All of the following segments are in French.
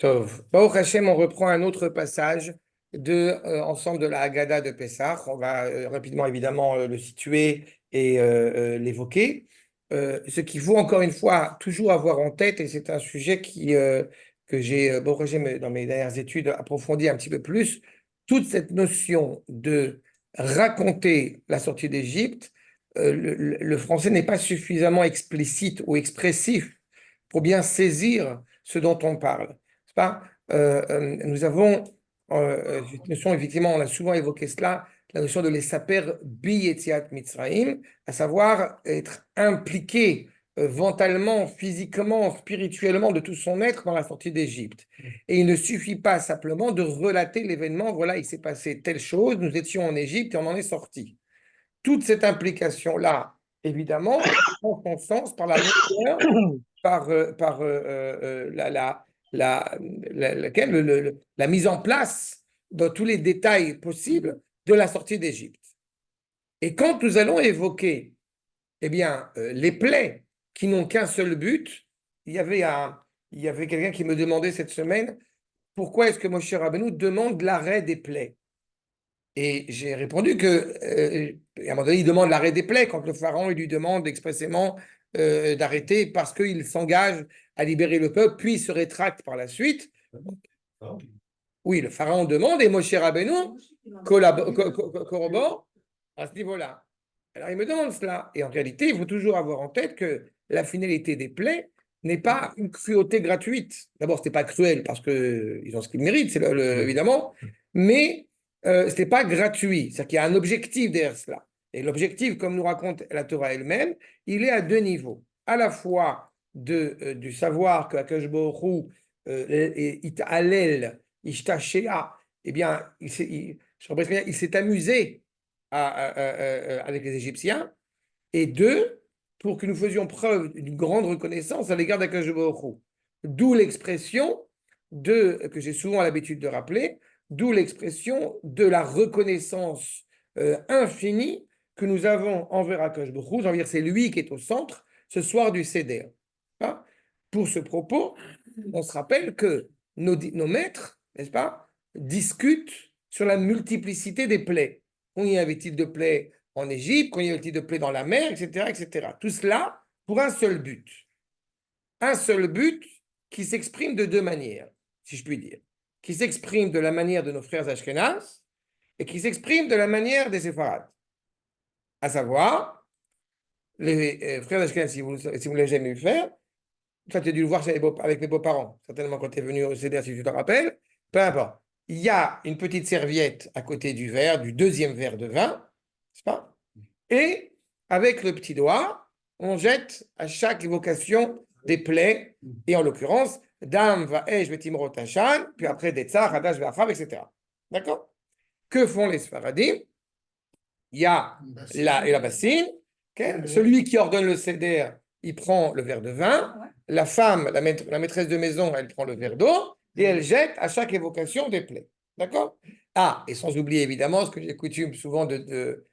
Tov. Baruch Hashem, on reprend un autre passage ensemble de la Haggadah de Pessah. On va rapidement, évidemment, le situer et l'évoquer. Ce qu'il faut, encore une fois, toujours avoir en tête, et c'est un sujet que j'ai, Baruch Hashem, dans mes dernières études, approfondi un petit peu plus, toute cette notion de raconter la sortie d'Égypte, le français n'est pas suffisamment explicite ou expressif pour bien saisir ce dont on parle. Pas nous avons cette notion, effectivement, on a souvent évoqué cela, la notion de les saper bi Yetziat Mitzrayim, à savoir être impliqué mentalement, physiquement, spirituellement de tout son être dans la sortie d'Égypte. Et il ne suffit pas simplement de relater l'événement, voilà, il s'est passé telle chose, nous étions en Égypte et on en est sorti. Toute cette implication-là, évidemment, prend son sens par la longueur, par la mise en place dans tous les détails possibles de la sortie d'Égypte. Et quand nous allons évoquer les plaies qui n'ont qu'un seul but, il y avait quelqu'un qui me demandait cette semaine pourquoi est-ce que Moshe Rabbeinu demande l'arrêt des plaies. Et j'ai répondu à un moment donné, il demande l'arrêt des plaies quand le pharaon il lui demande expressément d'arrêter parce qu'il s'engage à libérer le peuple, puis il se rétracte par la suite. Oui, le pharaon demande et Moshe Rabbeinu corrobore à ce niveau-là. Alors il me demande cela. Et en réalité, il faut toujours avoir en tête que la finalité des plaies n'est pas une cruauté gratuite. D'abord, ce n'est pas cruel parce qu'ils ont ce qu'ils méritent, évidemment, mais ce n'est pas gratuit. C'est-à-dire qu'il y a un objectif derrière cela. Et l'objectif, comme nous raconte la Torah elle-même, il est à deux niveaux. À la fois du savoir que Akash Baruch Hu, It'alel, Ishtashea, eh bien, il s'est amusé avec les Égyptiens. Et deux, pour que nous faisions preuve d'une grande reconnaissance à l'égard d'Akash Baruch Hu. D'où l'expression que j'ai souvent l'habitude de rappeler, d'où l'expression de la reconnaissance infinie que nous avons envers Akash Baruch Hu, envers c'est lui qui est au centre ce soir du Seder. Hein? Pour ce propos, on se rappelle que nos maîtres, n'est-ce pas, discutent sur la multiplicité des plaies. Combien y avait-il de plaies en Égypte, combien y avait-il de plaies dans la mer, etc., etc. Tout cela pour un seul but. Un seul but qui s'exprime de deux manières, si je puis dire. Qui s'exprime de la manière de nos frères Ashkenaz et qui s'exprime de la manière des Séfarades. À savoir, les frères Ashkenaz, si vous ne l'avez jamais vu faire, ça tu as dû le voir avec mes beaux-parents, certainement quand tu es venu au CDR, si tu te rappelles, peu importe. Il y a une petite serviette à côté du verre, du deuxième verre de vin, n'est-ce pas? Et avec le petit doigt, on jette à chaque évocation des plaies, et en l'occurrence, Dam, Vaesh, Betimrot, Hashan, puis après des Tsar, Hadash, Ve'achav, etc. D'accord? Que font les Sfaradim? Il y a la bassine, okay? Celui qui ordonne le seder, il prend le verre de vin, la femme, la maîtresse de maison, elle prend le verre d'eau, et elle jette à chaque évocation des plaies. D'accord? Ah, et sans oublier évidemment ce que j'ai coutume souvent de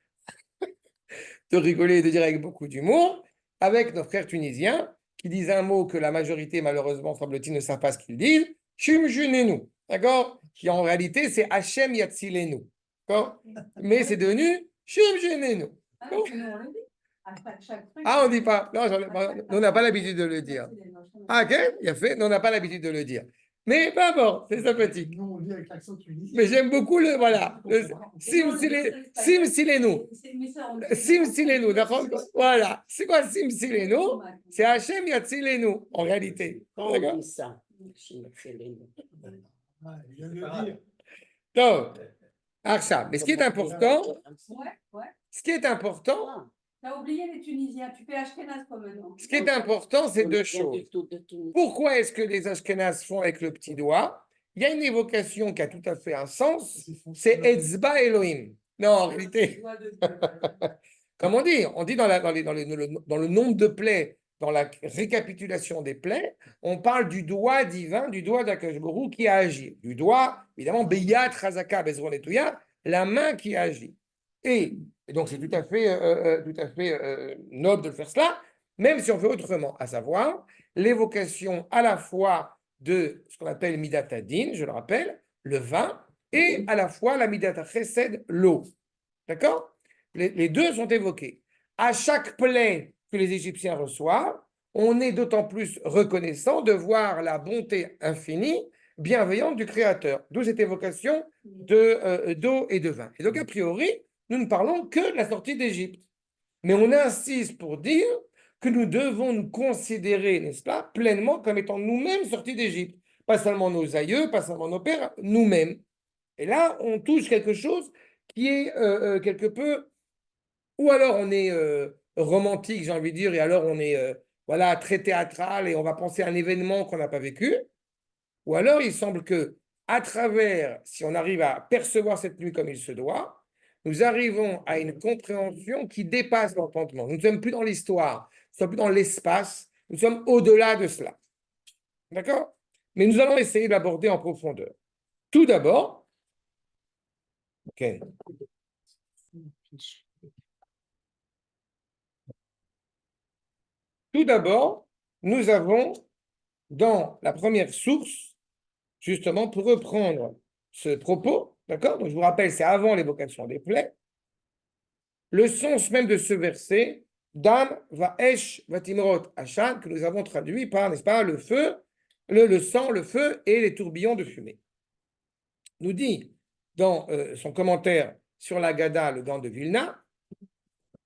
rigoler et de dire avec beaucoup d'humour, avec nos frères tunisiens qui disent un mot que la majorité, malheureusement, semble-t-il, ne savent pas ce qu'ils disent, Shumjunenu, d'accord? Qui en réalité, c'est Hachem Yatzilenu, d'accord? Mais c'est devenu Shumjunenu. Ah, on ne dit pas. Non, on n'a pas l'habitude de le dire. Ah, ok, il a fait. Non, on n'a pas l'habitude de le dire. Mais peu importe, c'est sympathique. Mais j'aime beaucoup le, voilà, Simsilenu. Simsilenu, d'accord? Voilà. C'est quoi Simsilenu? C'est Hachem Yatzilenu, en réalité. D'accord? Donc, Archa. Mais ce qui est important, T'as oublié les Tunisiens, tu fais Ashkenaz comme eux. Ce qui est important, c'est deux choses. Pourquoi est-ce que les Ashkenaz font avec le petit doigt? Il y a une évocation qui a tout à fait un sens, c'est Etzba Elohim. Non, en réalité, comme on dit dans le nombre de plaies, dans la récapitulation des plaies, on parle du doigt divin, du doigt d'Akash Baruch qui a agi. Du doigt, évidemment, Beyat, Chazaka, Bezron et Touya, la main qui agit. Et donc, c'est tout à fait noble de faire cela, même si on fait autrement, à savoir l'évocation à la fois de ce qu'on appelle Midat Adin, je le rappelle, le vin, et à la fois la Midat Chesed, l'eau. D'accord? Les deux sont évoqués. À chaque plaie que les Égyptiens reçoivent, on est d'autant plus reconnaissant de voir la bonté infinie, bienveillante du Créateur. D'où cette évocation d'eau et de vin. Et donc, a priori, nous ne parlons que de la sortie d'Égypte. Mais on insiste pour dire que nous devons nous considérer, n'est-ce pas, pleinement comme étant nous-mêmes sortis d'Égypte. Pas seulement nos aïeux, pas seulement nos pères, nous-mêmes. Et là, on touche quelque chose qui est quelque peu, ou alors on est romantique, j'ai envie de dire, et alors on est voilà, très théâtral et on va penser à un événement qu'on n'a pas vécu, ou alors il semble que à travers, si on arrive à percevoir cette nuit comme il se doit, nous arrivons à une compréhension qui dépasse l'entendement. Nous ne sommes plus dans l'histoire, nous ne sommes plus dans l'espace, nous sommes au-delà de cela. D'accord? Mais nous allons essayer d'aborder en profondeur. Tout d'abord, ok. Tout d'abord, nous avons dans la première source, justement pour reprendre ce propos, d'accord? Donc je vous rappelle, c'est avant l'évocation des plaies, le sens même de ce verset, Dam va esh va timrot Hachan, que nous avons traduit par, n'est-ce pas, le feu, le sang, le feu et les tourbillons de fumée. Nous dit dans son commentaire sur la Gada, le gant de Vilna,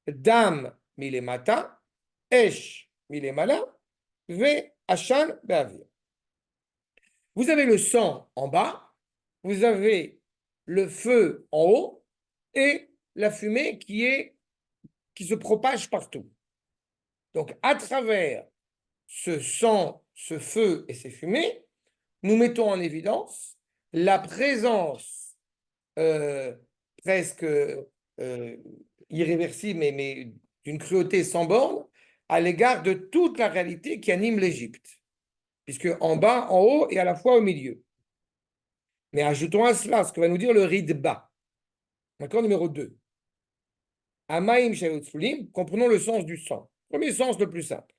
Dam milemata, esh milemala, ve Hachan be'avir. Vous avez le sang en bas, vous avez le feu en haut et la fumée qui se propage partout. Donc, à travers ce sang, ce feu et ces fumées, nous mettons en évidence la présence presque irréversible, mais d'une cruauté sans borne à l'égard de toute la réalité qui anime l'Égypte, puisque en bas, en haut et à la fois au milieu. Mais ajoutons à cela ce que va nous dire le Ridba. D'accord, numéro 2. Amaim Shayotzfulim, comprenons le sens du sang. Premier sens le plus simple.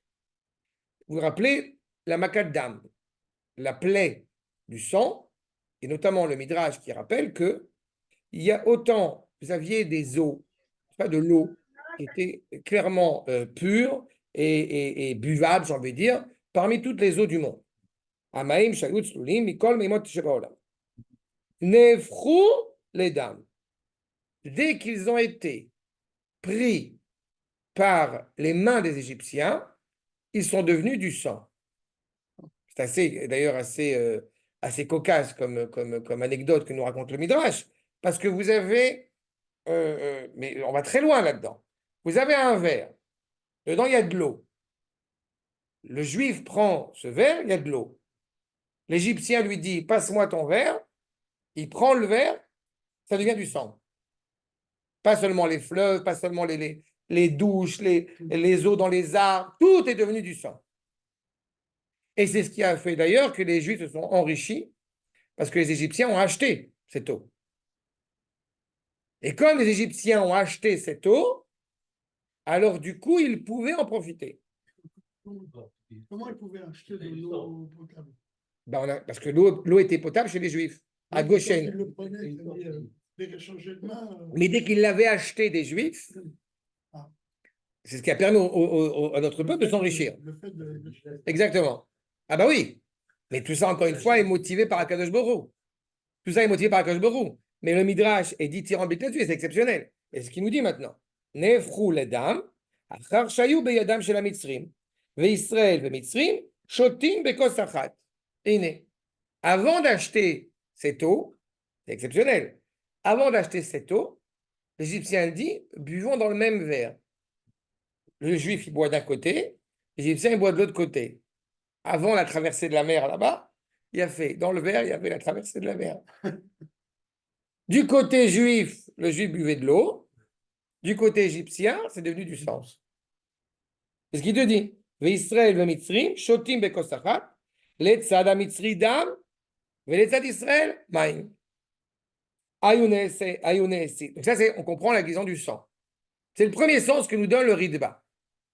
Vous vous rappelez la Makadam, la plaie du sang, et notamment le Midrash qui rappelle que il y a autant, vous aviez des eaux, pas de l'eau, qui était clairement pure et buvable, j'ai envie de dire, parmi toutes les eaux du monde. Amaim Shayotzfulim, Mikol Meimot Shebaolam. Nefrou les dames. Dès qu'ils ont été pris par les mains des Égyptiens, ils sont devenus du sang. C'est assez, d'ailleurs assez cocasse comme anecdote que nous raconte le Midrash, parce que vous avez, mais on va très loin là-dedans. Vous avez un verre, dedans il y a de l'eau. Le Juif prend ce verre, il y a de l'eau. L'Égyptien lui dit, passe-moi ton verre. Il prend le verre, ça devient du sang. Pas seulement les fleuves, pas seulement les douches, les eaux dans les arbres, tout est devenu du sang. Et c'est ce qui a fait d'ailleurs que les Juifs se sont enrichis parce que les Égyptiens ont acheté cette eau. Et comme les Égyptiens ont acheté cette eau, alors du coup, ils pouvaient en profiter. Comment ils pouvaient acheter de l'eau potable? Parce que l'eau était potable chez les Juifs, à Goshen. Ils le prenaient, dès qu'ils changeaient de main. Mais dès qu'ils l'avaient acheté des Juifs, c'est ce qui a permis à notre peuple de s'enrichir. Exactement. Ah bah oui. Mais tout ça, encore une fois, est motivé par Akadosh Borou. Tout ça est motivé par Akadosh Borou. Mais le Midrash est dit tirant là-dessus, c'est exceptionnel. Et ce qu'il nous dit maintenant. Nefrou ledam, achar shayu beyadam shel hamitzrim, ve'Israël ve'mitzrim, shotim bekos achat. Et avant d'acheter cette eau, c'est exceptionnel. Avant d'acheter cette eau, l'Égyptien dit, buvons dans le même verre. Le Juif, il boit d'un côté, l'Égyptien, il boit de l'autre côté. Avant la traversée de la mer là-bas, il a fait, dans le verre, il y avait la traversée de la mer. Du côté juif, le Juif buvait de l'eau. Du côté égyptien, c'est devenu du sang. C'est ce qu'il te dit. Ve'Israël ve'mitzrim, shotim bekosachat, letzad hamitzri dam, ve'letzad Israël, maïm. Donc ça, on comprend la guérison du sang. C'est le premier sens que nous donne le Ridba.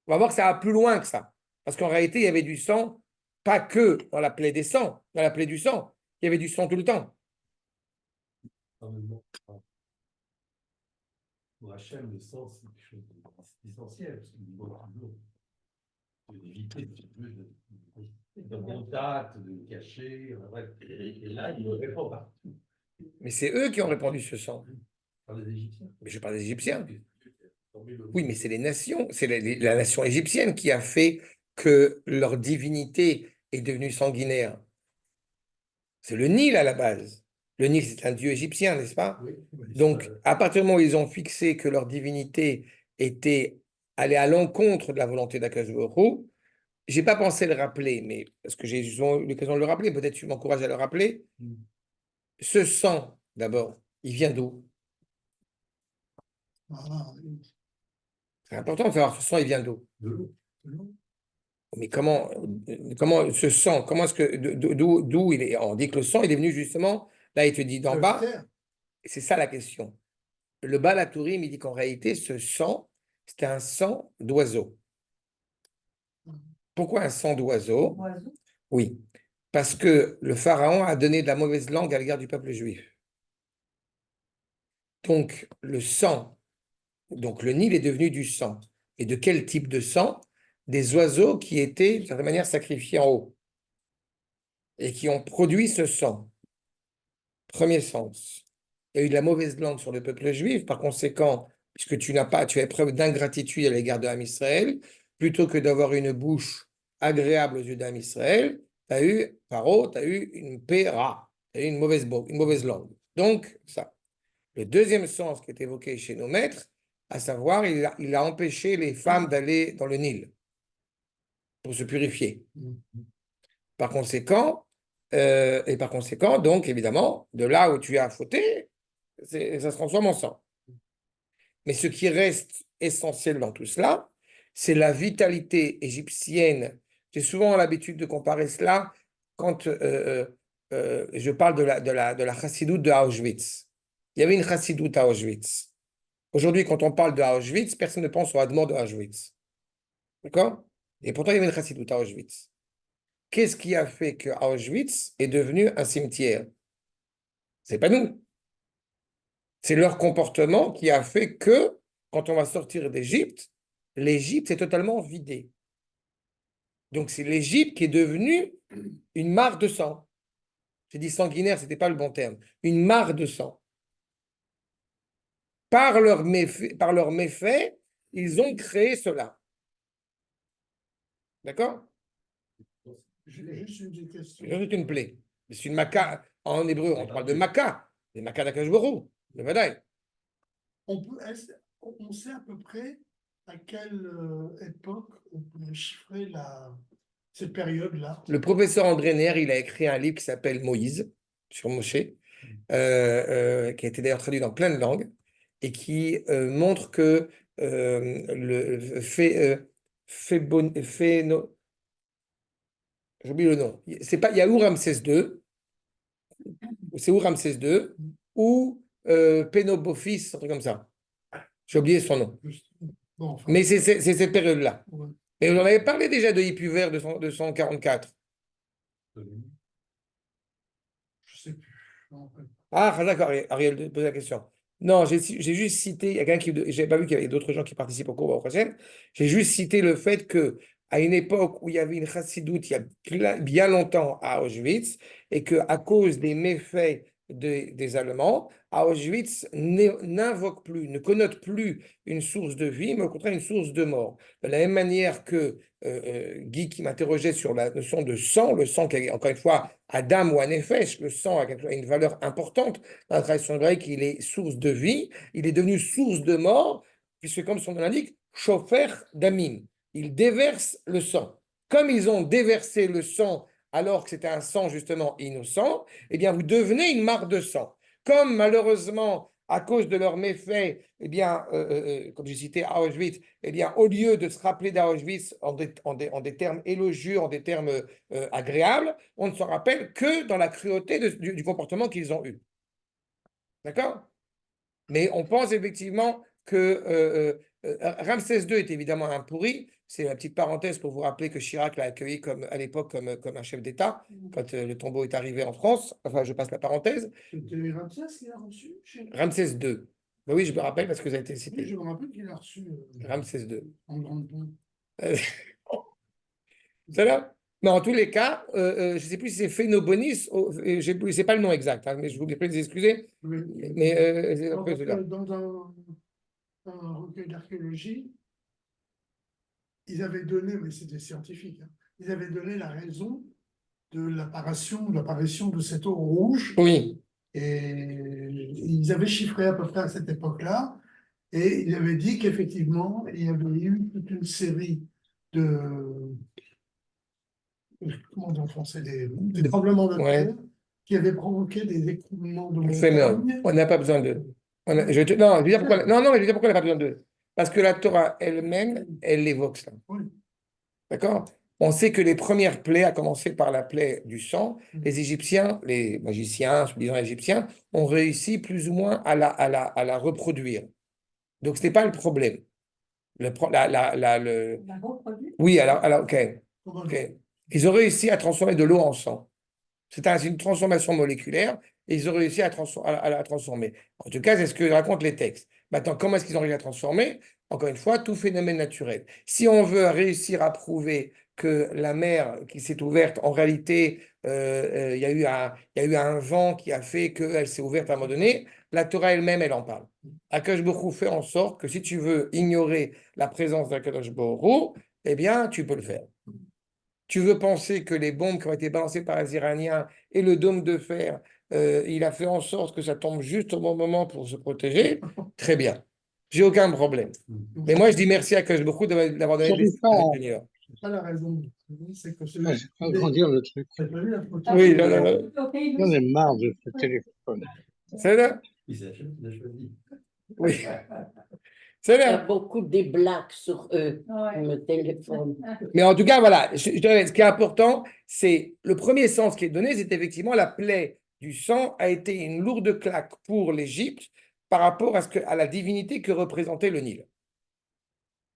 On va voir que ça va plus loin que ça. Parce qu'en réalité, il y avait du sang Pas que dans la plaie des sangs, dans la plaie du sang. Il y avait du sang tout le temps. Pour Hachem, le sang, c'est quelque chose d'essentiel, parce qu'il doit toujours d'éviter de contact, de cacher, bref. Et là, il le répand partout. Mais c'est eux qui ont répandu ce sang. Par les Égyptiens. Mais je parle des Égyptiens. Oui, mais c'est les nations, c'est la nation égyptienne qui a fait que leur divinité est devenue sanguinaire. C'est le Nil à la base. Le Nil, c'est un dieu égyptien, n'est-ce pas? Oui, Donc, à partir du moment où ils ont fixé que leur divinité était allée à l'encontre de la volonté d'Akadosh Baruch Hu, j'ai pas pensé le rappeler, mais parce que j'ai eu l'occasion de le rappeler, peut-être tu m'encourages à le rappeler. Ce sang, d'abord, il vient d'où? Ah, oui. C'est important de savoir ce sang, il vient d'où? de l'eau. De l'eau. Mais comment ce sang, comment est-ce que, d'où il est? On dit que le sang, il est venu justement, là, il te dit d'en De bas, terre. c'est ça la question. Le Baal HaTurim, il dit qu'en réalité, ce sang, c'était un sang d'oiseau. Pourquoi un sang d'oiseau? Oiseau. Oui, parce que le pharaon a donné de la mauvaise langue à l'égard du peuple juif. Donc, le sang, donc le Nil est devenu du sang. Et de quel type de sang? Des oiseaux qui étaient, d'une certaine manière, sacrifiés en haut et qui ont produit ce sang. Premier sens. Il y a eu de la mauvaise langue sur le peuple juif, par conséquent, puisque tu as preuve d'ingratitude à l'égard de l'âme Israël, plutôt que d'avoir une bouche agréable aux yeux d'âme Israël, tu as eu, paro, tu as eu une péra, tu as eu une mauvaise langue. Donc, ça. Le deuxième sens qui est évoqué chez nos maîtres, à savoir, il a empêché les femmes d'aller dans le Nil pour se purifier. Par conséquent, donc, évidemment, de là où tu as fauté, ça se transforme en sang. Mais ce qui reste essentiel dans tout cela, c'est la vitalité égyptienne. J'ai souvent l'habitude de comparer cela quand je parle de la chassidoute de Auschwitz. Il y avait une chassidoute à Auschwitz. Aujourd'hui, quand on parle de Auschwitz, personne ne pense au Hadmor de Auschwitz. D'accord? Et pourtant, il y avait une chassidoute à Auschwitz. Qu'est-ce qui a fait que Auschwitz est devenu un cimetière? C'est pas nous. C'est leur comportement qui a fait que, quand on va sortir d'Égypte, l'Égypte est totalement vidée. Donc, c'est l'Égypte qui est devenue une mare de sang. J'ai dit sanguinaire, ce n'était pas le bon terme. Une mare de sang. Par leur méfait, ils ont créé cela. D'accord? J'ai juste une question. C'est une plaie. C'est une maca. En hébreu, on parle de maca. Les macas d'Akadosh Baruch Hu, le vadaï. On sait à peu près à quelle époque on peut chiffrer cette période-là. Le professeur André Neher, il a écrit un livre qui s'appelle Moïse, sur Moshe, qui a été d'ailleurs traduit dans plein de langues, et qui montre que le j'oublie le nom. C'est pas, il y a ou Ramsès II, c'est ou Ramsès II, ou Pénobophis, un truc comme ça. J'ai oublié son nom. Bon, enfin, Mais c'est cette période-là. ouais. Et on avait parlé déjà de Hippuvert de 144. Je sais plus. Non, Ah, d'accord, Ariel, pose la question. Non, j'ai juste cité, il y a quelqu'un qui, j'avais pas vu qu'il y avait d'autres gens qui participent au cours prochaine. J'ai juste cité le fait que à une époque où il y avait une chassidoute, il y a bien longtemps à Auschwitz, et que à cause des méfaits des Allemands, à Auschwitz n'invoque plus, ne connote plus une source de vie, mais au contraire une source de mort. De la même manière que Guy qui m'interrogeait sur la notion de sang, le sang qui, encore une fois, Adam ou Anefesh, le sang a une valeur importante dans la tradition grecque, il est source de vie, il est devenu source de mort, puisque comme son nom l'indique, chauffer d'amim, il déverse le sang. Comme ils ont déversé le sang alors que c'était un sang justement innocent, eh bien vous devenez une marque de sang. Comme malheureusement, à cause de leurs méfaits, eh bien, comme j'ai cité à Auschwitz, eh bien, au lieu de se rappeler d'Auschwitz en des termes élogieux, en des termes agréables, on ne s'en rappelle que dans la cruauté du comportement qu'ils ont eu. D'accord? Mais on pense effectivement que Ramsès II est évidemment un pourri, c'est la petite parenthèse pour vous rappeler que Chirac l'a accueilli à l'époque comme un chef d'État, quand le tombeau est arrivé en France. Enfin, je passe la parenthèse. C'était Ramsès qui l'a reçu chez Ramsès II. Ben oui, je me rappelle parce que ça a été Oui, cité. je me rappelle qu'il l'a reçu Ramsès II. en grande pompe. C'est là? Mais en tous les cas, je ne sais plus si c'est Phénobonis, c'est pas le nom exact, hein, mais je vous prie de vous excuser. Mais c'est Alors, après parce celui-là. que dans un recueil d'archéologie, ils avaient donné, mais c'était scientifique, hein, ils avaient donné la raison de l'apparition de cette eau rouge. Oui, Et ils avaient chiffré à peu près à cette époque-là. Et ils avaient dit qu'effectivement, il y avait eu toute une série de, comment on dit en français, des tremblements de ouais. terre qui avaient provoqué des écroulements de Phénomène. montagnes. On n'a pas besoin d'eux. Non, je veux dire pourquoi, non, non, mais je veux dire pourquoi on n'a pas besoin d'eux. Parce que la Torah elle-même, elle évoque ça. Oui. D'accord? On sait que les premières plaies, à commencer par la plaie du sang, les Égyptiens, les magiciens, soi-disant égyptiens, ont réussi plus ou moins à la reproduire. Donc, ce n'est pas le problème. On a reproduit. Oui, alors ok. Comment Ok. Ils ont réussi à transformer de l'eau en sang. C'est une transformation moléculaire et ils ont réussi à la transformer. En tout cas, c'est ce que racontent les textes. Maintenant, comment est-ce qu'ils ont réussi à la transformer? Encore une fois, tout phénomène naturel. Si on veut réussir à prouver que la mer qui s'est ouverte, en réalité, il y a eu un vent qui a fait qu'elle s'est ouverte à un moment donné, la Torah elle-même, elle en parle. Akadosh Baruch Hu fait en sorte que si tu veux ignorer la présence d'Akadosh Baruch Hu, eh bien, tu peux le faire. Tu veux penser que les bombes qui ont été balancées par les Iraniens et le dôme de fer, il a fait en sorte que ça tombe juste au bon moment pour se protéger? Très bien. J'ai aucun problème. Mais moi, je dis merci à Akash beaucoup d'avoir donné des J'arrive pas à C'est pas la raison. C'est que celui agrandir le truc. T'as pas vu la photo Oui, non, non, non. Ok, J'en ai marre de ce téléphone. C'est là? Il a choisi. Oui. C'est Il y a là. beaucoup de blagues sur eux, Ouais. le téléphone. Mais en tout cas, voilà, ce qui est important, c'est le premier sens qui est donné, c'est effectivement la plaie du sang a été une lourde claque pour l'Égypte par rapport à la divinité que représentait le Nil.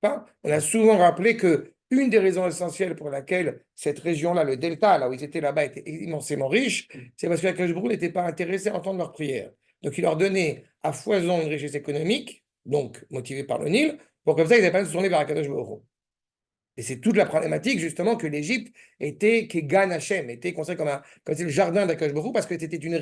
Hein? On a souvent rappelé que une des raisons essentielles pour laquelle cette région-là, le delta, là où ils étaient là-bas, était immensément riche, c'est parce que Akash Baruch Hu n'était pas intéressé à entendre leurs prières. Donc il leur donnait à foison une richesse économique, donc motivée par le Nil, pour comme ça ils n'avaient pas à se tourner vers Akadosh Baruch Hu. Et c'est toute la problématique, justement, que l'Égypte était, Kegan Hachem, était considérée comme c'est le jardin d'Akadosh Baruch Hu, parce que c'était une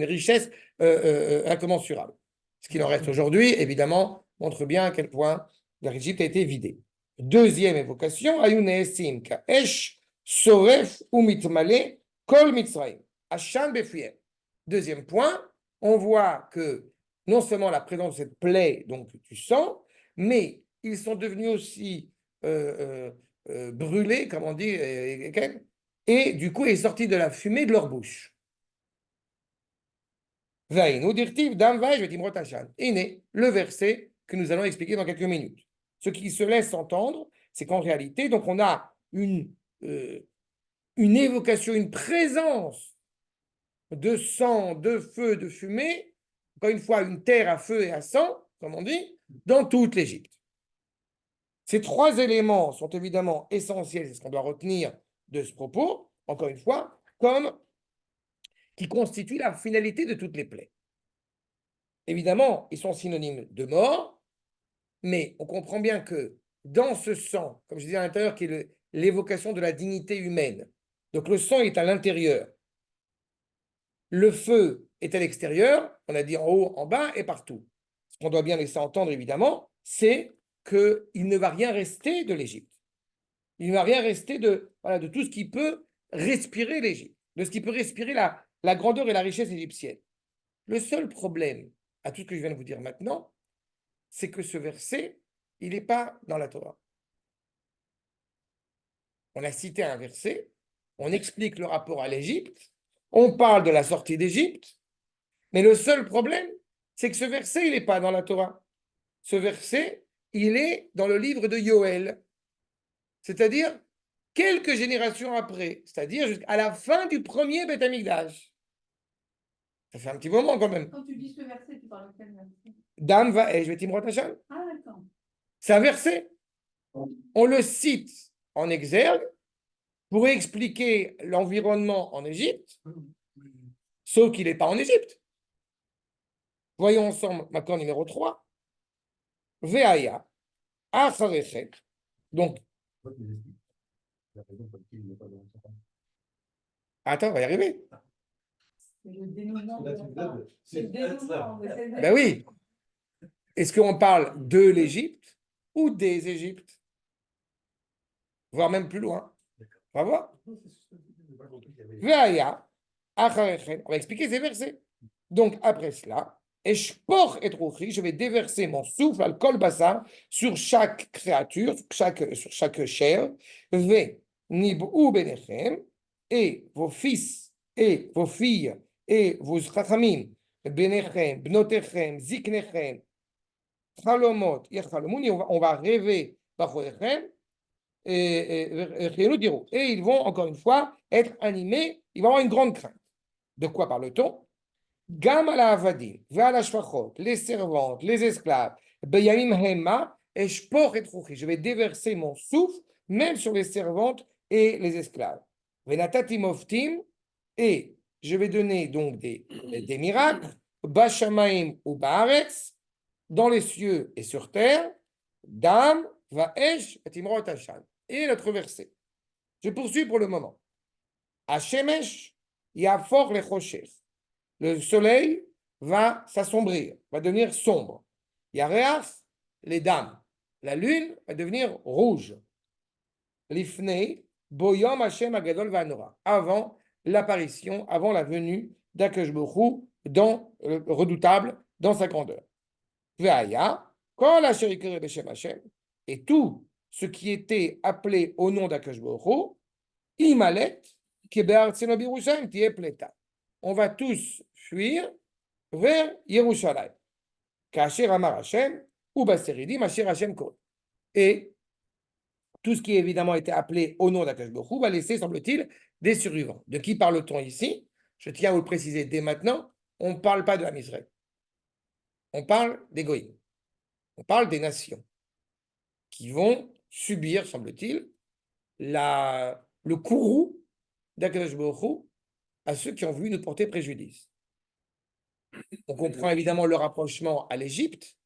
richesse incommensurable. Ce qu'il en reste aujourd'hui, évidemment, montre bien à quel point l'Égypte a été vidée. Deuxième évocation, Ayunesim Kaesh, Soref ou Mitmale, Kol Mitzrayim, Hacham Befiem. Deuxième point, on voit que non seulement la présence de cette plaie, donc du sang, mais ils sont devenus aussi brûlés, comme on dit, et du coup, est sorti de la fumée de leur bouche. Et le verset que nous allons expliquer dans quelques minutes. Ce qui se laisse entendre, c'est qu'en réalité, donc on a une évocation, une présence de sang, de feu, de fumée, encore une fois, une terre à feu et à sang, comme on dit, dans toute l'Égypte. Ces trois éléments sont évidemment essentiels, c'est ce qu'on doit retenir de ce propos, encore une fois, comme qui constituent la finalité de toutes les plaies. Évidemment, ils sont synonymes de mort, mais on comprend bien que dans ce sang, comme je disais à l'intérieur, qui est l'évocation de la dignité humaine, donc le sang est à l'intérieur, le feu est à l'extérieur, on a dit en haut, en bas et partout. Ce qu'on doit bien laisser entendre, évidemment, c'est qu'il ne va rien rester de l'Égypte. Il ne va rien rester de tout ce qui peut respirer l'Égypte, de ce qui peut respirer la grandeur et la richesse égyptienne. Le seul problème à tout ce que je viens de vous dire maintenant, c'est que ce verset, il n'est pas dans la Torah. On a cité un verset, on explique le rapport à l'Égypte, on parle de la sortie d'Égypte, mais le seul problème, c'est que ce verset, il n'est pas dans la Torah. Ce verset, il est dans le livre de Yoël, c'est-à-dire quelques générations après, c'est-à-dire jusqu'à la fin du premier Beth Amikdash. Ça fait un petit moment quand même. Quand tu dis ce verset, tu parles de quel verset? Dam va et je vais Timrot Hacham. Ah, d'accord. C'est un verset. on le cite en exergue pour expliquer l'environnement en Égypte, sauf qu'il n'est pas en Égypte. Voyons ensemble l'accord numéro 3. Veaya, acharechet. Donc, Toi, tu l'expliques. La raison pour laquelle il n'est pas dans le Torah. attends, on va y arriver. C'est le dénouement. Là, tu me donnes- C'est le dénouement. mais c'est- Ben oui. Est-ce qu'on parle de l'Égypte ou des Égyptes? Voire même plus loin. On va voir. Non, c'est ce que j'ai pas compris, il y avait- Veaya, acharechet. On va expliquer ces versets. Donc, après cela, Eshpor et Rouchi, je vais déverser mon souffle, al-kol basar, sur chaque créature, sur chaque chair, ve nibou benechem, et vos fils, et vos filles, et vos chachamim, benechem, bnotechem, ziknechem, chalomot, yechalomoun, on va rêver, bachodechem, et ils vont, encore une fois, être animés, ils vont avoir une grande crainte. De quoi parle-t-on? Gam à la avadim, va la shfachot, les servantes, les esclaves, beyamim hema, et je vais déverser mon souffle, même sur les servantes et les esclaves. Venatati moftim, et je vais donner donc des miracles, bashamaim ou baaretz, dans les cieux et sur terre, dam, vaesh, et imrot hasham. Et notre verset. Je poursuis pour le moment. Hashemesh, yafor le choshesh. Le soleil va s'assombrir, va devenir sombre. Yareach, les dames. La lune va devenir rouge. Lifnei, boyom Hashem agadol va'anora. Avant l'apparition, avant la venue d'Akadosh Baruch Hu dans le redoutable, dans sa grandeur. Ve'aya, quand la shérikere b'shem Hashem, et tout ce qui était appelé au nom d'Akadosh Baruch Hu, imalet, kebe'artzeno birushalayim tiye pleta. On va tous fuir vers Yerushalayim. Kasher Amar Hashem, ou Baseridim, Asher Hashem Kol. Et tout ce qui évidemment été appelé au nom d'Akadosh Baruch Hu va laisser, semble-t-il, des survivants. De qui parle-t-on ici? Je tiens à vous le préciser dès maintenant, on ne parle pas de Ham Israël. On parle des Goïms. On parle des nations qui vont subir, semble-t-il, le courroux d'Akadosh Baruch Hu à ceux qui ont voulu nous porter préjudice. On comprend évidemment le rapprochement à l'Égypte,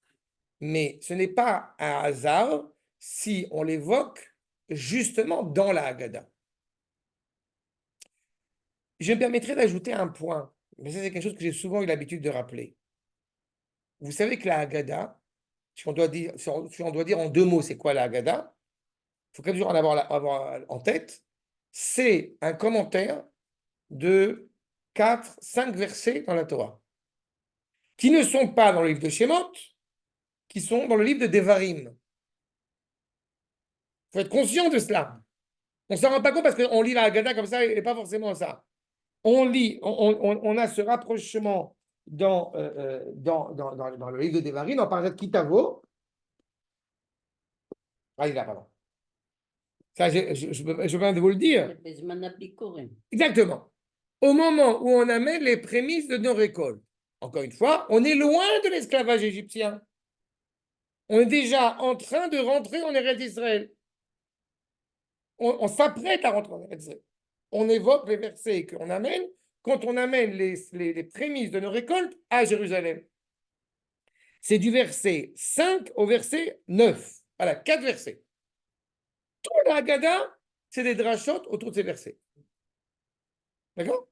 mais ce n'est pas un hasard si on l'évoque justement dans la Haggadah. Je me permettrai d'ajouter un point, mais ça c'est quelque chose que j'ai souvent eu l'habitude de rappeler. Vous savez que la Haggadah, si on doit dire en 2 mots c'est quoi la Haggadah, il faut toujours en avoir en tête, c'est un commentaire de 4-5 versets dans la Torah, qui ne sont pas dans le livre de Shemot, qui sont dans le livre de Devarim. Il faut être conscient de cela. On ne s'en rend pas compte parce qu'on lit la Haggadah comme ça et pas forcément ça. On a ce rapprochement dans le livre de Devarim, dans Parashat Kitavo. Ah, il est là, pardon. Ça, je peux pas vous le dire. בזמן הביקורים. Exactement. Au moment où on amène les prémices de nos récoltes. Encore une fois, on est loin de l'esclavage égyptien. On est déjà en train de rentrer en Eretz Israël. On s'apprête à rentrer en Eretz Israël. On évoque les versets qu'on amène quand on amène les prémices de nos récoltes à Jérusalem. C'est du verset 5 au verset 9. Voilà, 4 versets. Tout la Haggadah, c'est des drachotes autour de ces versets. D'accord?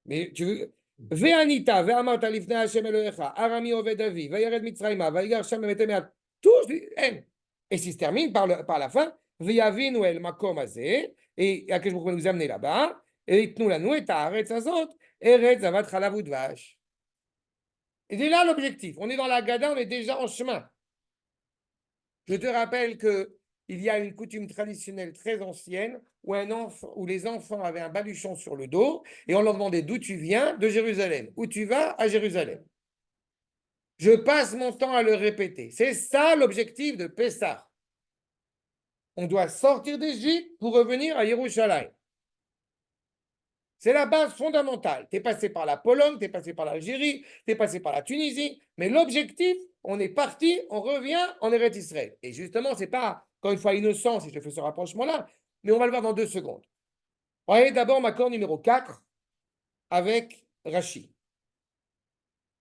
Mais tu veux. Ve'anita, ve'amarta lifnei Hashem Elohecha, arami oved avi, vayared mitzrayma, vayigar sham bemetemeat. Tous, et si se termine par la fin, ve'yavinu el makom hazeh, et à que je vous nous amener là-bas, et itnu lanu et haaretz hazot, eretz zavat chalav udvash. Et c'est là l'objectif. On est dans la Haggadah, on est déjà en chemin. Je te rappelle qu'il y a une coutume traditionnelle très ancienne où les enfants avaient un baluchon sur le dos et on leur demandait d'où tu viens, de Jérusalem. Où tu vas, à Jérusalem. Je passe mon temps à le répéter. C'est ça l'objectif de Pessah. On doit sortir d'Égypte pour revenir à Yerushalayim. C'est la base fondamentale. Tu es passé par la Pologne, tu es passé par l'Algérie, tu es passé par la Tunisie, mais l'objectif, on est parti, on revient en Eretz Israël. Et justement, ce n'est pas encore une fois innocent si je fais ce rapprochement-là, mais on va le voir dans 2 secondes. Voyez d'abord Makor numéro 4 avec Rashi.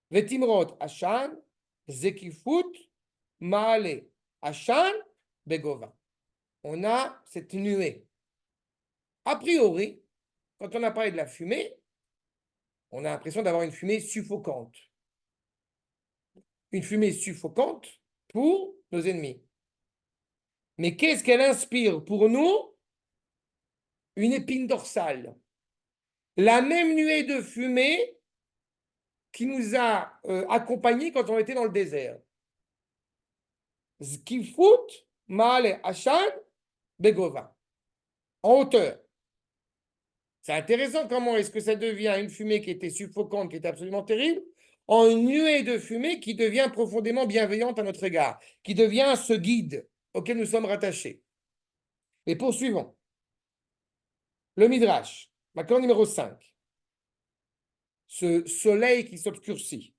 Vetimrot Ashan, Zekifut, Maale, Ashan, Begova. On a cette nuée. A priori, quand on a parlé de la fumée, on a l'impression d'avoir une fumée suffocante. Une fumée suffocante pour nos ennemis. Mais qu'est-ce qu'elle inspire pour nous? Une épine dorsale. La même nuée de fumée qui nous a accompagnés quand on était dans le désert. Zkifut, Maale, Ashan, Begova. En hauteur. C'est intéressant comment est-ce que ça devient une fumée qui était suffocante, qui était absolument terrible, en une nuée de fumée qui devient profondément bienveillante à notre égard, qui devient ce guide auquel nous sommes rattachés. Mais poursuivons. Le Midrash, Makor numéro 5. Ce soleil qui s'obscurcit.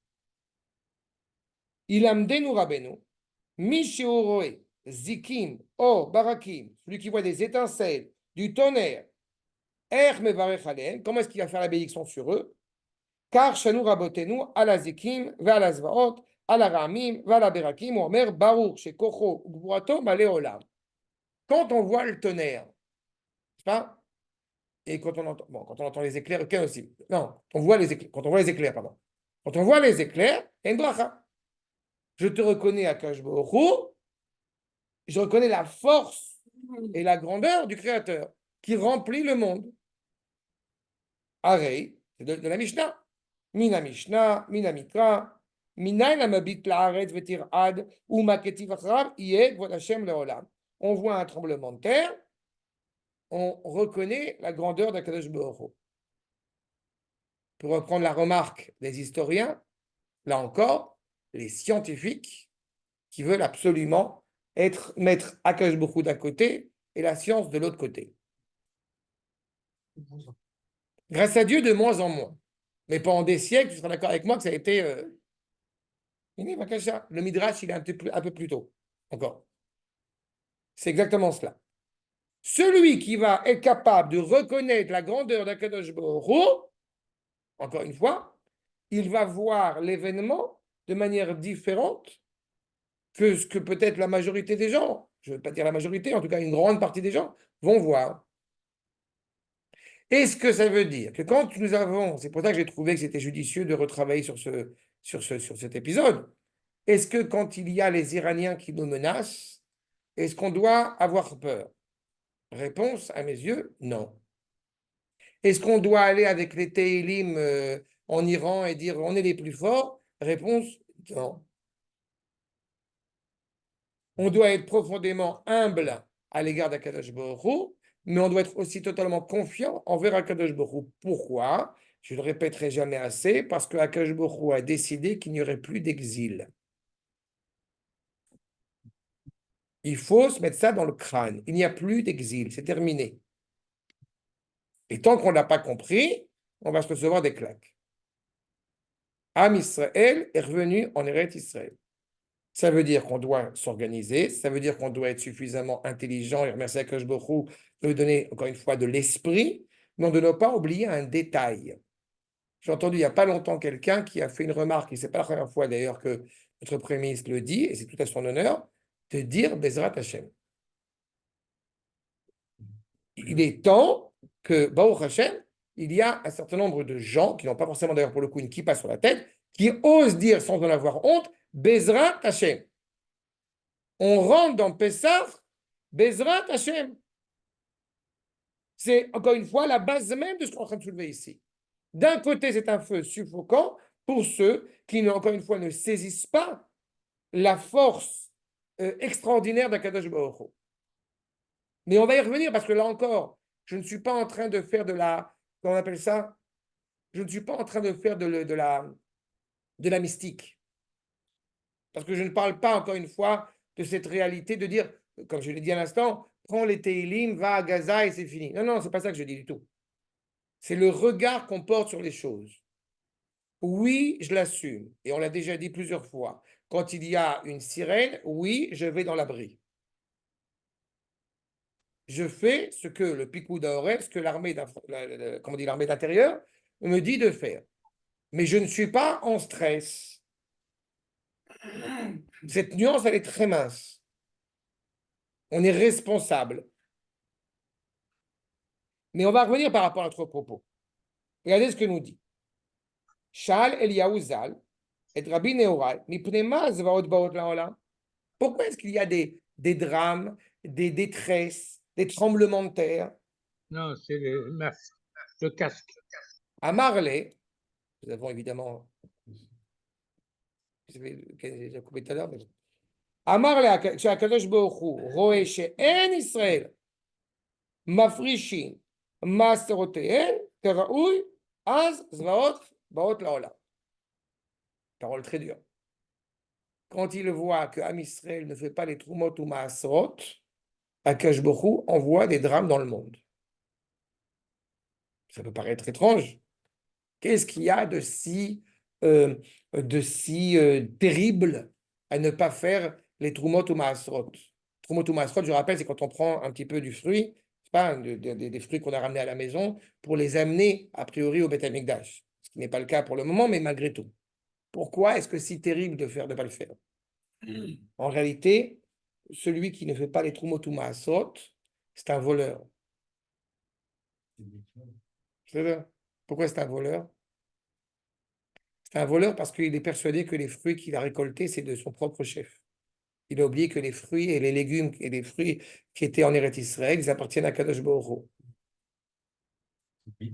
Ilamdenu Rabbeinu, Misheoroe, Zikim, Or, Barakim, celui qui voit des étincelles, du tonnerre, comment est-ce qu'il va faire la bénédiction sur eux? Car Shanu Rabotenu, ala Zikim, ala Zvaot, ala Ramim, ala Berakim, Omer, Baruch, Shekocho, Gvurato, Maleolam. Quand on voit le tonnerre, c'est pas? Et quand on entend les éclairs, ok aussi. Non, on voit les éclairs, quand on voit les éclairs, pardon. Quand on voit les éclairs, il y a une bracha. Je te reconnais à Akash Baruch Hu, je reconnais la force et la grandeur du Créateur qui remplit le monde. Arei, c'est de la Mishnah. Mina Mishnah, Mina Mikra, Minaïn amabit la'aretz vetir'ad, ou maketiv achrav, yeh kvod Hashem le'olam. On voit un tremblement de terre, on reconnaît la grandeur d'Akadosh Baruch Hu. Pour reprendre la remarque des historiens, là encore, les scientifiques qui veulent absolument mettre Akadosh Baruch Hu d'un côté et la science de l'autre côté. Grâce à Dieu, de moins en moins. Mais pendant des siècles, tu seras d'accord avec moi que ça a été... Le Midrash, il est un peu plus tôt, encore. C'est exactement cela. Celui qui va être capable de reconnaître la grandeur d'Akadosh Baruch Hu, encore une fois, il va voir l'événement de manière différente que ce que peut-être la majorité des gens, je ne veux pas dire la majorité, en tout cas une grande partie des gens, vont voir. Est-ce que ça veut dire que quand nous avons, c'est pour ça que j'ai trouvé que c'était judicieux de retravailler sur cet épisode, est-ce que quand il y a les Iraniens qui nous menacent, est-ce qu'on doit avoir peur? Réponse, à mes yeux, non. Est-ce qu'on doit aller avec les Teilim en Iran et dire on est les plus forts? Réponse, non. On doit être profondément humble à l'égard d'Akadosh Baruch Hu, mais on doit être aussi totalement confiant envers Akadosh Baruch Hu. Pourquoi? Je ne le répéterai jamais assez, parce que Akadosh Baruch Hu a décidé qu'il n'y aurait plus d'exil. Il faut se mettre ça dans le crâne. Il n'y a plus d'exil, c'est terminé. Et tant qu'on ne l'a pas compris, on va se recevoir des claques. Am Israël est revenu en Eretz Israël. Ça veut dire qu'on doit s'organiser, ça veut dire qu'on doit être suffisamment intelligent et remercier Akadosh Baruch Hu de nous donner encore une fois de l'esprit, mais on ne doit pas oublier un détail. J'ai entendu il n'y a pas longtemps quelqu'un qui a fait une remarque, et ce n'est pas la première fois d'ailleurs que notre Premier ministre le dit, et c'est tout à son honneur, de dire Bezrat Hashem. Il est temps que, Baruch Hashem, il y a un certain nombre de gens, qui n'ont pas forcément d'ailleurs pour le coup une kippa sur la tête, qui osent dire sans en avoir honte, Bezrat Hashem. On rentre dans Pessah, Bezrat Hashem. C'est encore une fois la base même de ce qu'on est en train de soulever ici. D'un côté, c'est un feu suffocant pour ceux qui, encore une fois, ne saisissent pas la force extraordinaire d'Akadosh Baruch Hu. Mais on va y revenir parce que là encore, je ne suis pas en train de faire de la, comment on appelle ça? Je ne suis pas en train de faire de la mystique. Parce que je ne parle pas, encore une fois, de cette réalité de dire, comme je l'ai dit à l'instant, prends les Teilim, va à Gaza et c'est fini. Non, non, c'est pas ça que je dis du tout. C'est le regard qu'on porte sur les choses. Oui, je l'assume, et on l'a déjà dit plusieurs fois. Quand il y a une sirène, oui, je vais dans l'abri. je fais ce que le Pikoud HaOref, ce que l'armée d'intérieur me dit de faire. Mais je ne suis pas en stress. Cette nuance, elle est très mince. On est responsable. Mais on va revenir par rapport à notre propos. Regardez ce que nous dit. Shal Eliyahu Zal et Rabbi Nehorai, mipnema zvaot baot laolam. Pourquoi est-ce qu'il y a des drames, des détresses, des tremblements de terre? Non, c'est le masque, le casque. À Marley, nous avons évidemment, j'ai coupé tout à l'heure, mais à Marley, כשהקדוש ברוך הוא רואה שאין ישראל מפרישים מעשרותיהם כראוי, אז זוועות באות לעולם. Parole très dure. Quand il voit que Am Israël ne fait pas les Trumot ou Maasrot, Akash Borou envoie des drames dans le monde. Ça peut paraître étrange. Qu'est-ce qu'il y a de si terrible à ne pas faire les Trumot ou Maasrot? Trumot ou Maasrot, je rappelle, c'est quand on prend un petit peu du fruit, c'est pas des fruits qu'on a ramenés à la maison, pour les amener a priori au Beth Amikdash. Ce qui n'est pas le cas pour le moment, mais malgré tout. Pourquoi est-ce que c'est si terrible de ne pas le faire? En réalité, celui qui ne fait pas les Trumot ou Maasrot, c'est un voleur. Pourquoi c'est un voleur? C'est un voleur parce qu'il est persuadé que les fruits qu'il a récoltés, c'est de son propre chef. Il a oublié que les fruits et les légumes et les fruits qui étaient en Eretz Israël, ils appartiennent à Kadosh Baruch Hu.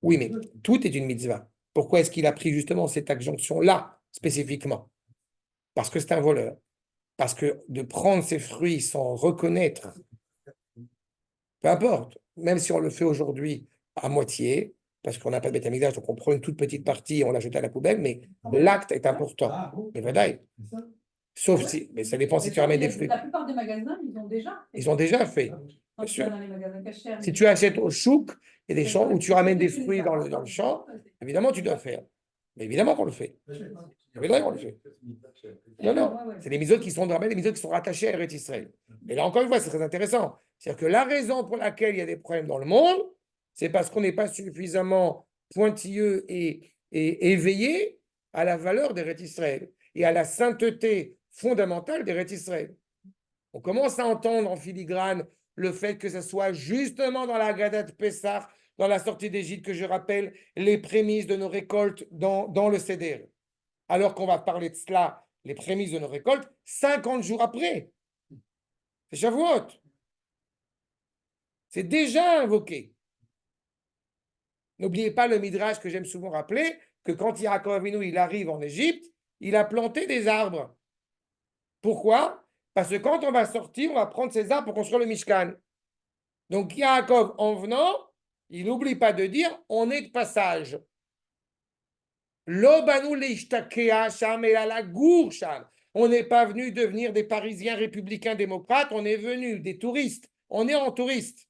Oui, mais tout est une mitzvah. Pourquoi est-ce qu'il a pris justement cette adjonction-là, spécifiquement? Parce que c'est un voleur. Parce que de prendre ses fruits sans reconnaître, peu importe, même si on le fait aujourd'hui à moitié, parce qu'on n'a pas de Beth Amikdash, donc on prend une toute petite partie et on la jette à la poubelle, mais l'acte est important. Mais vadaï. Sauf si, mais ça dépend si tu ramènes des fruits. La plupart des magasins, ils ont déjà fait. Ils ont déjà fait. Quand tu vas dans les magasins cachers, Si tu achètes au chouk, il y a des champs où tu ramènes des fruits dans le champ, évidemment tu dois faire. Mais évidemment qu'on le fait. Évidemment qu'on le fait. Non, non, c'est des mitzvot qui sont des mitzvot qui sont rattachés à Eretz Israël. Mais là encore une fois, c'est très intéressant. C'est-à-dire que la raison pour laquelle il y a des problèmes dans le monde, c'est parce qu'on n'est pas suffisamment pointilleux et éveillé à la valeur d'Eretz Israël et à la sainteté fondamentale d'Eretz Israël. On commence à entendre en filigrane le fait que ce soit justement dans la Haggadah de Pessah, dans la sortie d'Égypte, que je rappelle les prémices de nos récoltes dans le Seder. Alors qu'on va parler de cela, les prémices de nos récoltes, 50 jours après. C'est Shavuot. C'est déjà invoqué. N'oubliez pas le midrash que j'aime souvent rappeler, que quand Yaakov Avinu il arrive en Égypte, il a planté des arbres. Pourquoi? Parce que quand on va sortir, on va prendre ces arbres pour construire le Mishkan. Donc Yaakov, en venant, il n'oublie pas de dire, on est de passage. L'obanu leishtakea sham et la gour sham. On n'est pas venu devenir des Parisiens républicains démocrates, on est venu des touristes. On est en touriste.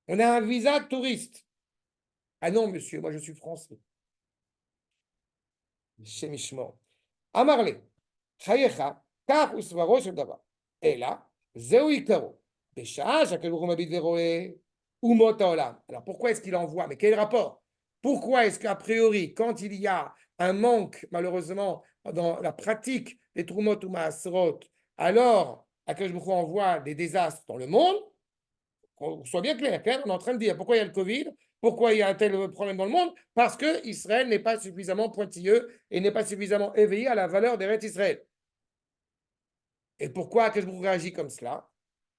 On a un visa de touriste. Ah non, monsieur, moi je suis français. Chez Mishmor. Amarle, chayecha, kach usvaro shel davar. Ela, zeu ikaro. Beshaa, shakelu rumabit veroe, umot haolam. Alors pourquoi est-ce qu'il envoie? Mais quel rapport? Pourquoi est-ce qu'a priori, quand il y a un manque, malheureusement, dans la pratique des Trumot ou Maasrot, alors Akadosh Baruch Hu envoie des désastres dans le monde? Qu'on soit bien clair, quand même, on est en train de dire pourquoi il y a le Covid, pourquoi il y a un tel problème dans le monde? Parce que Israël n'est pas suffisamment pointilleux et n'est pas suffisamment éveillé à la valeur d'Eretz Israël. Et pourquoi Akadosh Baruch Hu réagit comme cela,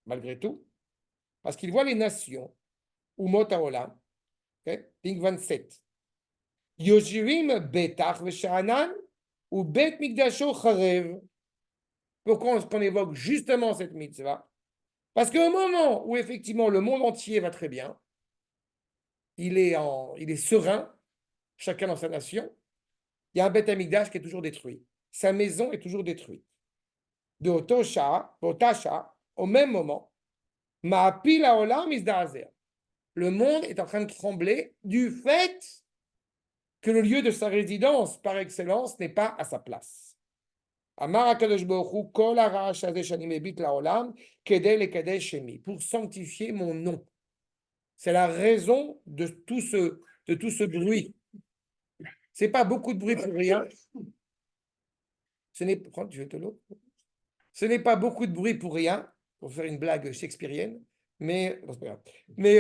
malgré tout? Parce qu'il voit les nations, Umot Haolam, ligne 27. Yoshivim betach v'sha'anan ou bet mikdasho charev. Pourquoi on évoque justement cette mitzvah? Parce qu'au moment où effectivement le monde entier va très bien, il est serein, chacun dans sa nation, il y a un Beth Amikdash qui est toujours détruit. Sa maison est toujours détruite. De Otosha, au même moment, Ma'apil haolam izdazer. Le monde est en train de trembler du fait que le lieu de sa résidence par excellence n'est pas à sa place. Amar HaKadosh Baruch Hu, Kol ha'ra'ash hazeh shani mebit la'olam, kedei lekadesh shemi, pour sanctifier mon nom. C'est la raison de tout ce bruit. C'est pas beaucoup de bruit pour rien. Ce n'est tu veux de l'eau? Ce n'est pas beaucoup de bruit pour rien, pour faire une blague shakespearienne, mais non, c'est pas grave. Mais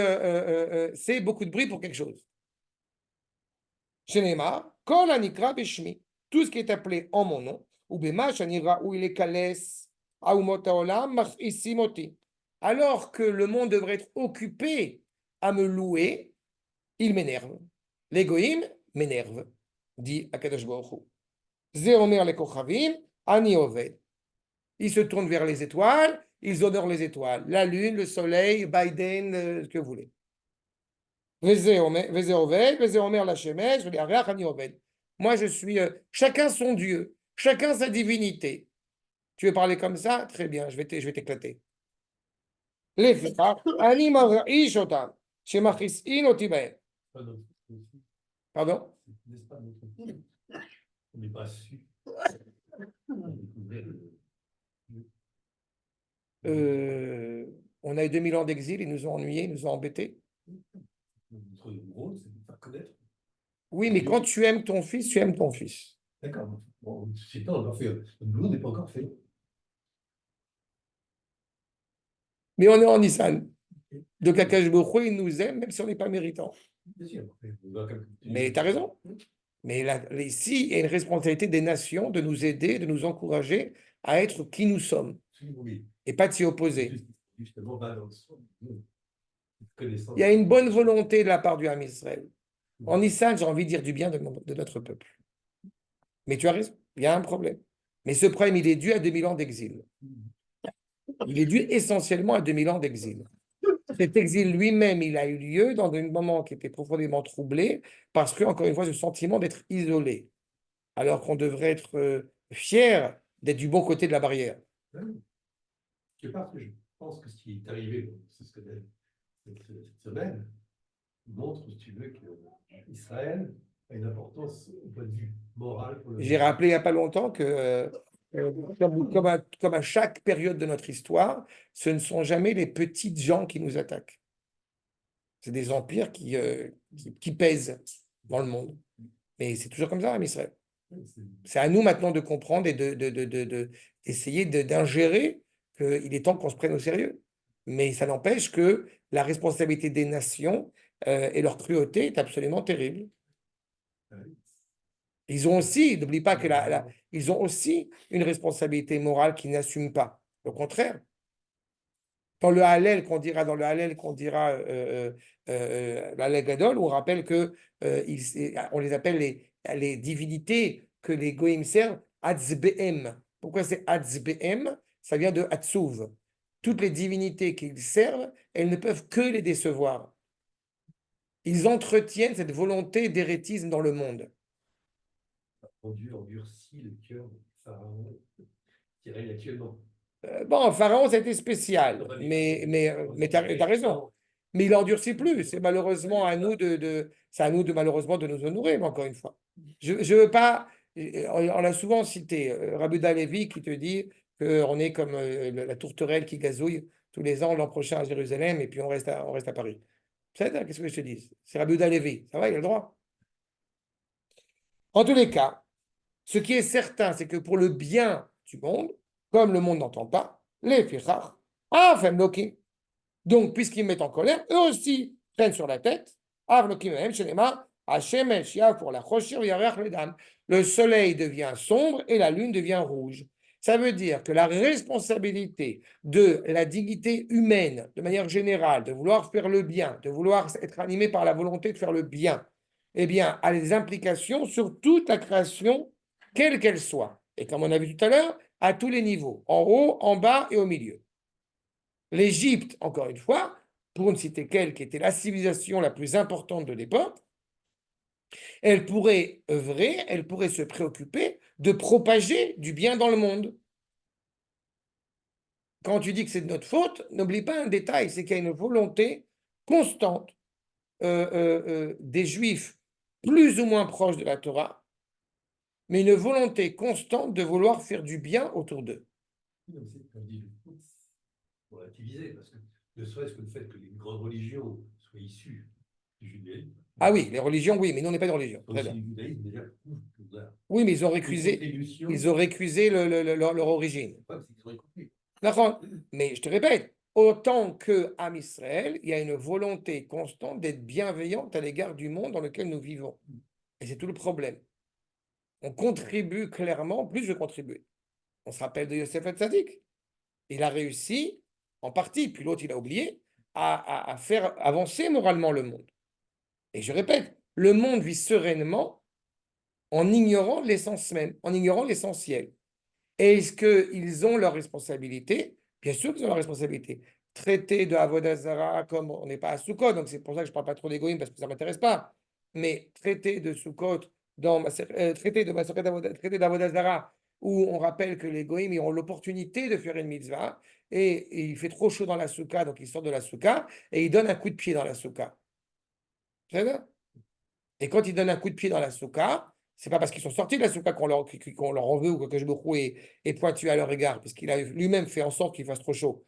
c'est beaucoup de bruit pour quelque chose. Shenema, kol hanikra beshmi, tout ce qui est appelé en mon nom, ou bema shanira ou il est kales, aumot haolam mach'isim oti. Alors que le monde devrait être occupé à me louer, il m'énerve. L'égoïme m'énerve, dit Akadosh Baruch Hu. Ze omer le kochavim, ani oved. Ils se tournent vers les étoiles, ils honorent les étoiles. La lune, le soleil, Biden, ce que vous voulez. Moi, je suis chacun son Dieu, chacun sa divinité. Tu veux parler comme ça? Très bien, je vais t'éclater. Pas notre souci. Pardon? N'est-ce pas notre souci? On n'est pas su. On a découvert On a eu 2000 ans d'exil, ils nous ont ennuyés, ils nous ont embêtés. notre rôle, c'est de faire connaître. Oui, mais quand tu aimes ton fils, tu aimes ton fils. D'accord. Bon, c'est pas encore fait. Le boulot n'est pas encore fait. Mais on est en Nissan. Donc Akadosh Baruch Hu, il nous aime, même si on n'est pas méritant. Bien sûr. On doit comme- Mais tu as raison. Mais là, ici, il y a une responsabilité des nations de nous aider, de nous encourager à être qui nous sommes Oui. et pas de s'y opposer. Justement, va dans le sens de connaissance. Il y a une bonne volonté de la part du Ham Israël. En Nissan, j'ai envie de dire du bien de notre peuple. Mais tu as raison, il y a un problème. Mais ce problème, il est dû à 2000 ans d'exil. Il est dû essentiellement à 2000 ans d'exil. Cet exil lui-même, il a eu lieu dans un moment qui était profondément troublé parce que, encore une fois, ce sentiment d'être isolé, alors qu'on devrait être fier d'être du bon côté de la barrière. C'est parce que je pense que ce qui est arrivé, c'est ce que cette semaine, montre, si tu veux, qu'Israël a une importance au point de vue moral pour le J'ai rappelé il n'y a pas longtemps que, comme à chaque période de notre histoire, ce ne sont jamais les petites gens qui nous attaquent. C'est des empires qui pèsent dans le monde. Mais c'est toujours comme ça, en Israël. C'est à nous maintenant de comprendre et d'essayer d'ingérer qu'il est temps qu'on se prenne au sérieux. Mais ça n'empêche que la responsabilité des nations et leur cruauté est absolument terrible. Ils ont aussi, n'oublie pas que ils ont aussi une responsabilité morale qu'ils n'assument pas. Au contraire. Dans le Hallel qu'on dira, l'Hallel Gadol, on rappelle que on les appelle les divinités que les Goïms servent, Atzbehem. Pourquoi c'est Atzbehem? Ça vient de Atzuv. Toutes les divinités qu'ils servent, elles ne peuvent que les décevoir. Ils entretiennent cette volonté d'hérétisme dans le monde. Dieu endurcit le cœur du pharaon qui règne actuellement. Bon, Pharaon, c'était spécial, mais tu as raison. Mais il n'endurcit plus. C'est malheureusement à nous c'est à nous malheureusement de nous honorer, mais encore une fois. Je veux pas. On l'a souvent cité, Rabbi Levi qui te dit qu'on est comme la tourterelle qui gazouille tous les ans l'an prochain à Jérusalem et puis on reste à Paris. Qu'est-ce que je te dis? C'est Rabbi Levi. Ça va, il a le droit. En tous les cas, ce qui est certain, c'est que pour le bien du monde, comme le monde n'entend pas, les fichach, Loki. Donc, puisqu'ils mettent en colère, eux aussi prennent sur la tête. Le soleil devient sombre et la lune devient rouge. Ça veut dire que la responsabilité de la dignité humaine, de manière générale, de vouloir faire le bien, de vouloir être animé par la volonté de faire le bien, eh bien, a des implications sur toute la création, quelle qu'elle soit. Et comme on a vu tout à l'heure, à tous les niveaux, en haut, en bas et au milieu. L'Égypte, encore une fois, pour ne citer qu'elle, qui était la civilisation la plus importante de l'époque, elle pourrait œuvrer, elle pourrait se préoccuper de propager du bien dans le monde. Quand tu dis que c'est de notre faute, n'oublie pas un détail, c'est qu'il y a une volonté constante des Juifs plus ou moins proches de la Torah mais une volonté constante de vouloir faire du bien autour d'eux. Non, mais c'est comme dit le faut relativiser, parce que ne serait-ce que le fait que les grandes religions soient issues du judaïsme. Ah oui, les religions, oui, mais nous, on n'est pas de religion. Très Aussi bien. du judaïsme, déjà, là, Oui, mais ils ont une récusé, contribution. ils ont récusé leur origine. Ouais, c'est qu'ils ont compris. D'accord. Mais je te répète, autant que Am Israël, il y a une volonté constante d'être bienveillante à l'égard du monde dans lequel nous vivons. Et c'est tout le problème. On contribue clairement, plus je contribue. On se rappelle de Yosef Hatzadik. Il a réussi, en partie, puis l'autre il a oublié, à faire avancer moralement le monde. Et je répète, le monde vit sereinement en ignorant l'essence même, en ignorant l'essentiel. Est-ce qu'ils ont leurs responsabilités? Bien sûr qu'ils ont leurs responsabilités. Traiter de Avodah Zarah comme on n'est pas à Sukkot, donc c'est pour ça que je ne parle pas trop d'égoïsme parce que ça ne m'intéresse pas. Mais traiter de Sukkot, traiter d'Avodah Zarah, où on rappelle que les goïms ils ont l'opportunité de faire une mitzvah, et il fait trop chaud dans la soukha, donc ils sortent de la soukha, et ils donnent un coup de pied dans la soukha. Très bien. Et quand ils donnent un coup de pied dans la soukha, c'est pas parce qu'ils sont sortis de la soukha qu'on leur en veut ou que je est pointu à leur égard, puisqu'il a lui-même fait en sorte qu'il fasse trop chaud.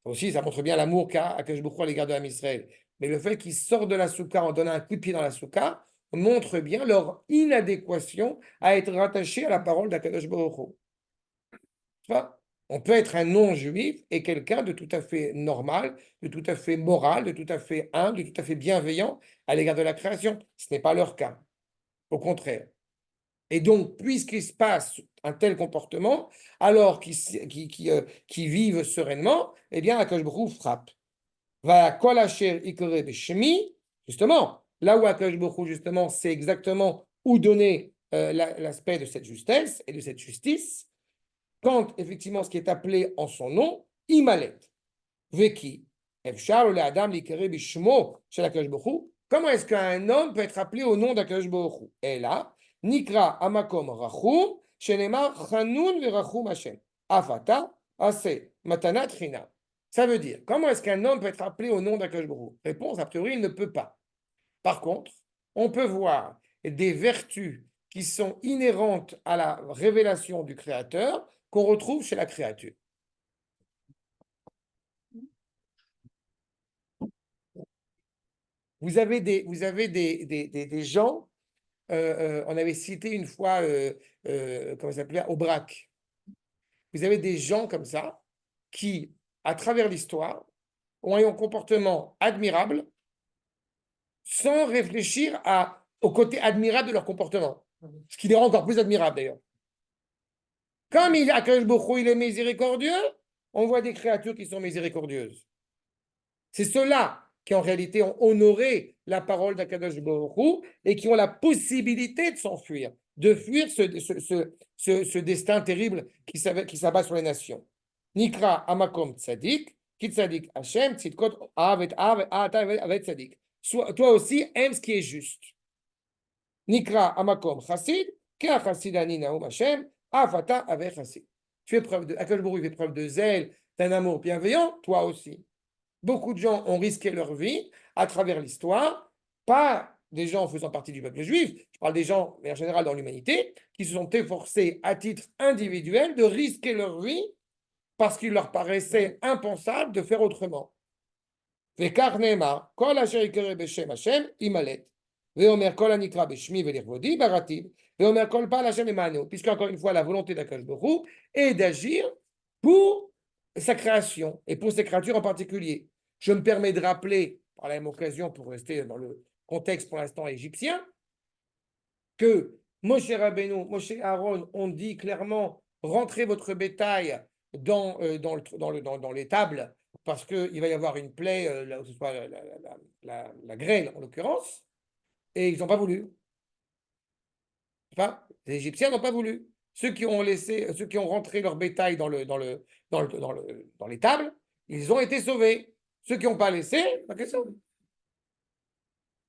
Ça aussi, ça montre bien l'amour qu'a Kajbourou à l'égard de l'Am Israël. Mais le fait qu'ils sortent de la soukha en donnant un coup de pied dans la soukha montre bien leur inadéquation à être rattachés à la parole d'Akadosh Baruch Hu. On peut être un non-juif et quelqu'un de tout à fait normal, de tout à fait moral, de tout à fait humble, de tout à fait bienveillant à l'égard de la création. Ce n'est pas leur cas. Au contraire. Et donc, puisqu'il se passe un tel comportement, alors qu'ils vivent sereinement, eh bien, Akadosh Baruch Hu frappe. Va kol asher ikore b'shemi, justement, là où Akadosh Baruch Hu, justement, c'est exactement où donner l'aspect de cette justesse et de cette justice, quand effectivement ce qui est appelé en son nom, imalet. Veki, efshar le adam l'ikere b'shmo shel Akadosh Baruch Hu. Comment est-ce qu'un homme peut être appelé au nom d'Akadosh Baruch Hu? Et là, Nikra amakom rachum, shenemar chanun verachum Hashem. Afata, ase, matanat chinam. Ça veut dire, comment est-ce qu'un homme peut être appelé au nom d'Akadosh Baruch Hu? Réponse, a priori, il ne peut pas. Par contre, on peut voir des vertus qui sont inhérentes à la révélation du Créateur qu'on retrouve chez la créature. Vous avez des gens, on avait cité une fois, comment ça s'appelait, Aubrac. Vous avez des gens comme ça qui, à travers l'histoire, ont eu un comportement admirable sans réfléchir au côté admirable de leur comportement. Ce qui les rend encore plus admirables d'ailleurs. Comme Akadosh Baruch Hu, il est miséricordieux, on voit des créatures qui sont miséricordieuses. C'est ceux-là qui en réalité ont honoré la parole d'Akadosh Baruch Hu et qui ont la possibilité de s'enfuir, de fuir ce destin terrible qui s'abat sur les nations. Nikra amakom tzadik, ki tzadik Hashem, tzidkot avet tzadik. Toi aussi, aime ce qui est juste. Nikra amakom chassid, ki chassidani naum Hashem, afata avec chassid. Akadosh Baruch Hu fait preuve de zèle, d'un amour bienveillant, toi aussi. Beaucoup de gens ont risqué leur vie à travers l'histoire, pas des gens faisant partie du peuple juif, je parle des gens, mais en général dans l'humanité, qui se sont efforcés à titre individuel de risquer leur vie parce qu'il leur paraissait impensable de faire autrement. Puisque encore une fois, la volonté d'Akadosh Baruch Hu est d'agir pour sa création et pour ses créatures en particulier. Je me permets de rappeler, par la même occasion, pour rester dans le contexte pour l'instant égyptien, que Moshe Rabbeinu, Moshe Aaron ont dit clairement rentrez votre bétail dans les tables parce qu'il va y avoir une plaie, là où ce soit la grêle en l'occurrence, et ils n'ont pas voulu. Enfin, les Égyptiens n'ont pas voulu. Ceux qui ont rentré leur bétail dans les tables, ils ont été sauvés. Ceux qui n'ont pas laissé, pas question.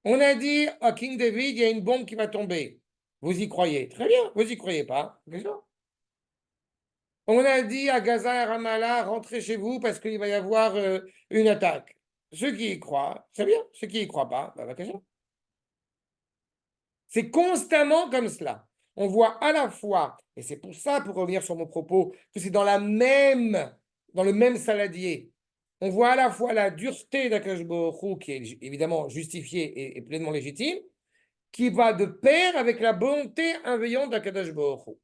On a dit à King David, il y a une bombe qui va tomber. Vous y croyez? Très bien. Vous y croyez pas? Question. On a dit à Gaza et Ramallah, rentrez chez vous parce qu'il va y avoir une attaque. Ceux qui y croient, très bien. Ceux qui y croient pas, question. C'est constamment comme cela. on voit à la fois, et c'est pour ça, pour revenir sur mon propos, que c'est dans le même saladier, on voit à la fois la dureté d'Akadosh Baruch Hu, qui est évidemment justifiée et pleinement légitime, qui va de pair avec la bonté bienveillante d'Akadosh Baruch Hu.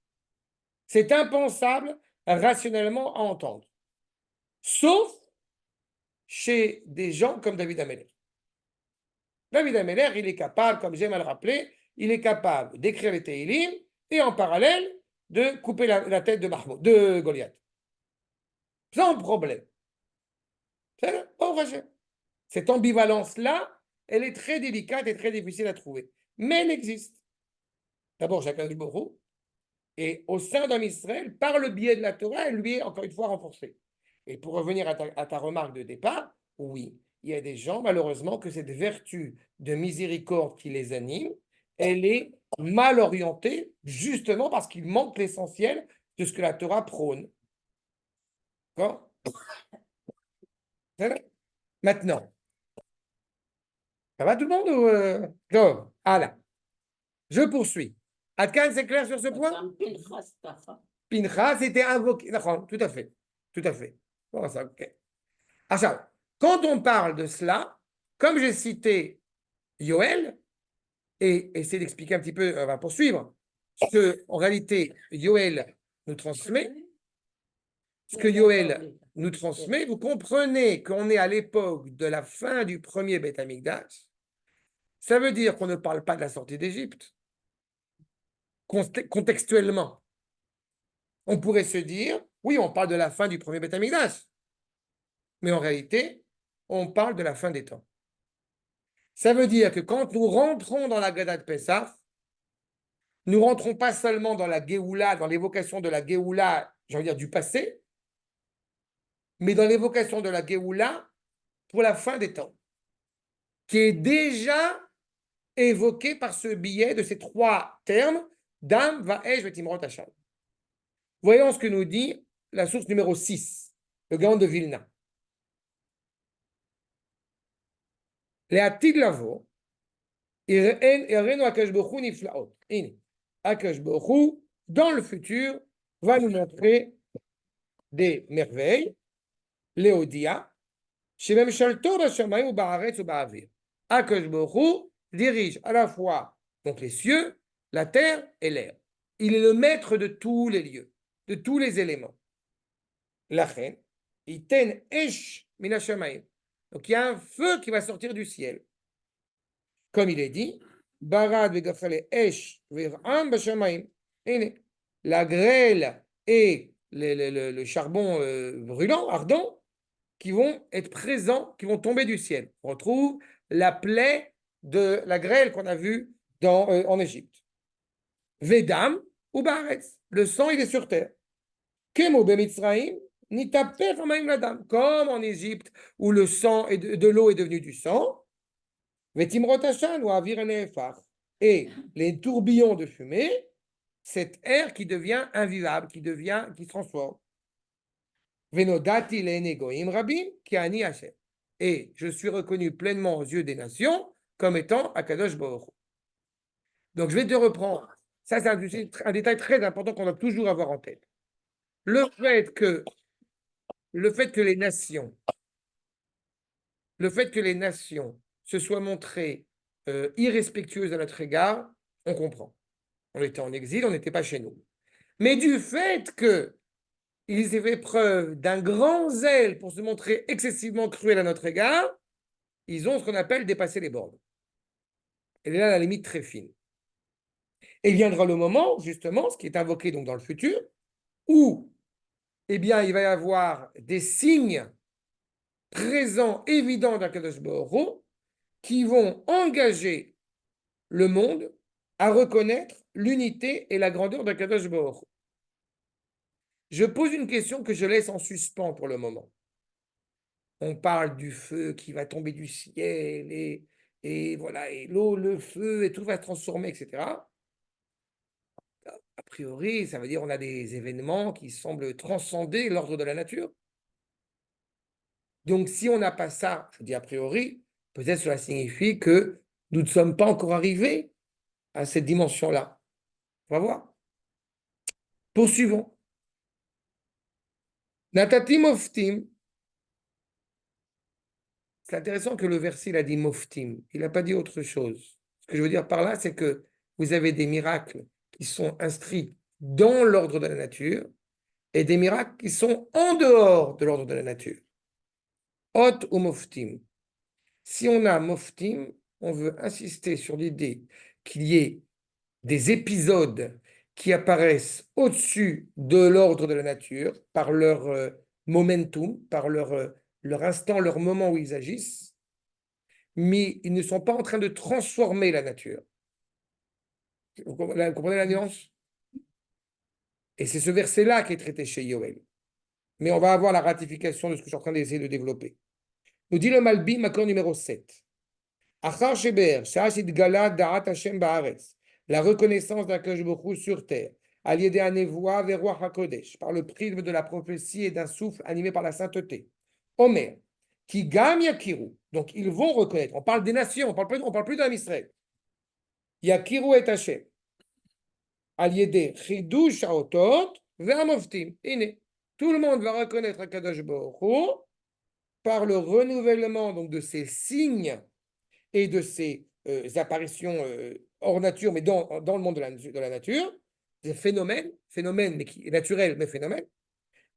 C'est impensable rationnellement à entendre. Sauf chez des gens comme David Ameller. David Ameller, il est capable, comme j'aime à le rappeler, il est capable d'écrire les Tehillim et en parallèle de couper la tête de Goliath. Sans problème. Cette ambivalence-là, elle est très délicate et très difficile à trouver. Mais elle existe. D'abord, chacun du Borou. Et au sein d'un Israël, par le biais de la Torah, elle lui est encore une fois renforcée. Et pour revenir à ta remarque de départ, oui, il y a des gens, malheureusement, que cette vertu de miséricorde qui les anime, elle est mal orientée, justement parce qu'il manque l'essentiel de ce que la Torah prône. D'accord? Maintenant, ça va tout le monde ou Donc, là. Je poursuis. Adkan, c'est clair sur ce point? גם פנחס ככה. Pinchas était invoqué. D'accord, tout à fait. Tout à fait. Bon, ça, ok. Alors, quand on parle de cela, comme j'ai cité Yoël, et essayer d'expliquer un petit peu, on va poursuivre, ce que, en réalité, Yoël nous transmet, vous comprenez qu'on est à l'époque de la fin du premier Beth Amikdash. Ça veut dire qu'on ne parle pas de la sortie d'Égypte. Contextuellement, on pourrait se dire, oui, on parle de la fin du premier Beth Amikdash. Mais en réalité, on parle de la fin des temps. Ça veut dire que quand nous rentrons dans la Gada de Pessah, nous ne rentrons pas seulement dans la Géoula, dans l'évocation de la Géoula, j'ai envie de dire du passé, mais dans l'évocation de la Géoula pour la fin des temps, qui est déjà évoquée par ce billet de ces trois termes, Dam, Vaesh, Vetimrot, Hachal. Voyons ce que nous dit la source numéro 6, le Gaon de Vilna. לעתיד לבוא, הראינו הקדוש ברוך הוא נפלאות. הנה, הקדוש ברוך הוא, dans le futur, va nous montrer des merveilles, להודיע, שממשלתו בשמיים ובארץ ובאוויר. הקדוש ברוך הוא dirige à la fois donc les cieux, la terre et l'air. Il est le maître de tous les lieux, de tous les éléments. לכן, ייתן אש מן השמיים. Donc il y a un feu qui va sortir du ciel. Comme il est dit, Barad vegafale esh ve'ram b'shamayim. La grêle et le charbon brûlant, ardent, qui vont être présents, qui vont tomber du ciel. On retrouve la plaie de la grêle qu'on a vue en Égypte. Vedam ou Baaretz. Le sang, il est sur terre. Kemo b'mitzraim. Comme en Égypte, où le sang de l'eau est devenu du sang, et les tourbillons de fumée, cet air qui devient invivable, qui se transforme. Et je suis reconnu pleinement aux yeux des nations comme étant Akadosh Baruch Hu. Donc je vais te reprendre. Ça, c'est un détail très important qu'on doit toujours avoir en tête. Le fait que les nations se soient montrées irrespectueuses à notre égard, on comprend. On était en exil, on n'était pas chez nous. Mais du fait qu'ils aient fait preuve d'un grand zèle pour se montrer excessivement cruels à notre égard, ils ont ce qu'on appelle dépassé les bornes. Et là, la limite très fine. Et viendra le moment, justement, ce qui est invoqué donc dans le futur, où eh bien, il va y avoir des signes présents, évidents d'Akadosh Baruch Hu, qui vont engager le monde à reconnaître l'unité et la grandeur d'Akadosh Baruch Hu. Je pose une question que je laisse en suspens pour le moment. On parle du feu qui va tomber du ciel et voilà, et l'eau, le feu, et tout va se transformer, etc. A priori, ça veut dire qu'on a des événements qui semblent transcender l'ordre de la nature. Donc, si on n'a pas ça, je dis a priori, peut-être cela signifie que nous ne sommes pas encore arrivés à cette dimension-là. On va voir. Poursuivons. Natati moftim. C'est intéressant que le verset, il a dit moftim. Il n'a pas dit autre chose. Ce que je veux dire par là, c'est que vous avez des miracles qui sont inscrits dans l'ordre de la nature et des miracles qui sont en dehors de l'ordre de la nature. Hot ou moftim. Si on a moftim, on veut insister sur l'idée qu'il y ait des épisodes qui apparaissent au-dessus de l'ordre de la nature par leur momentum, par leur instant, leur moment où ils agissent, mais ils ne sont pas en train de transformer la nature. Vous comprenez la nuance? Et c'est ce verset-là qui est traité chez Yoel. Mais on va avoir la ratification de ce que je suis en train d'essayer de développer. Nous dit le Malbim, accord numéro 7. Achar Sheber, Shashit Gala Da'at Hashem Ba'aretz. La reconnaissance d'un Kadosh Baruch Hu sur terre. Aliédé Anevoa Veroach HaKodesh. Par le prisme de la prophétie et d'un souffle animé par la sainteté. Omer. Qui gam Yakiru. Donc ils vont reconnaître. On parle des nations, on parle plus d'un Israël. Yakiru et Hashem. Aliédé Chidush Haotot Ve'amoftim. Iné. Tout le monde va reconnaître Kadosh Baruch Hu par le renouvellement donc, de ces signes et de ces apparitions hors nature, mais dans le monde de la nature, des phénomènes mais qui est naturel, mais phénomènes.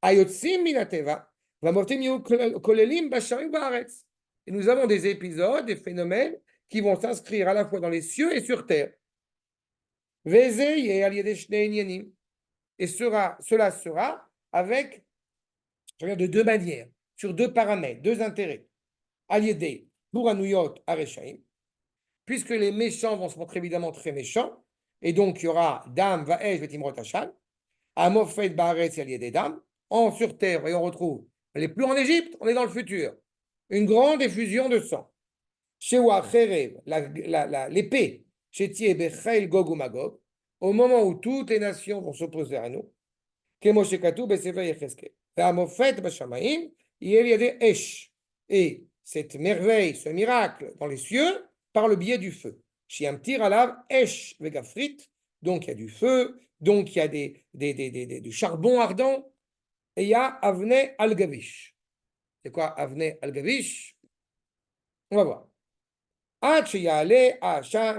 Ayotsim minateva, vamotim kolelim basharim baaretz. Et nous avons des épisodes, des phénomènes qui vont s'inscrire à la fois dans les cieux et sur terre. Et cela sera avec, de deux manières, sur deux paramètres, deux intérêts. Aliédé, Buranuyot, Areshaim, puisque les méchants vont se montrer évidemment très méchants, et donc il y aura Dam, Vaesh, Vetimrot Hachal, Amofet, Baaretz, Aliédé, Dam, sur terre, et on retrouve, on n'est plus en Égypte, on est dans le futur, une grande effusion de sang. Shewa, Cherev, l'épée, Shetie, Bechail, Gog ou Magog, au moment où toutes les nations vont s'opposer à nous, Kemoshekatu, Besefer, Yecheskel, Amofet, Bashamaim, Yeliade, Esh, et cette merveille, ce miracle dans les cieux, par le biais du feu. Shiamtir alav esh vegafrit, donc il y a du feu, donc il y a du charbon ardent, et il y a avne al-gavish. C'est quoi avne al-gavish? On va voir.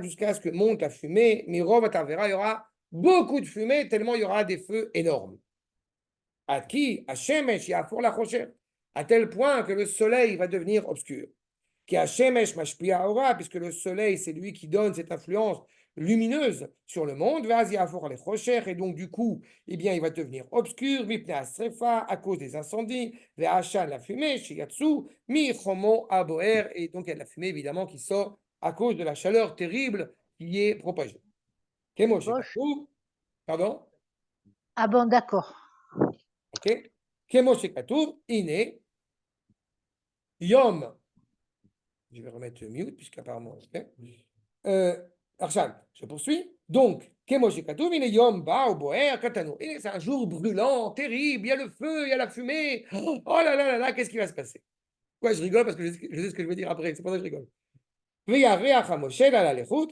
Jusqu'à ce que monte la fumée, mirov atavera, il y aura beaucoup de fumée, tellement il y aura des feux énormes. À qui? À tel point que le soleil va devenir obscur. Puisque le soleil, c'est lui qui donne cette influence lumineuse sur le monde, et donc du coup, eh bien, il va devenir obscur, à cause des incendies, la fumée, et donc il y a de la fumée évidemment qui sort à cause de la chaleur terrible qui est propagée. Pardon? Ah bon, d'accord. Ok. Iné, Yom. Je vais remettre mute, puisqu'apparemment. Okay. Arshad, je poursuis. Donc, c'est un jour brûlant, terrible, il y a le feu, il y a la fumée. Oh là là là là, qu'est-ce qui va se passer? Pourquoi je rigole? Parce que je sais ce que je vais dire après, c'est pour ça que je rigole.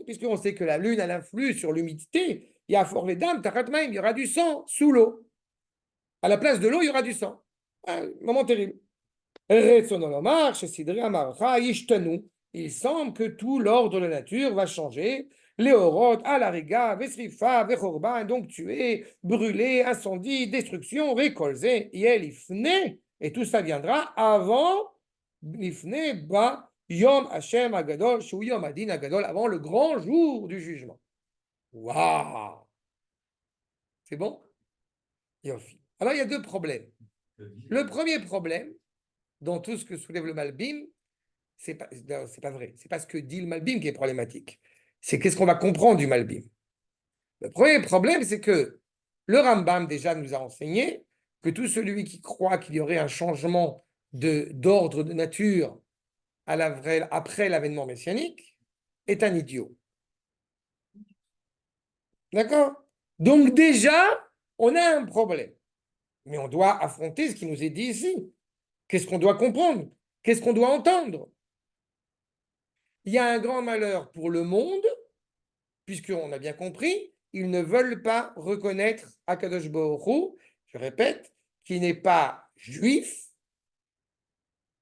Puisqu'on sait que la lune, elle influe sur l'humidité, il y a fort les dames, il y aura du sang sous l'eau. À la place de l'eau, il y aura du sang. Un moment terrible. Il semble que tout l'ordre de la nature va changer. Léorod, Alariga, Vesrifa, Vechorban, donc tuer, brûler, incendie, destruction, récolter, Ifne, et tout ça viendra avant Ifne, Ba, Yom Hashem Agadol, Shu Yom Adin Agadol, avant le grand jour du jugement. Waouh! C'est bon? Yofi. Alors il y a deux problèmes. Le premier problème, dans tout ce que soulève le Malbim, c'est pas vrai. C'est pas ce que dit le Malbim qui est problématique. C'est qu'est-ce qu'on va comprendre du Malbim. Le premier problème, c'est que le Rambam déjà nous a enseigné que tout celui qui croit qu'il y aurait un changement d'ordre de nature après l'avènement messianique est un idiot. D'accord? Donc déjà, on a un problème. Mais on doit affronter ce qui nous est dit ici. Qu'est-ce qu'on doit comprendre? Qu'est-ce qu'on doit entendre? Il y a un grand malheur pour le monde, puisqu'on a bien compris ils ne veulent pas reconnaître Akadosh Baruch Hu, je répète, qui n'est pas juif,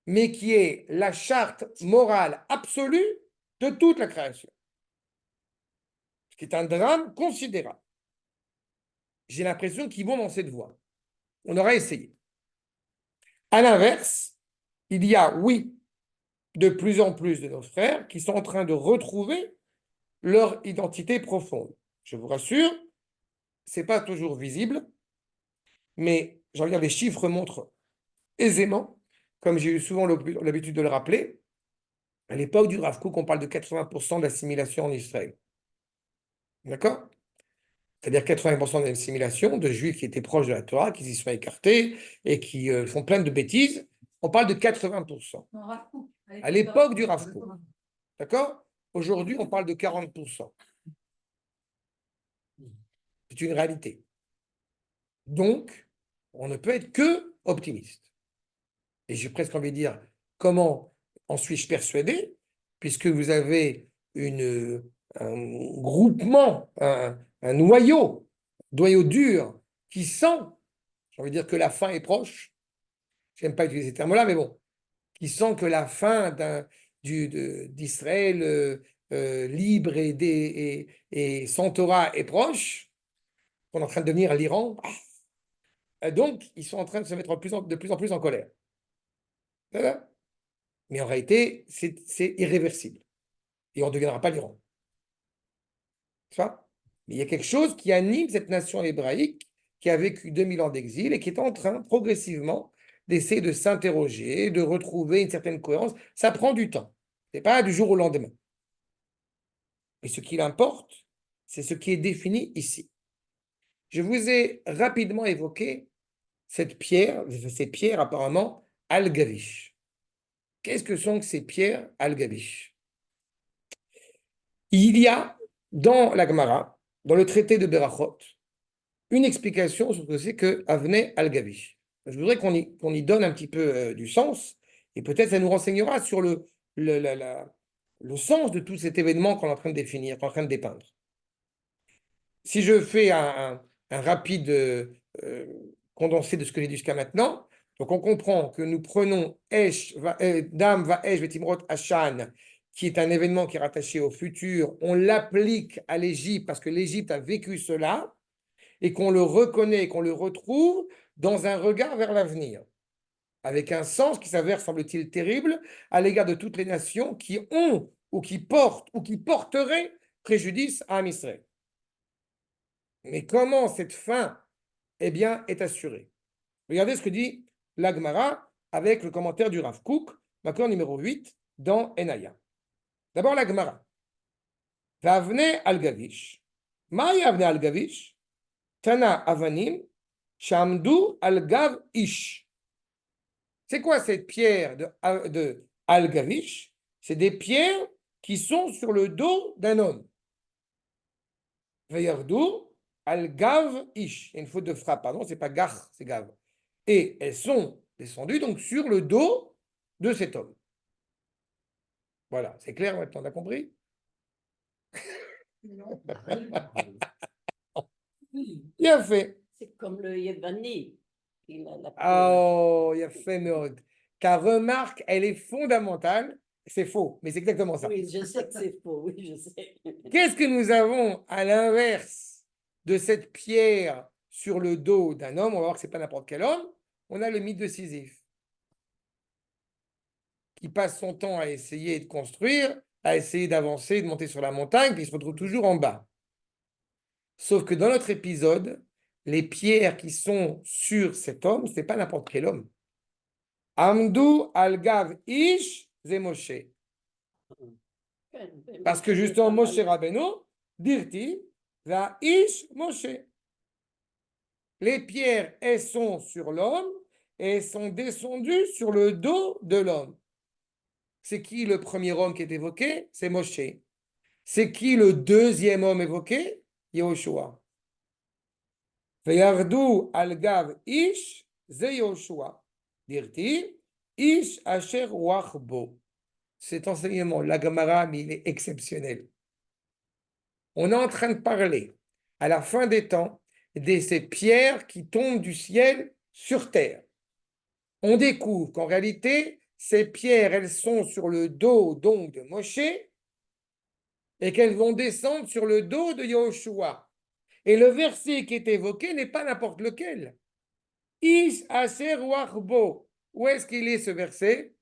mais qui est la charte morale absolue de toute la création. Ce qui est un drame considérable. J'ai l'impression qu'ils vont dans cette voie. On aura essayé. À l'inverse, il y a, oui, de plus en plus de nos frères qui sont en train de retrouver leur identité profonde. Je vous rassure, ce n'est pas toujours visible, mais je regarde, les chiffres montrent aisément, comme j'ai eu souvent l'habitude de le rappeler, à l'époque du Rav Kook, on parle de 80% d'assimilation en Israël. D'accord? C'est-à-dire 80% d'assimilation de juifs qui étaient proches de la Torah, qui s'y sont écartés et qui font plein de bêtises. On parle de 80%. Non, Rav Kook, À l'époque du Rav Kook. D'accord? Aujourd'hui, on parle de 40%. C'est une réalité. Donc, on ne peut être que optimiste. Et j'ai presque envie de dire, comment en suis-je persuadé? Puisque vous avez un groupement, un noyau dur qui sent, j'ai envie de dire que la fin est proche. Je n'aime pas utiliser ces termes-là, mais bon, qui sent que la fin d'Israël libre et sans Torah est proche, qu'on est en train de devenir l'Iran. Donc, ils sont en train de se mettre de plus en plus en colère. Voilà. Mais en réalité, c'est irréversible. Et on ne deviendra pas l'Iran. Tu vois? Mais il y a quelque chose qui anime cette nation hébraïque qui a vécu 2000 ans d'exil et qui est en train, progressivement, d'essayer de s'interroger, de retrouver une certaine cohérence. Ça prend du temps. Ce n'est pas du jour au lendemain. Et ce qui importe, c'est ce qui est défini ici. Je vous ai rapidement évoqué ces pierres apparemment al-Gavish. Qu'est-ce que sont ces pierres al-Gavish? Il y a dans la Gemara, dans le traité de Berachot, une explication sur ce que c'est que Avnei al-Gavish. Je voudrais qu'on y donne un petit peu du sens, et peut-être ça nous renseignera sur le sens de tout cet événement qu'on est en train de définir, qu'on est en train de dépeindre. Si je fais un rapide condensé de ce que j'ai dit jusqu'à maintenant, donc on comprend que nous prenons Dam Vaesh Vetimrot Ashan, qui est un événement qui est rattaché au futur, on l'applique à l'Égypte parce que l'Égypte a vécu cela, et qu'on le reconnaît et qu'on le retrouve dans un regard vers l'avenir, avec un sens qui s'avère, semble-t-il, terrible à l'égard de toutes les nations qui ont ou qui portent ou qui porteraient préjudice à Israël. Mais comment cette fin est assurée? Regardez ce que dit l'Agmara avec le commentaire du Rav Kook, l'accord numéro 8 dans Enaya. D'abord l'Agmara. Vavne al-Gavish. Maï avne al-Gavish. Tana avanim. Shamdu al-Gav ish. C'est quoi cette pierre de al-Gavish? C'est des pierres qui sont sur le dos d'un homme. Veyardu al-Gav ish. Il y a une faute de frappe, pardon, c'est pas gar, c'est gav. Et elles sont descendues donc sur le dos de cet homme. Voilà, c'est clair maintenant, on a compris? Bien fait. C'est comme le Yévani. Il a la Oh, il a fait Meod. Ta remarque, elle est fondamentale. C'est faux, mais c'est exactement ça. Oui, je sais que c'est faux, oui, je sais. Qu'est-ce que nous avons à l'inverse de cette pierre sur le dos d'un homme? On va voir que ce n'est pas n'importe quel homme. On a le mythe de Sisyphe, qui passe son temps à essayer de construire, à essayer d'avancer, de monter sur la montagne, puis il se retrouve toujours en bas. Sauf que dans notre épisode, les pierres qui sont sur cet homme, ce n'est pas n'importe quel homme. Amdou al-Gav Ish Ze Moshe. Parce que justement, Moshe Rabbeinu, Dirti, va Ish Moshe. Les pierres, elles sont sur l'homme et elles sont descendues sur le dos de l'homme. C'est qui le premier homme qui est évoqué? C'est Moshe. C'est qui le deuxième homme évoqué? Yehoshua. Veyardu al-Gav Ish Ze Yehoshua. Dirti, Ish Asher Wachbo. Cet enseignement, la Gemara, il est exceptionnel. On est en train de parler à la fin des temps, ces pierres qui tombent du ciel sur terre. On découvre qu'en réalité, ces pierres, elles sont sur le dos donc de Moshe et qu'elles vont descendre sur le dos de Yahushua. Et le verset qui est évoqué n'est pas n'importe lequel. Ish asher wachbo. Où est-ce qu'il est ce verset?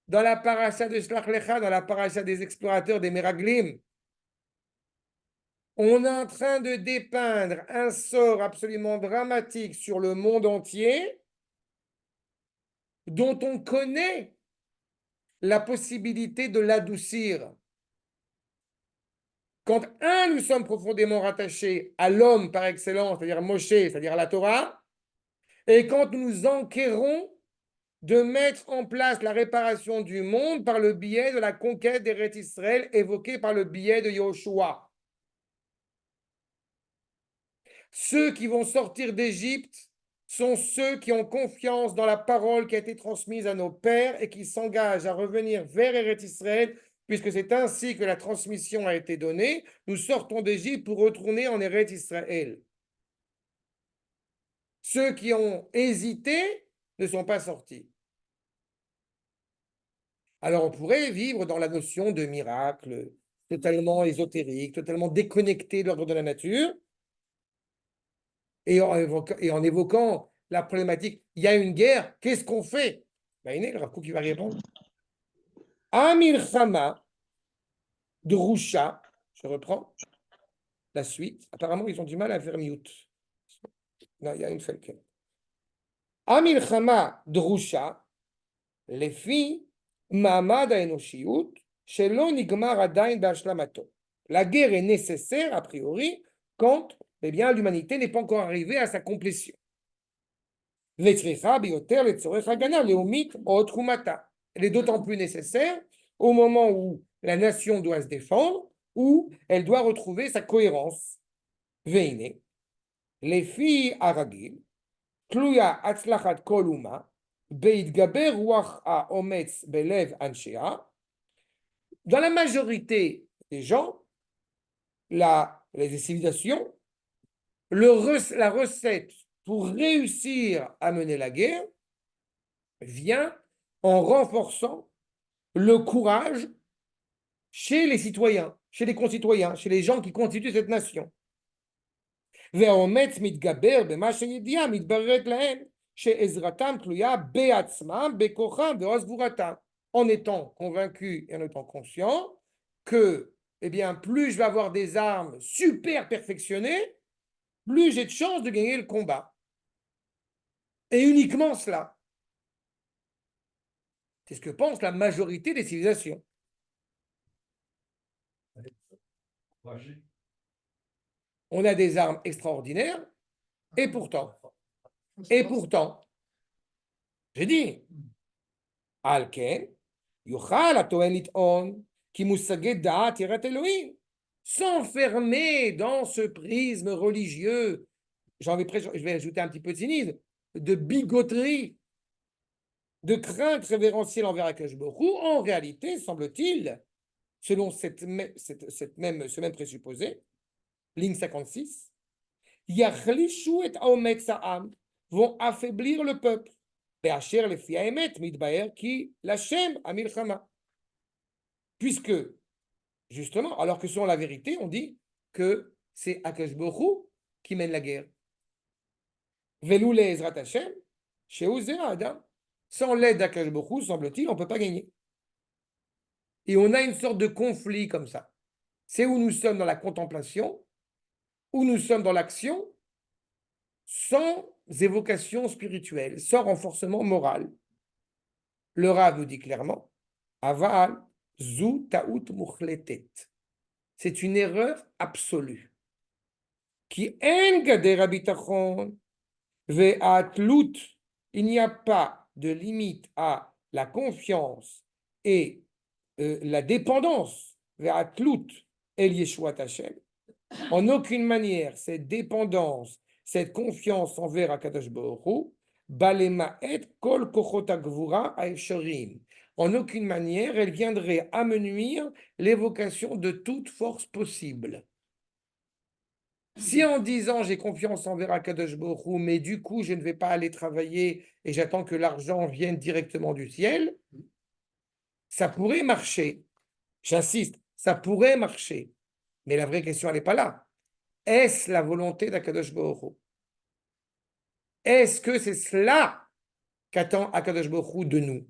Dans la paracha de Shlach Lecha, dans la paracha des explorateurs des Meraglim. On est en train de dépeindre un sort absolument dramatique sur le monde entier dont on connaît la possibilité de l'adoucir. Quand nous sommes profondément rattachés à l'homme par excellence, c'est-à-dire Moshe, c'est-à-dire à la Torah, et quand nous nous enquérons de mettre en place la réparation du monde par le biais de la conquête d'Eretz Israël évoquée par le biais de Yoshua. Ceux qui vont sortir d'Égypte sont ceux qui ont confiance dans la parole qui a été transmise à nos pères et qui s'engagent à revenir vers Eretz Israël, puisque c'est ainsi que la transmission a été donnée. Nous sortons d'Égypte pour retourner en Eretz Israël. Ceux qui ont hésité ne sont pas sortis. Alors on pourrait vivre dans la notion de miracle, totalement ésotérique, totalement déconnecté de l'ordre de la nature, et en évoquant la problématique, il y a une guerre, qu'est-ce qu'on fait? Ben, le Rav Kook qui va répondre. Amir Chama, Drusha, je reprends la suite. Apparemment, ils ont du mal à faire mute. Non, il y a une fake. Amir Chama, Drusha, les filles, Ma'amad ha'enoshiyut, shelo nigmar adayin be'ashlamato. La guerre est nécessaire, a priori, quand l'humanité n'est pas encore arrivée à sa complétion. Elle est d'autant plus nécessaire au moment où la nation doit se défendre, où elle doit retrouver sa cohérence. Veine, les filles aragil, tluya atzlachat kol uma, beitgaber ruach haometz belev anshea. Dans la majorité des gens, les civilisations, la recette pour réussir à mener la guerre vient en renforçant le courage chez les citoyens, chez les concitoyens, chez les gens qui constituent cette nation. En étant convaincu et en étant conscient que, plus je vais avoir des armes super perfectionnées, plus j'ai de chances de gagner le combat. Et uniquement cela. C'est ce que pense la majorité des civilisations. On a des armes extraordinaires, et pourtant, j'ai dit, Alken, Yochal Atoen Lit'on, qui Musaged Da'at Yirat Elohim, s'enfermer dans ce prisme religieux, je vais ajouter un petit peu de cynisme, de bigoterie, de crainte révérentielle envers Akadosh Baruch Hu, en réalité, semble-t-il, selon ce même présupposé, ligne 56, Yachlishu et Aomet Sa'am vont affaiblir le peuple. Pe'asher lefi ha'emet mitbaer ki l'Hashem hamilchama. Puisque, justement, alors que selon la vérité, on dit que c'est Akadosh Baruch Hu qui mène la guerre. Velou le'ezrat Hashem, shehu zera adam. Sans l'aide d'Akadosh Baruch Hu, semble-t-il, on ne peut pas gagner. Et on a une sorte de conflit comme ça. C'est où nous sommes dans la contemplation, où nous sommes dans l'action, sans évocation spirituelle, sans renforcement moral. Le Rav nous dit clairement, Aval, zu ta'ut muchletet. C'est une erreur absolue. Qui en gader habitachon, ve'atlut, il n'y a pas de limite à la confiance et la dépendance, ve'atlut, el Yeshuat Hashem. En aucune manière, cette dépendance, cette confiance envers Akadosh Baruch Hu, balema et kol kochot hagvura haefsharim. En aucune manière, elle viendrait amenuire l'évocation de toute force possible. Si en disant j'ai confiance envers Akadosh Baruch Hu, mais du coup je ne vais pas aller travailler et j'attends que l'argent vienne directement du ciel, ça pourrait marcher. J'insiste, ça pourrait marcher. Mais la vraie question, elle n'est pas là. Est-ce la volonté d'Akadosh Baruch Hu? Est-ce que c'est cela qu'attend Akadosh Baruch Hu de nous?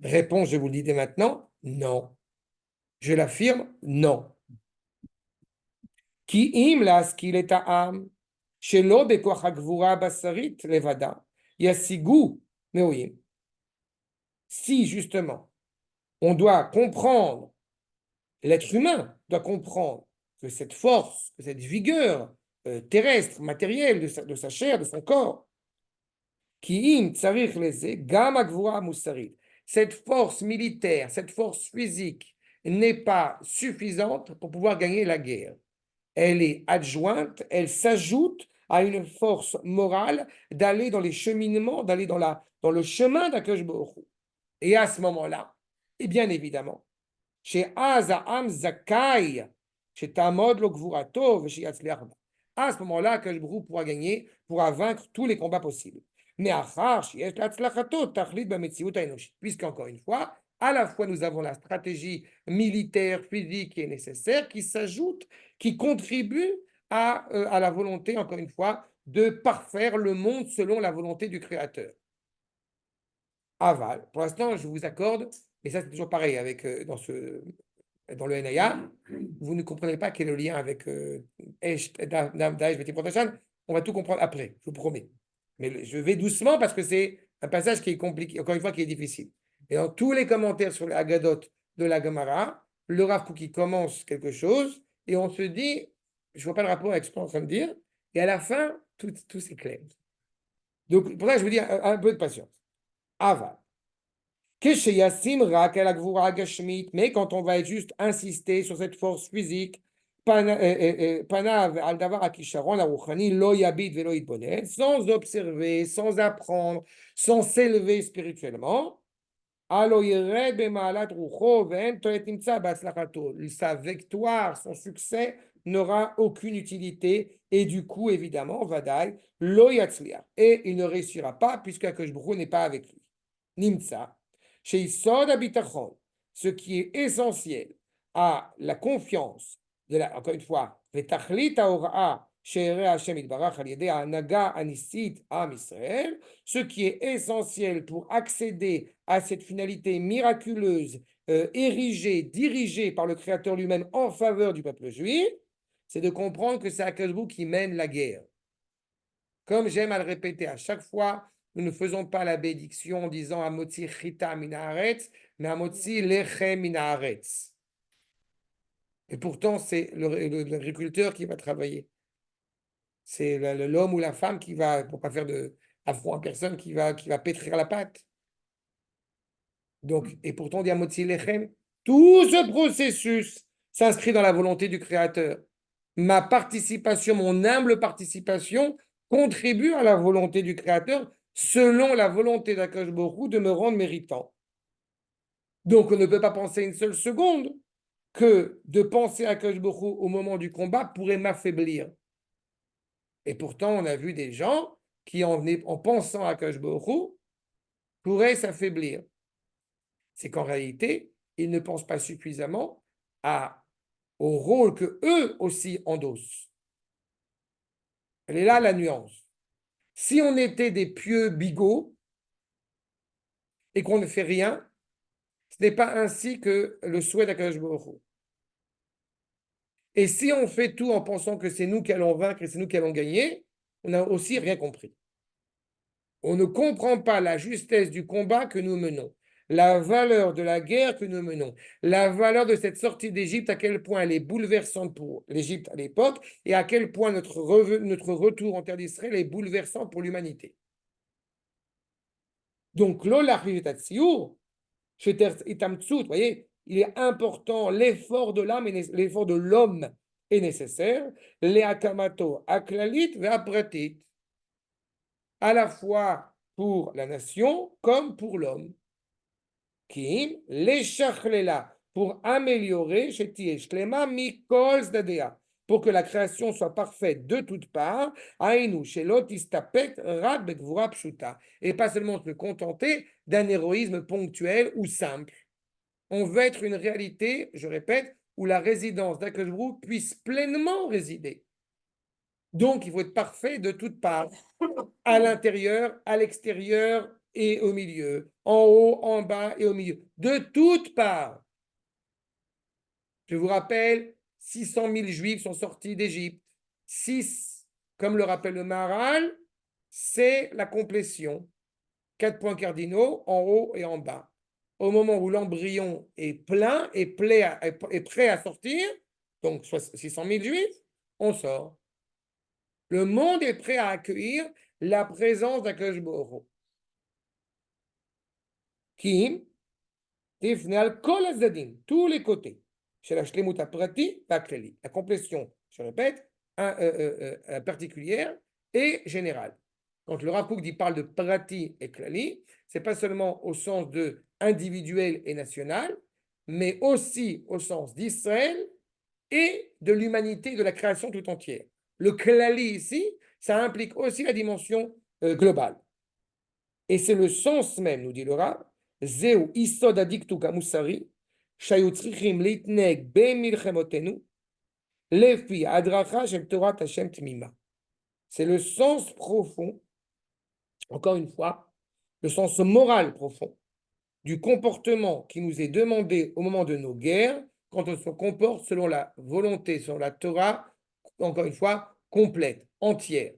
Réponse, je vous le dis dès maintenant, non. Je l'affirme, non. Ki im להשכיל את העם, שלא בכוח הגבורה הבשרית לבדה, ישיגו מאויים. Si justement, on doit comprendre, l'être humain doit comprendre que cette force, que cette vigueur terrestre, matérielle de sa chair, de son corps, qui im tsarich leze, gam הגבורה המוסרית, cette force militaire, cette force physique n'est pas suffisante pour pouvoir gagner la guerre. Elle est adjointe, elle s'ajoute à une force morale d'aller dans les cheminements, d'aller dans le chemin d'Akadosh Baruch Hu. Et à ce moment-là, et bien évidemment, chez Aza'am Zakai, chez Tamod Lokvurato, chez Yatzliach, à ce moment-là, Akadosh Baruch Hu pourra gagner, pourra vaincre tous les combats possibles. Mais puisqu'encore une fois, à la fois nous avons la stratégie militaire, physique qui est nécessaire, qui s'ajoute, qui contribue à la volonté, encore une fois, de parfaire le monde selon la volonté du Créateur. Aval, pour l'instant, je vous accorde, mais ça c'est toujours pareil avec, dans le NAIA, vous ne comprenez pas quel est le lien avec Daesh, Beti Proteshan, on va tout comprendre après, je vous promets. Mais je vais doucement parce que c'est un passage qui est compliqué, encore une fois, qui est difficile. Et dans tous les commentaires sur les Haggadot de la Gemara, le Rav Kook commence quelque chose et on se dit, je ne vois pas le rapport avec ce qu'on est en train de dire, et à la fin, tout s'éclaire. Donc, pour ça, je vous dis un peu de patience. Aval. Mais quand on va juste insister sur cette force physique, sans observer, sans apprendre, sans s'élever spirituellement, sa victoire, son succès n'aura aucune utilité et du coup, évidemment, Vadaï, lo yatzliach. Et il ne réussira pas puisque Akadosh Baruch Hu n'est pas avec lui. Nimtsa, chez Yisod Habitachon, ce qui est essentiel à la confiance, encore une fois, Vetachlit Haora'a, ce qui est essentiel pour accéder à cette finalité miraculeuse, érigée, dirigée par le Créateur lui-même en faveur du peuple juif, c'est de comprendre que c'est Akadosh Baruch Hu qui mène la guerre. Comme j'aime à le répéter à chaque fois, nous ne faisons pas la bénédiction en disant Amotzi Chita Minaharetz, mais Amotzi Lechem Minaharetz. Et pourtant, c'est l'agriculteur qui va travailler. C'est l'homme ou la femme qui va, pour ne pas faire affront à personne, qui va pétrir la pâte. Donc, et pourtant, on dit Amotzi Lechem. Tout ce processus s'inscrit dans la volonté du Créateur. Ma participation, mon humble participation, contribue à la volonté du Créateur selon la volonté d'Akadosh Baruch Hu de me rendre méritant. Donc, on ne peut pas penser une seule seconde que de penser à Akadosh Baruch Hu au moment du combat pourrait m'affaiblir. Et pourtant, on a vu des gens qui, en pensant à Akadosh Baruch Hu, pourraient s'affaiblir. C'est qu'en réalité, ils ne pensent pas suffisamment au rôle que eux aussi endossent. Elle est là la nuance. Si on était des pieux bigots et qu'on ne fait rien, ce n'est pas ainsi que le souhait d'Akadosh Baruch Hu. Et si on fait tout en pensant que c'est nous qui allons vaincre et c'est nous qui allons gagner, on n'a aussi rien compris. On ne comprend pas la justesse du combat que nous menons, la valeur de la guerre que nous menons, la valeur de cette sortie d'Égypte, à quel point elle est bouleversante pour l'Égypte à l'époque et à quel point notre retour en terre d'Israël est bouleversant pour l'humanité. Donc, vous voyez, il est important, l'effort de l'âme, l'effort de l'homme est nécessaire, les akamato aklalit ve'apratit, à la fois pour la nation comme pour l'homme. Kim, les chachlela, pour améliorer, mikol zdadea, pour que la création soit parfaite de toutes parts, Aïnou, Shelot, Istapek, Rad, Bekvura, Pshuta, et pas seulement se contenter d'un héroïsme ponctuel ou simple. On veut être une réalité, je répète, où la résidence d'Akadosh Baruch Hu puisse pleinement résider. Donc, il faut être parfait de toutes parts, à l'intérieur, à l'extérieur et au milieu, en haut, en bas et au milieu, de toutes parts. Je vous rappelle, 600 000 Juifs sont sortis d'Égypte. 6, comme le rappelle le Maharal, c'est la complétion. 4 points cardinaux, en haut et en bas. Au moment où l'embryon est plein et prêt à sortir, donc 600 000 Juifs, on sort. Le monde est prêt à accueillir la présence d'Akadosh Baruch Hu. Kim, Tifnal Kol Hazadim, tous les côtés. Chez la Shlemut Prati, Bakleli. La complétion, je répète, particulière et générale. Quand le Rav Kook parle de Prati et Klali, ce n'est pas seulement au sens de individuel et national, mais aussi au sens d'Israël et de l'humanité, de la création tout entière. Le Klali ici, ça implique aussi la dimension globale. Et c'est le sens même, nous dit le Rav, Zeu Isod Adiktu Kamusari, Shayu Tzrichim Litneg Bemilchemotenu, Lefi Adracha Shel Torah Hashem Tmima. C'est le sens profond, encore une fois, le sens moral profond du comportement qui nous est demandé au moment de nos guerres, quand on se comporte selon la volonté, selon la Torah, encore une fois, complète, entière.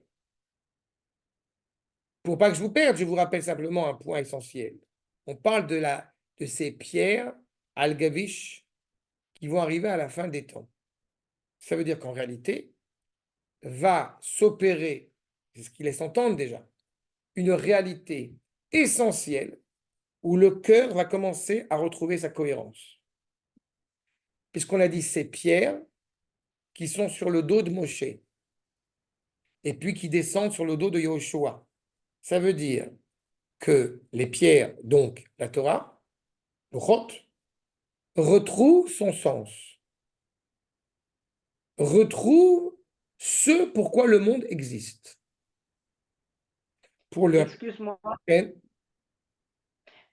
Pour pas que je vous perde, je vous rappelle simplement un point essentiel. On parle de ces pierres al-Gavish qui vont arriver à la fin des temps. Ça veut dire qu'en réalité, va s'opérer, c'est ce qui laisse entendre déjà, une réalité essentielle où le cœur va commencer à retrouver sa cohérence. Puisqu'on a dit ces pierres qui sont sur le dos de Moshe et puis qui descendent sur le dos de Yahushua. Ça veut dire que les pierres, donc la Torah, le Chot, retrouve son sens, retrouve ce pourquoi le monde existe. Pour le... Excuse-moi,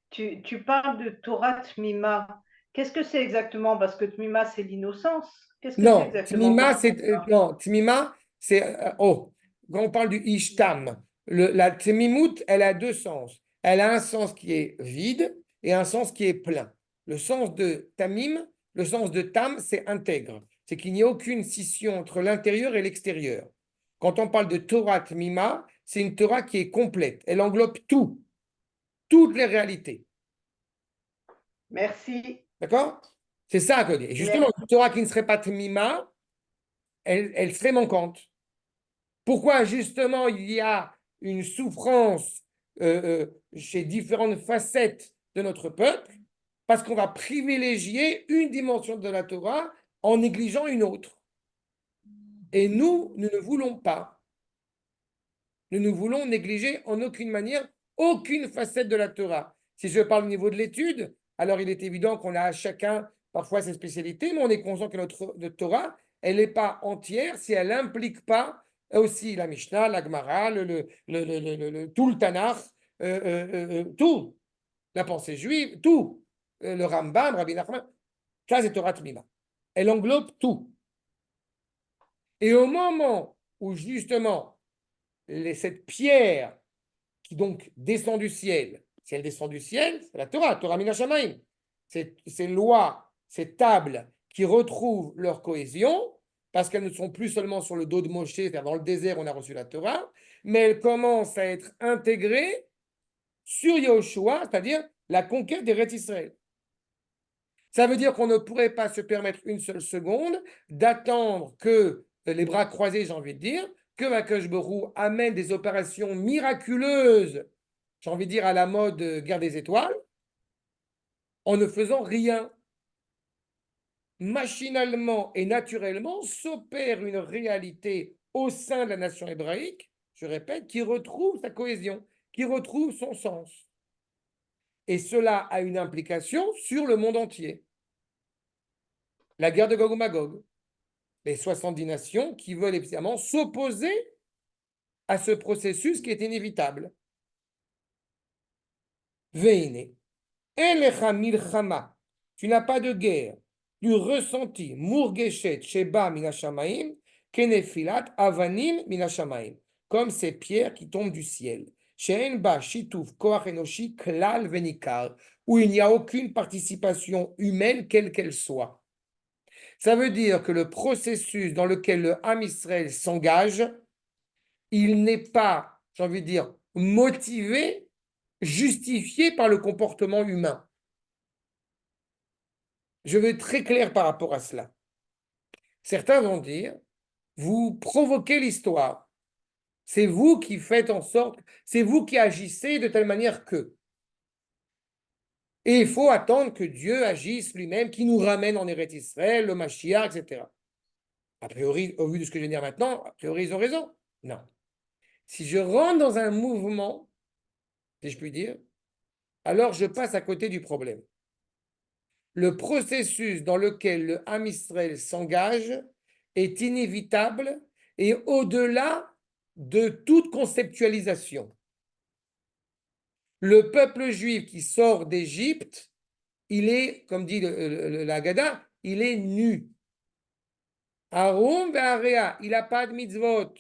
tu parles de Torah Tmima. Qu'est-ce que c'est exactement? Parce que Tmima, c'est l'innocence. Qu'est-ce que c'est Non, exactement? Tmima, c'est quand on parle du Ishtam, la Tmimout, elle a deux sens. Elle a un sens qui est vide et un sens qui est plein. Le sens de Tamim, le sens de Tam, c'est intègre. C'est qu'il n'y a aucune scission entre l'intérieur et l'extérieur. Quand on parle de Torah Tmima, c'est une Torah qui est complète. Elle englobe tout, toutes les réalités. Merci. D'accord? C'est ça que dit. Et justement, une Torah qui ne serait pas Tmima, elle serait manquante. Pourquoi justement il y a une souffrance chez différentes facettes de notre peuple? Parce qu'on va privilégier une dimension de la Torah en négligeant une autre. Et nous ne voulons pas. Nous ne voulons négliger en aucune manière aucune facette de la Torah. Si je parle au niveau de l'étude, alors il est évident qu'on a chacun parfois ses spécialités, mais on est conscient que notre Torah, elle n'est pas entière si elle n'implique pas aussi la Mishnah, la Gemara, tout le Tanakh, tout, la pensée juive, tout, le Rambam, Rabbi Nachman, ça c'est Torah Tmima. Elle englobe tout. Et au moment où justement cette pierre qui donc descend du ciel, si elle descend du ciel, c'est la Torah, Torah Mina Shamayim, ces lois, ces tables qui retrouvent leur cohésion, parce qu'elles ne sont plus seulement sur le dos de Moshe, c'est-à-dire dans le désert, on a reçu la Torah, mais elles commencent à être intégrées sur Yahushua, c'est-à-dire la conquête des Eretz Israël. Ça veut dire qu'on ne pourrait pas se permettre une seule seconde d'attendre que les bras croisés, j'ai envie de dire, que Akadosh Baruch Hu amène des opérations miraculeuses, j'ai envie de dire à la mode guerre des étoiles, en ne faisant rien. Machinalement et naturellement s'opère une réalité au sein de la nation hébraïque, je répète, qui retrouve sa cohésion, qui retrouve son sens. Et cela a une implication sur le monde entier. La guerre de Gog ou Magog, les 70 nations qui veulent évidemment s'opposer à ce processus qui est inévitable. Veine, elecha milchama, tu n'as pas de guerre, du ressenti, murgeshet sheba minashamaim, kenefilat avanim minashamaim, comme ces pierres qui tombent du ciel. She'en ba shituf koach enoshi klal venikar, où il n'y a aucune participation humaine, quelle qu'elle soit. Ça veut dire que le processus dans lequel le Ham Israël s'engage, il n'est pas, j'ai envie de dire, motivé, justifié par le comportement humain. Je vais être très clair par rapport à cela. Certains vont dire, vous provoquez l'histoire. C'est vous qui faites en sorte, c'est vous qui agissez de telle manière que. Et il faut attendre que Dieu agisse lui-même, qui nous ramène en Eretz Israël, le Mashiach, etc. A priori, au vu de ce que je viens de dire maintenant, a priori, ils ont raison. Non. Si je rentre dans un mouvement, si je puis dire, alors je passe à côté du problème. Le processus dans lequel le Ham Israël s'engage est inévitable et au-delà de toute conceptualisation. Le peuple juif qui sort d'Égypte, il est, comme dit la Haggadah, il est nu. Arum ve'area, il n'a pas de mitzvot.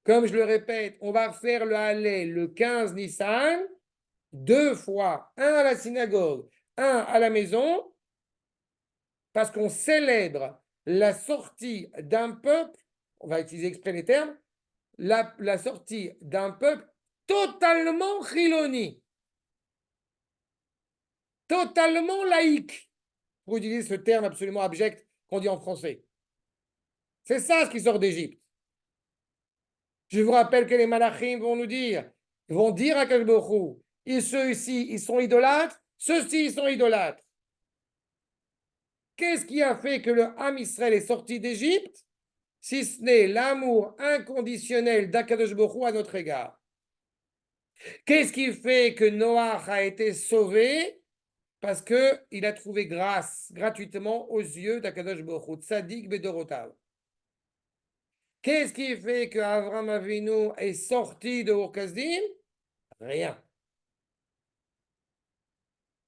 Comme je le répète, on va faire le Hallel le 15 Nissan, 2 fois, un à la synagogue, un à la maison, parce qu'on célèbre la sortie d'un peuple, on va utiliser exprès les termes, la sortie d'un peuple totalement chiloni, totalement laïque, pour utiliser ce terme absolument abject qu'on dit en français. C'est ça ce qui sort d'Égypte. Je vous rappelle que les malachim vont nous dire, vont dire à Kadosh Baruch Hu, et ceux-ci, ils sont idolâtres, ceux-ci, ils sont idolâtres. Qu'est-ce qui a fait que le Ham Israël est sorti d'Égypte, si ce n'est l'amour inconditionnel d'Akadosh Baruch Hu à notre égard? Qu'est-ce qui fait que Noach a été sauvé? Parce qu'il a trouvé grâce gratuitement aux yeux d'Akadosh Baruch Hu, Tzadik Bedorotav. Qu'est-ce qui fait que Avram Avinu est sorti de Ur-Kasdim? Rien.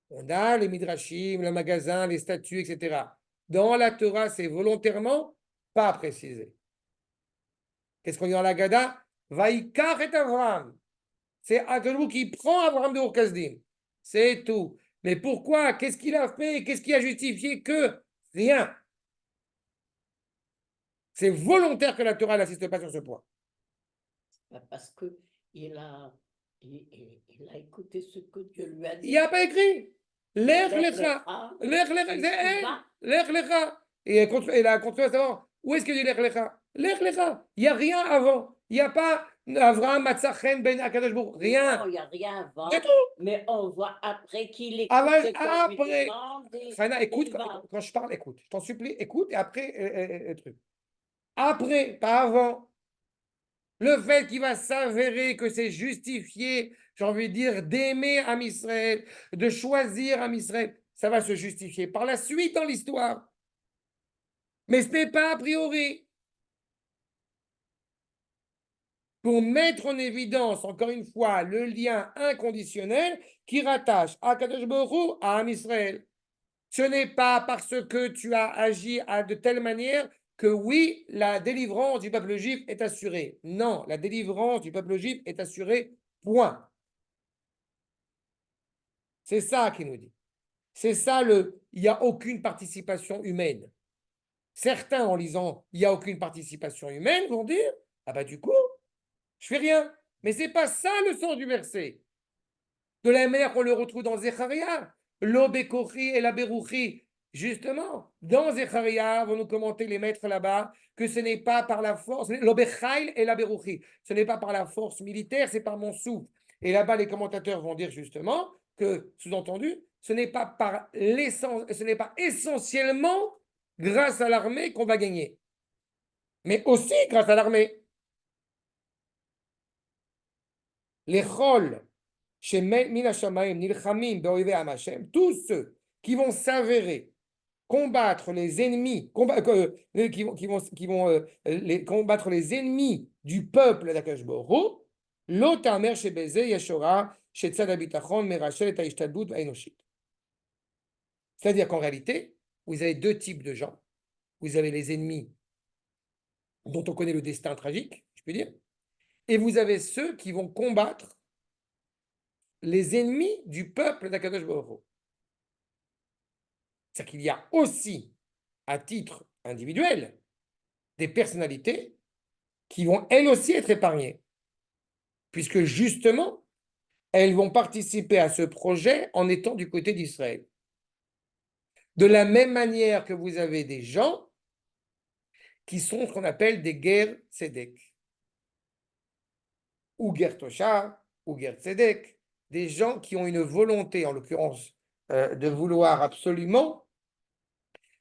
On a les midrashim, le magasin, les statues, etc. Dans la Torah, c'est volontairement pas précisé. Qu'est-ce qu'on dit dans la Haggadah? Vaikach et Avram. C'est Akadosh qui prend Avram de Ur-Kasdim. C'est tout. Mais pourquoi? Qu'est-ce qu'il a fait? Qu'est-ce qui a justifié que? Rien. C'est volontaire que la Torah n'insiste pas sur ce point. Parce qu'il a, il a écouté ce que Dieu lui a dit. Il n'y a pas écrit. Lech Lech lecha. lecha. Lech lecha. Il C'est y elle. va. Lech lecha. Et elle a continué à savoir où est-ce qu'il dit Lech lecha. Lech lecha. Il n'y a rien avant. Il n'y a pas Avraham, Matzachen, Ben Akadosh Baruch. Rien. Non, il n'y a rien avant. Du tout. Mais on voit après qu'il écoute Avant- ce qu'on lui après. demande et Chana, écoute, il va. quand je parle, écoute. Je t'en supplie, écoute et après, le truc. Après, pas avant. Le fait qu'il va s'avérer que c'est justifié, j'ai envie de dire, d'aimer Am Israël, de choisir Am Israël, ça va se justifier par la suite dans l'histoire. Mais ce n'est pas a priori. Pour mettre en évidence, encore une fois, le lien inconditionnel qui rattache Akadosh Baruch Hu à Am Israël. Ce n'est pas parce que tu as agi de telle manière que oui, la délivrance du peuple juif est assurée. Non, la délivrance du peuple juif est assurée, point. C'est ça qu'il nous dit. C'est ça il n'y a aucune participation humaine. Certains, en lisant il n'y a aucune participation humaine, vont dire, ah bah du coup, je fais rien. Mais ce n'est pas ça le sens du verset. De la même manière qu'on le retrouve dans Zecharia, l'Obekochi et la Berouchi. Justement, dans Zecharia, vont nous commenter les maîtres là-bas, que ce n'est pas par la force, l'Obechail et la Berouchi, ce n'est pas par la force militaire, c'est par mon souffle. Et là-bas, les commentateurs vont dire justement que, sous-entendu, ce n'est pas par l'essence, ce n'est pas essentiellement grâce à l'armée qu'on va gagner, mais aussi grâce à l'armée. Les Chol, chez Mina Shamaim, Nilchamim, Be'oive Am Hashem, tous ceux qui vont s'avérer combattre les ennemis, combattre les ennemis du peuple d'Akadosh Baruch Hu, lo ta'amer shebeze yeshora shetzad habitachon merachel et ha'ishtadlut ha'enoshit. C'est-à-dire qu'en réalité, vous avez deux types de gens. Vous avez les ennemis dont on connaît le destin tragique, je peux dire, et vous avez ceux qui vont combattre les ennemis du peuple d'Akadosh Baruch Hu. C'est-à-dire qu'il y a aussi, à titre individuel, des personnalités qui vont elles aussi être épargnées, puisque justement, elles vont participer à ce projet en étant du côté d'Israël. De la même manière que vous avez des gens qui sont ce qu'on appelle des guerres tzedek, ou guerre tosha, ou guerre tzedek, des gens qui ont une volonté, en l'occurrence, de vouloir absolument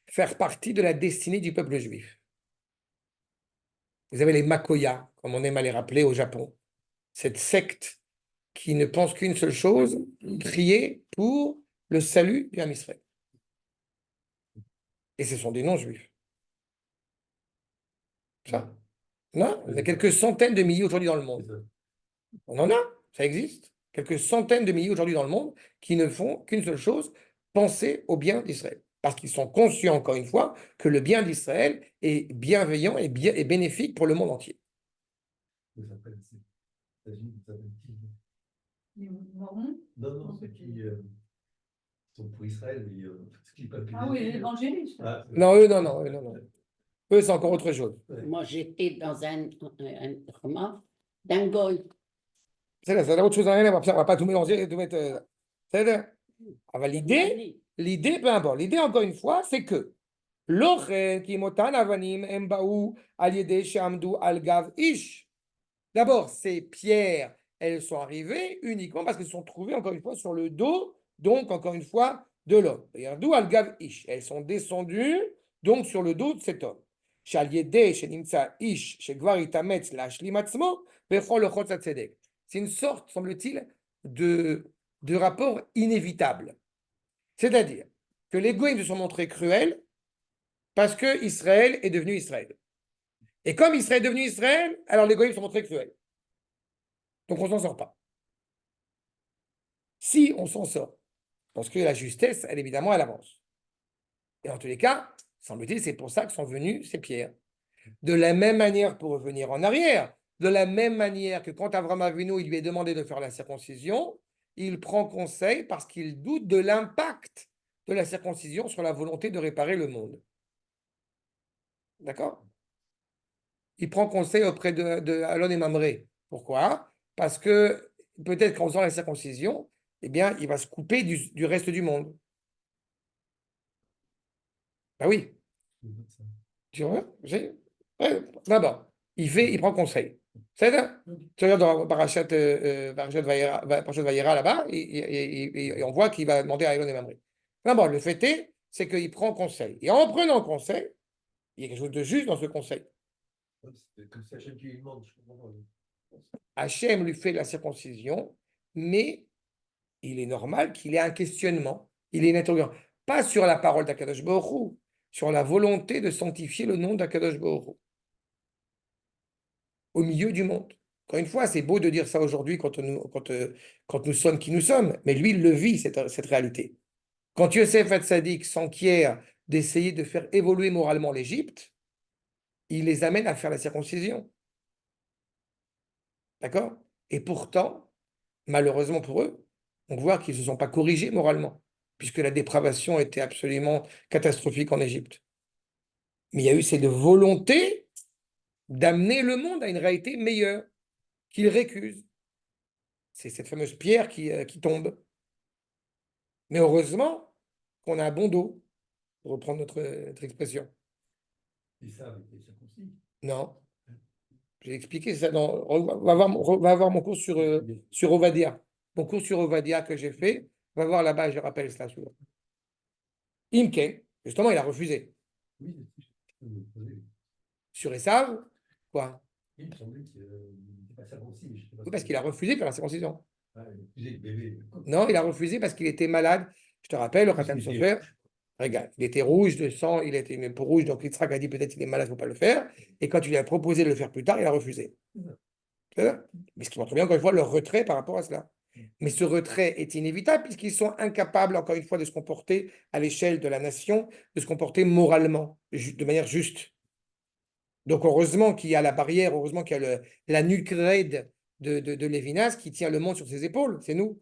faire partie de la destinée du peuple juif. Vous avez les Makoya, comme on aime à les rappeler au Japon, cette secte qui ne pense qu'une seule chose, prier pour le salut du Ham Israël. Et ce sont des non-juifs. Ça. Non, il y a quelques centaines de milliers aujourd'hui dans le monde. On en a, ça existe. Quelques centaines de milliers aujourd'hui dans le monde qui ne font qu'une seule chose, penser au bien d'Israël. Parce qu'ils sont conscients, encore une fois, que le bien d'Israël est bienveillant et bénéfique pour le monde entier. Les Mormons. Non, ceux qui sont pour Israël, mais ce qui n'est pas plus. Ah oui, les évangélistes. Non, eux, non. Eux, c'est encore autre chose. Moi, j'étais dans un roman d'un goy. C'est autre chose, rien à voir. On ne va pas tout mélanger, tout mettre. C'est-à-dire, l'idée, peu importe. L'idée, encore une fois, c'est que d'abord, ces pierres, elles sont arrivées uniquement parce qu'elles se sont trouvées, encore une fois, sur le dos, donc, encore une fois, de l'homme. D'où al-gav ish. Elles sont descendues, donc, sur le dos de cet homme. C'est une sorte, semble-t-il, de rapport inévitable. C'est-à-dire que les Goïms se sont montrés cruels parce que Israël est devenu Israël. Et comme Israël est devenu Israël, alors les Goïms se sont montrés cruels. Donc on ne s'en sort pas. Si on s'en sort, parce que la justesse, elle évidemment, elle avance. Et en tous les cas, semble-t-il, c'est pour ça que sont venues ces pierres. De la même manière, pour revenir en arrière, de la même manière que quand Avraham Avinu, il lui est demandé de faire la circoncision, il prend conseil parce qu'il doute de l'impact de la circoncision sur la volonté de réparer le monde. D'accord? Il prend conseil auprès de Alon et Mamré. Pourquoi? Parce que peut-être qu'en faisant la circoncision, eh bien, il va se couper du reste du monde. Ben oui. Tu vois? D'abord, il prend conseil. C'est ça? Tu regardes dans Parashat Vayera là-bas, et on voit qu'il va demander à Elon et Mamré. D'abord, le fait est, c'est qu'il prend conseil. Et en prenant conseil, il y a quelque chose de juste dans ce conseil. Comme c'est Hachem qui lui demande, je comprends pas. Hachem lui fait la circoncision, mais il est normal qu'il ait un questionnement, il ait une interrogation. Pas sur la parole d'Akadosh Baruch Hu, sur la volonté de sanctifier le nom d'Akadosh Baruch Hu. Au milieu du monde. Encore une fois, c'est beau de dire ça aujourd'hui quand nous sommes qui nous sommes, mais lui, il le vit, cette réalité. Quand Yosef Hatzadik s'enquiert d'essayer de faire évoluer moralement l'Égypte, il les amène à faire la circoncision. D'accord? Et pourtant, malheureusement pour eux, on voit qu'ils ne se sont pas corrigés moralement, puisque la dépravation était absolument catastrophique en Égypte. Mais il y a eu cette volonté d'amener le monde à une réalité meilleure, qu'ils récusent. C'est cette fameuse pierre qui tombe. Mais heureusement qu'on a un bon dos, pour reprendre notre expression. Et ça avec les circoncis. Non. J'ai expliqué ça va voir mon cours sur Ovadia. Mon cours sur Ovadia que j'ai fait, va voir là-bas, je rappelle cela souvent. Imken, justement, il a refusé. Oui, je peux me poser. Sur Esav, quoi? Il me semblait qu'il n'était pas circoncis. Mais je sais pas Oui, parce qu'il a refusé de faire la circoncision. il a refusé le bébé. Non, il a refusé parce qu'il était malade. Je te rappelle, le Khatam Sofer, Regarde, il était rouge de sang, il était même pour rouge, donc Yitzhak a dit peut-être il est malade, il ne faut pas le faire. Et quand tu lui as proposé de le faire plus tard, il a refusé. C'est ça. Mais ce qui montre bien, encore une fois, leur retrait par rapport à cela. Mais ce retrait est inévitable puisqu'ils sont incapables, encore une fois, de se comporter à l'échelle de la nation, de se comporter moralement, de manière juste. Donc, heureusement qu'il y a la barrière, heureusement qu'il y a la nuque raide de Lévinas qui tient le monde sur ses épaules, c'est nous.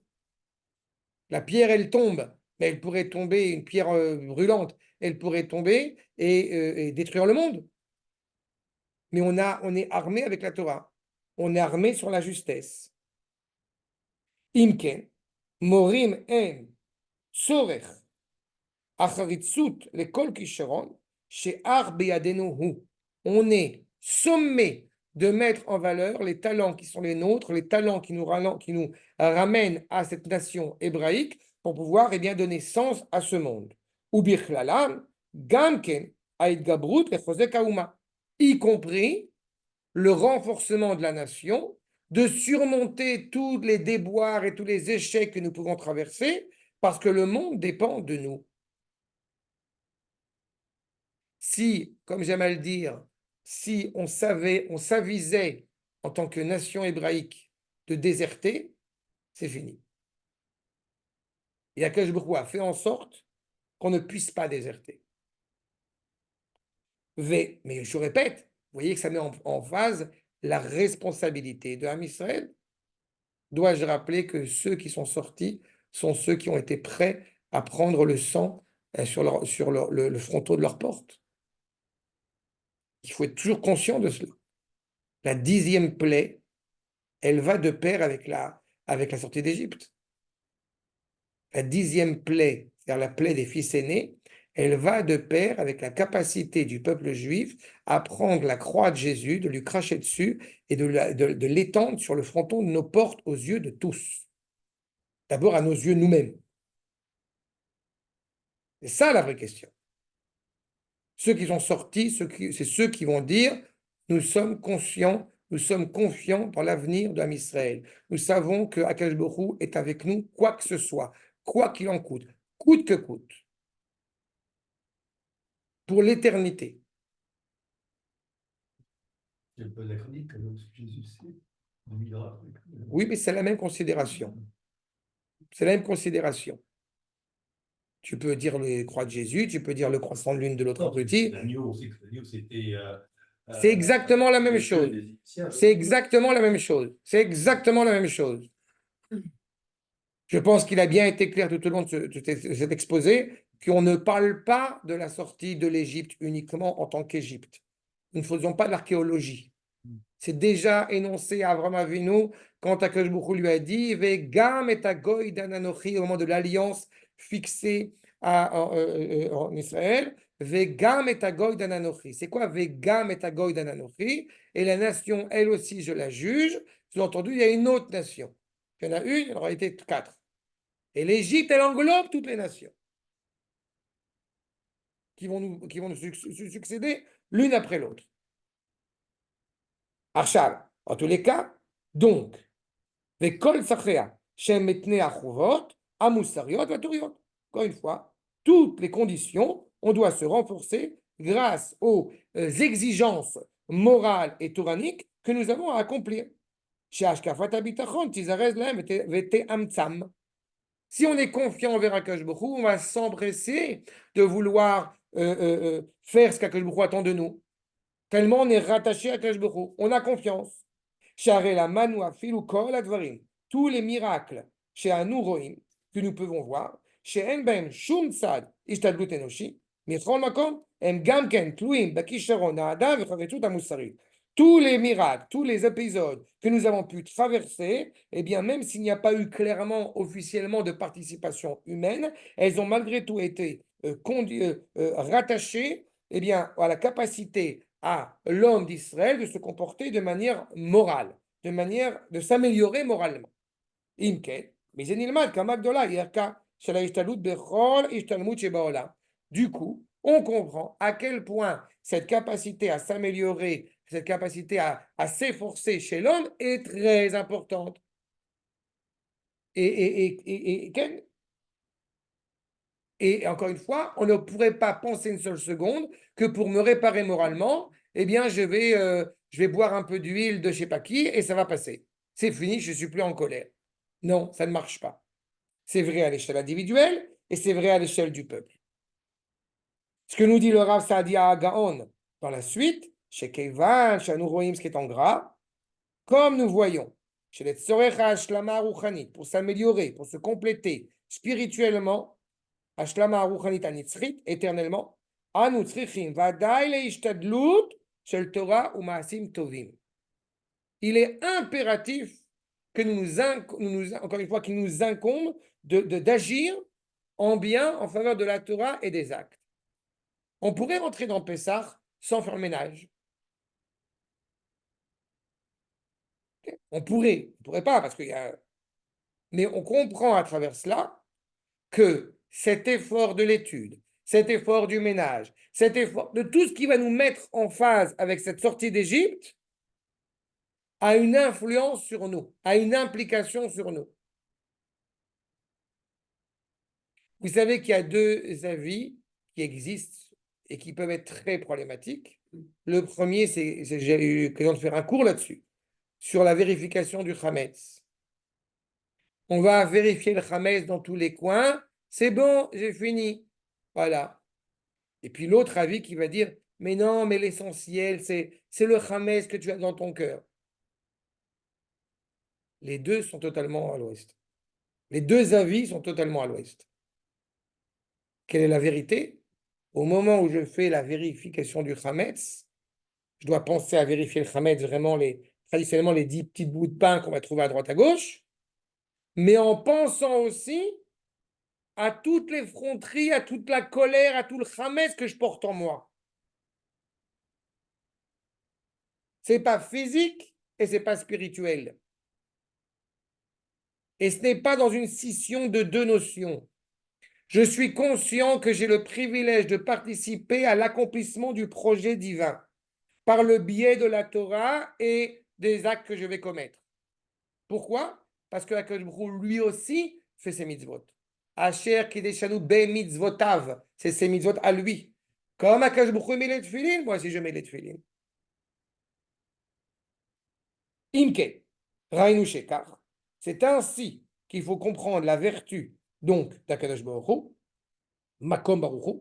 La pierre, elle tombe, mais elle pourrait tomber, une pierre brûlante, elle pourrait tomber et détruire le monde. Mais on est armé avec la Torah. On est armé sur la justesse. Imken, morim en, tzorech, acharitzut, lekol kisharon, she'ar beyadenu hu. On est sommé de mettre en valeur les talents qui sont les nôtres, les talents qui nous ramènent à cette nation hébraïque pour pouvoir bien, donner sens à ce monde. Ou bichlalam, gamken, aïdgabrut, lechozek hauma, y compris le renforcement de la nation, de surmonter tous les déboires et tous les échecs que nous pouvons traverser, parce que le monde dépend de nous. Si, comme j'aime à le dire, si on s'avisait en tant que nation hébraïque de déserter, c'est fini. Et Akash Baruch Hu a fait en sorte qu'on ne puisse pas déserter. Mais je répète, vous voyez que ça met en phase la responsabilité de Ham Israël. Dois-je rappeler que ceux qui sont sortis sont ceux qui ont été prêts à prendre le sang sur le fronton de leur porte. Il faut être toujours conscient de cela. La 10e plaie, elle va de pair avec la sortie d'Égypte. La 10e plaie, c'est-à-dire la plaie des fils aînés, elle va de pair avec la capacité du peuple juif à prendre la croix de Jésus, de lui cracher dessus et de l'étendre sur le fronton de nos portes aux yeux de tous. D'abord à nos yeux nous-mêmes. C'est ça la vraie question. Ceux qui sont sortis, c'est ceux qui vont dire nous sommes conscients, nous sommes confiants dans l'avenir de Israël. Nous savons que Akash Baruch Hu est avec nous, quoi que ce soit, quoi qu'il en coûte que coûte, pour l'éternité. C'est un peu anachronique quand même, ce que Jésus c'est 2000 ans après. Oui, mais c'est la même considération. C'est la même considération. Tu peux dire les croix de Jésus, tu peux dire le croissant de l'une de l'autre petit. L'agneau, on sait que l'agneau, c'était. C'est exactement la même chose. C'est exactement la même chose. C'est exactement la même chose. Je pense qu'il a bien été clair tout au long de cet exposé qu'on ne parle pas de la sortie de l'Égypte uniquement en tant qu'Égypte. Nous ne faisons pas de l'archéologie. C'est déjà énoncé à Avraham Avinu quand Akash Baruch Hu lui a dit Vegam et Agoy d'Ananochi au moment de l'alliance fixée en Israël. Vegam et Agoy d'Ananochi. C'est quoi Vegam et Agoy d'Ananochi? Et la nation, elle aussi, je la juge. Sous-entendu, il y a une autre nation. Il y en a une, il en aurait été 4. Et l'Égypte, elle englobe toutes les nations qui vont nous succéder l'une après l'autre. Arshal, en tous les cas, donc, Vekol Sachrea, Shem Etne Achuvot, Amusariot, Vaturiot. Encore une fois, toutes les conditions, on doit se renforcer grâce aux exigences morales et touraniques que nous avons à accomplir. Si on est confiant envers Akash Baruch Hu, on va s'empresser de vouloir faire ce qu'Akash Baruch Hu attend de nous. Tellement on est rattaché à Akash Baruch Hu. On a confiance. Tous les miracles chez Anuroim que nous pouvons voir, chez Enbem Shum Tzad Ishtadlut Enoshi, Michol Makom, Em Gamken Tluim Bakisharon Adam Vechavetut Amusari. Tous les miracles, tous les épisodes que nous avons pu traverser, eh bien, même s'il n'y a pas eu clairement, officiellement de participation humaine, elles ont malgré tout été rattachées eh bien, à la capacité à l'homme d'Israël de se comporter de manière morale, de manière de s'améliorer moralement. Du coup, on comprend à quel point cette capacité à s'améliorer, cette capacité à s'efforcer chez l'homme est très importante. Et Et encore une fois, on ne pourrait pas penser une seule seconde que pour me réparer moralement, eh bien, je vais boire un peu d'huile de je sais pas qui et ça va passer. C'est fini, je ne suis plus en colère. Non, ça ne marche pas. C'est vrai à l'échelle individuelle et c'est vrai à l'échelle du peuple. Ce que nous dit le Rav Saadia Gaon dans la suite, chez Keivan, chez Anouroïm, ce qui est en gras, comme nous voyons, chez les Tzorecha Ashlama Ruchanit, pour s'améliorer, pour se compléter spirituellement, Ashlama Ruchanit Anitzrit, éternellement, Anu Tzrichim, Vadaï Leishtadlut, Shel Torah ou Maasim Tovim. Il est impératif que encore une fois, qu'il nous incombe d'agir en bien en faveur de la Torah et des actes. On pourrait rentrer dans Pessah sans faire le ménage. On pourrait pas, parce qu'il y a... Mais on comprend à travers cela que cet effort de l'étude, cet effort du ménage, cet effort de tout ce qui va nous mettre en phase avec cette sortie d'Égypte a une influence sur nous, a une implication sur nous. Vous savez qu'il y a deux avis qui existent et qui peuvent être très problématiques. Le premier, j'ai eu l'occasion de faire un cours là-dessus, sur la vérification du Hametz. On va vérifier le Hametz dans tous les coins. C'est bon, j'ai fini. Voilà. Et puis l'autre avis qui va dire, mais non, mais l'essentiel, c'est le Hametz que tu as dans ton cœur. Les deux sont totalement à l'ouest. Les deux avis sont totalement à l'ouest. Quelle est la vérité? Au moment où je fais la vérification du Hametz, je dois penser à vérifier le Hametz, vraiment traditionnellement les 10 petits bouts de pain qu'on va trouver à droite à gauche, mais en pensant aussi à toutes les fronteries, à toute la colère, à tout le Hametz que je porte en moi. Ce n'est pas physique et ce n'est pas spirituel. Et ce n'est pas dans une scission de deux notions. Je suis conscient que j'ai le privilège de participer à l'accomplissement du projet divin par le biais de la Torah et des actes que je vais commettre. Pourquoi? Parce que Akadosh Baruch Hu, lui aussi, fait ses mitzvot. Asher kideshanu be mitzvotav, c'est ses mitzvot à lui. Comme Akadosh Baruch Hu met les tefilin, moi aussi je mets les tefilin. Imke, rainu shekar. C'est ainsi qu'il faut comprendre la vertu, donc, d'Akadosh Baruch Hu, Makom Baruch Hu,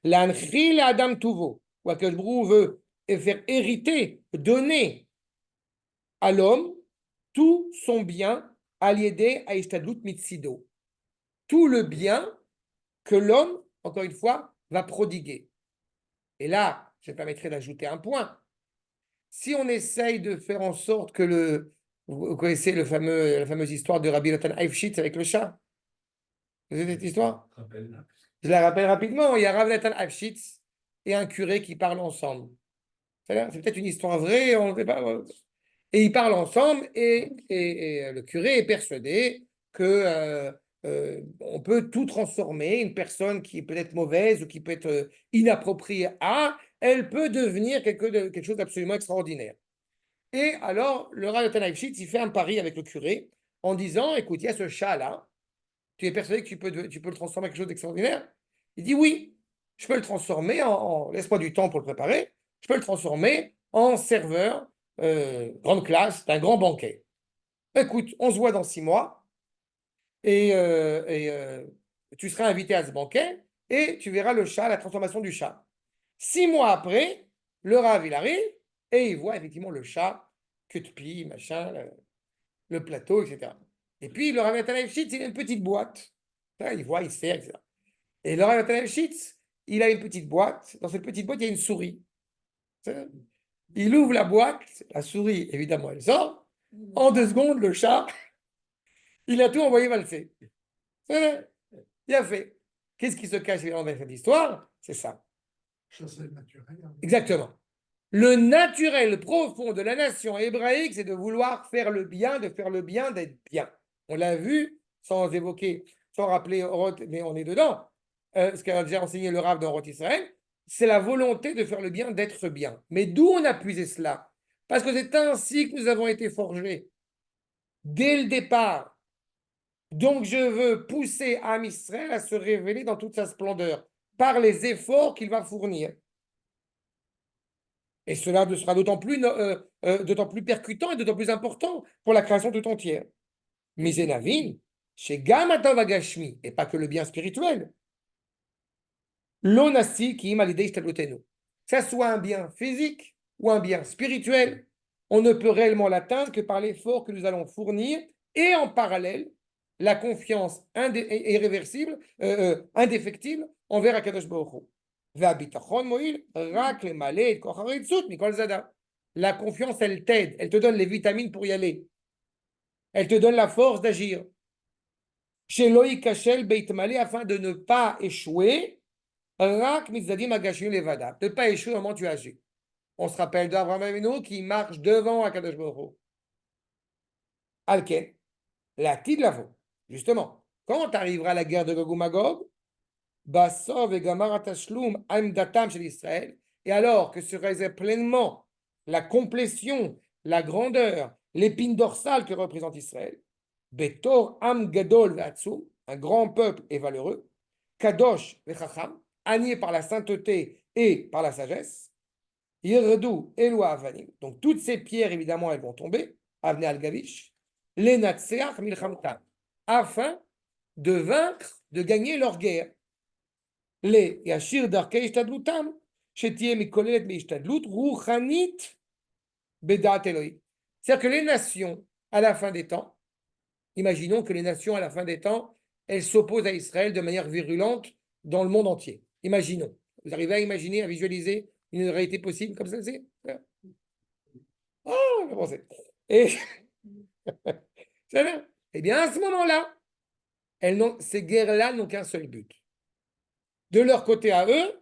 l'anchil Adam Tuvo, où Akadosh Baruch Hu veut faire hériter, donner à l'homme tout son bien à l'aider à Ishtadlut Mitsido. Tout le bien que l'homme, encore une fois, va prodiguer. Et là, je me permettrai d'ajouter un point. Si on essaye de faire en sorte que vous connaissez la fameuse histoire de Rabbi Natan Eifshitz avec le chat. Vous avez cette histoire? Je la rappelle rapidement. Il y a Rabbi Natan Eifshitz et un curé qui parlent ensemble. C'est peut-être une histoire vraie, on ne sait pas. Et ils parlent ensemble et le curé est persuadé que on peut tout transformer. Une personne qui est peut-être mauvaise ou qui peut être inappropriée elle peut devenir quelque chose d'absolument extraordinaire. Et alors, le Rav Natan Eifshitz, il fait un pari avec le curé en disant, écoute, il y a ce chat-là, tu es persuadé que tu peux le transformer en quelque chose d'extraordinaire? Il dit oui, je peux le transformer laisse-moi du temps pour le préparer, je peux le transformer en serveur grande classe d'un grand banquet. Écoute, on se voit dans 6 mois et tu seras invité à ce banquet et tu verras le chat, la transformation du chat. 6 mois après, le Rav, il arrive et il voit effectivement le chat, queue de pie, machin, le plateau, etc. Et puis, le Rav Natan Eifshitz, il a une petite boîte. Il voit, il sert, etc. Et le Rav Natan Eifshitz, il a une petite boîte. Dans cette petite boîte, il y a une souris. Il ouvre la boîte, la souris, évidemment, elle sort. En 2 secondes, le chat, il a tout envoyé valser. Il a fait. Qu'est-ce qui se cache dans cette histoire? C'est ça. Chasser le naturel. Exactement. Le naturel profond de la nation hébraïque, c'est de vouloir faire le bien, de faire le bien, d'être bien. On l'a vu, sans évoquer, sans rappeler, mais on est dedans. Ce qu'a déjà enseigné le Rav dans Roth Israël, c'est la volonté de faire le bien, d'être bien. Mais d'où on a puisé cela? Parce que c'est ainsi que nous avons été forgés. Dès le départ, Donc, je veux pousser Am Israël à se révéler dans toute sa splendeur par les efforts qu'il va fournir. Et cela sera d'autant plus percutant et d'autant plus important pour la création tout entière. Mizenavin, chez Gamatov Agashmi, et pas que le bien spirituel, l'onasi qui imalidei shtalotenu. Que ce soit un bien physique ou un bien spirituel, on ne peut réellement l'atteindre que par l'effort que nous allons fournir et en parallèle, la confiance irréversible, indéfectible envers Akadosh Baruch Hu. La confiance, elle t'aide, elle te donne les vitamines pour y aller. Elle te donne la force d'agir. Chez Loïc Kachel Beit Malé, afin de ne pas échouer, de ne pas échouer au moment où tu agis. On se rappelle d'Abraham Avinu qui marche devant Akadosh Baruch Hu. Alken, la Tidlavo, justement, quand arrivera la guerre de Gog ou Magog, Basov et Gamar Tashlum, Amdatam chez Israël, et alors que se réserve pleinement la complétion, la grandeur, l'épine dorsale que représente Israël, Betor Am Gadol Ve'atzum, un grand peuple et valeureux, Kadosh Ve'chacham, anié par la sainteté et par la sagesse, Yirdu Eloi Avanim, donc toutes ces pierres évidemment elles vont tomber, Avne Al-Gavish, Lenatseach Milchamtam, afin de vaincre, de gagner leur guerre. Les Yashir Darkei Ishtadlutam, Shetie Mikolet Meishtadlut, Ruchanit Bedat Eloi. C'est-à-dire que les nations, à la fin des temps, imaginons que les nations, à la fin des temps, elles s'opposent à Israël de manière virulente dans le monde entier. Imaginons. Vous arrivez à imaginer, à visualiser une réalité possible comme celle-ci? Oh, je pensais. Et c'est bien. Eh bien, à ce moment-là, ces guerres-là n'ont qu'un seul but. De leur côté à eux,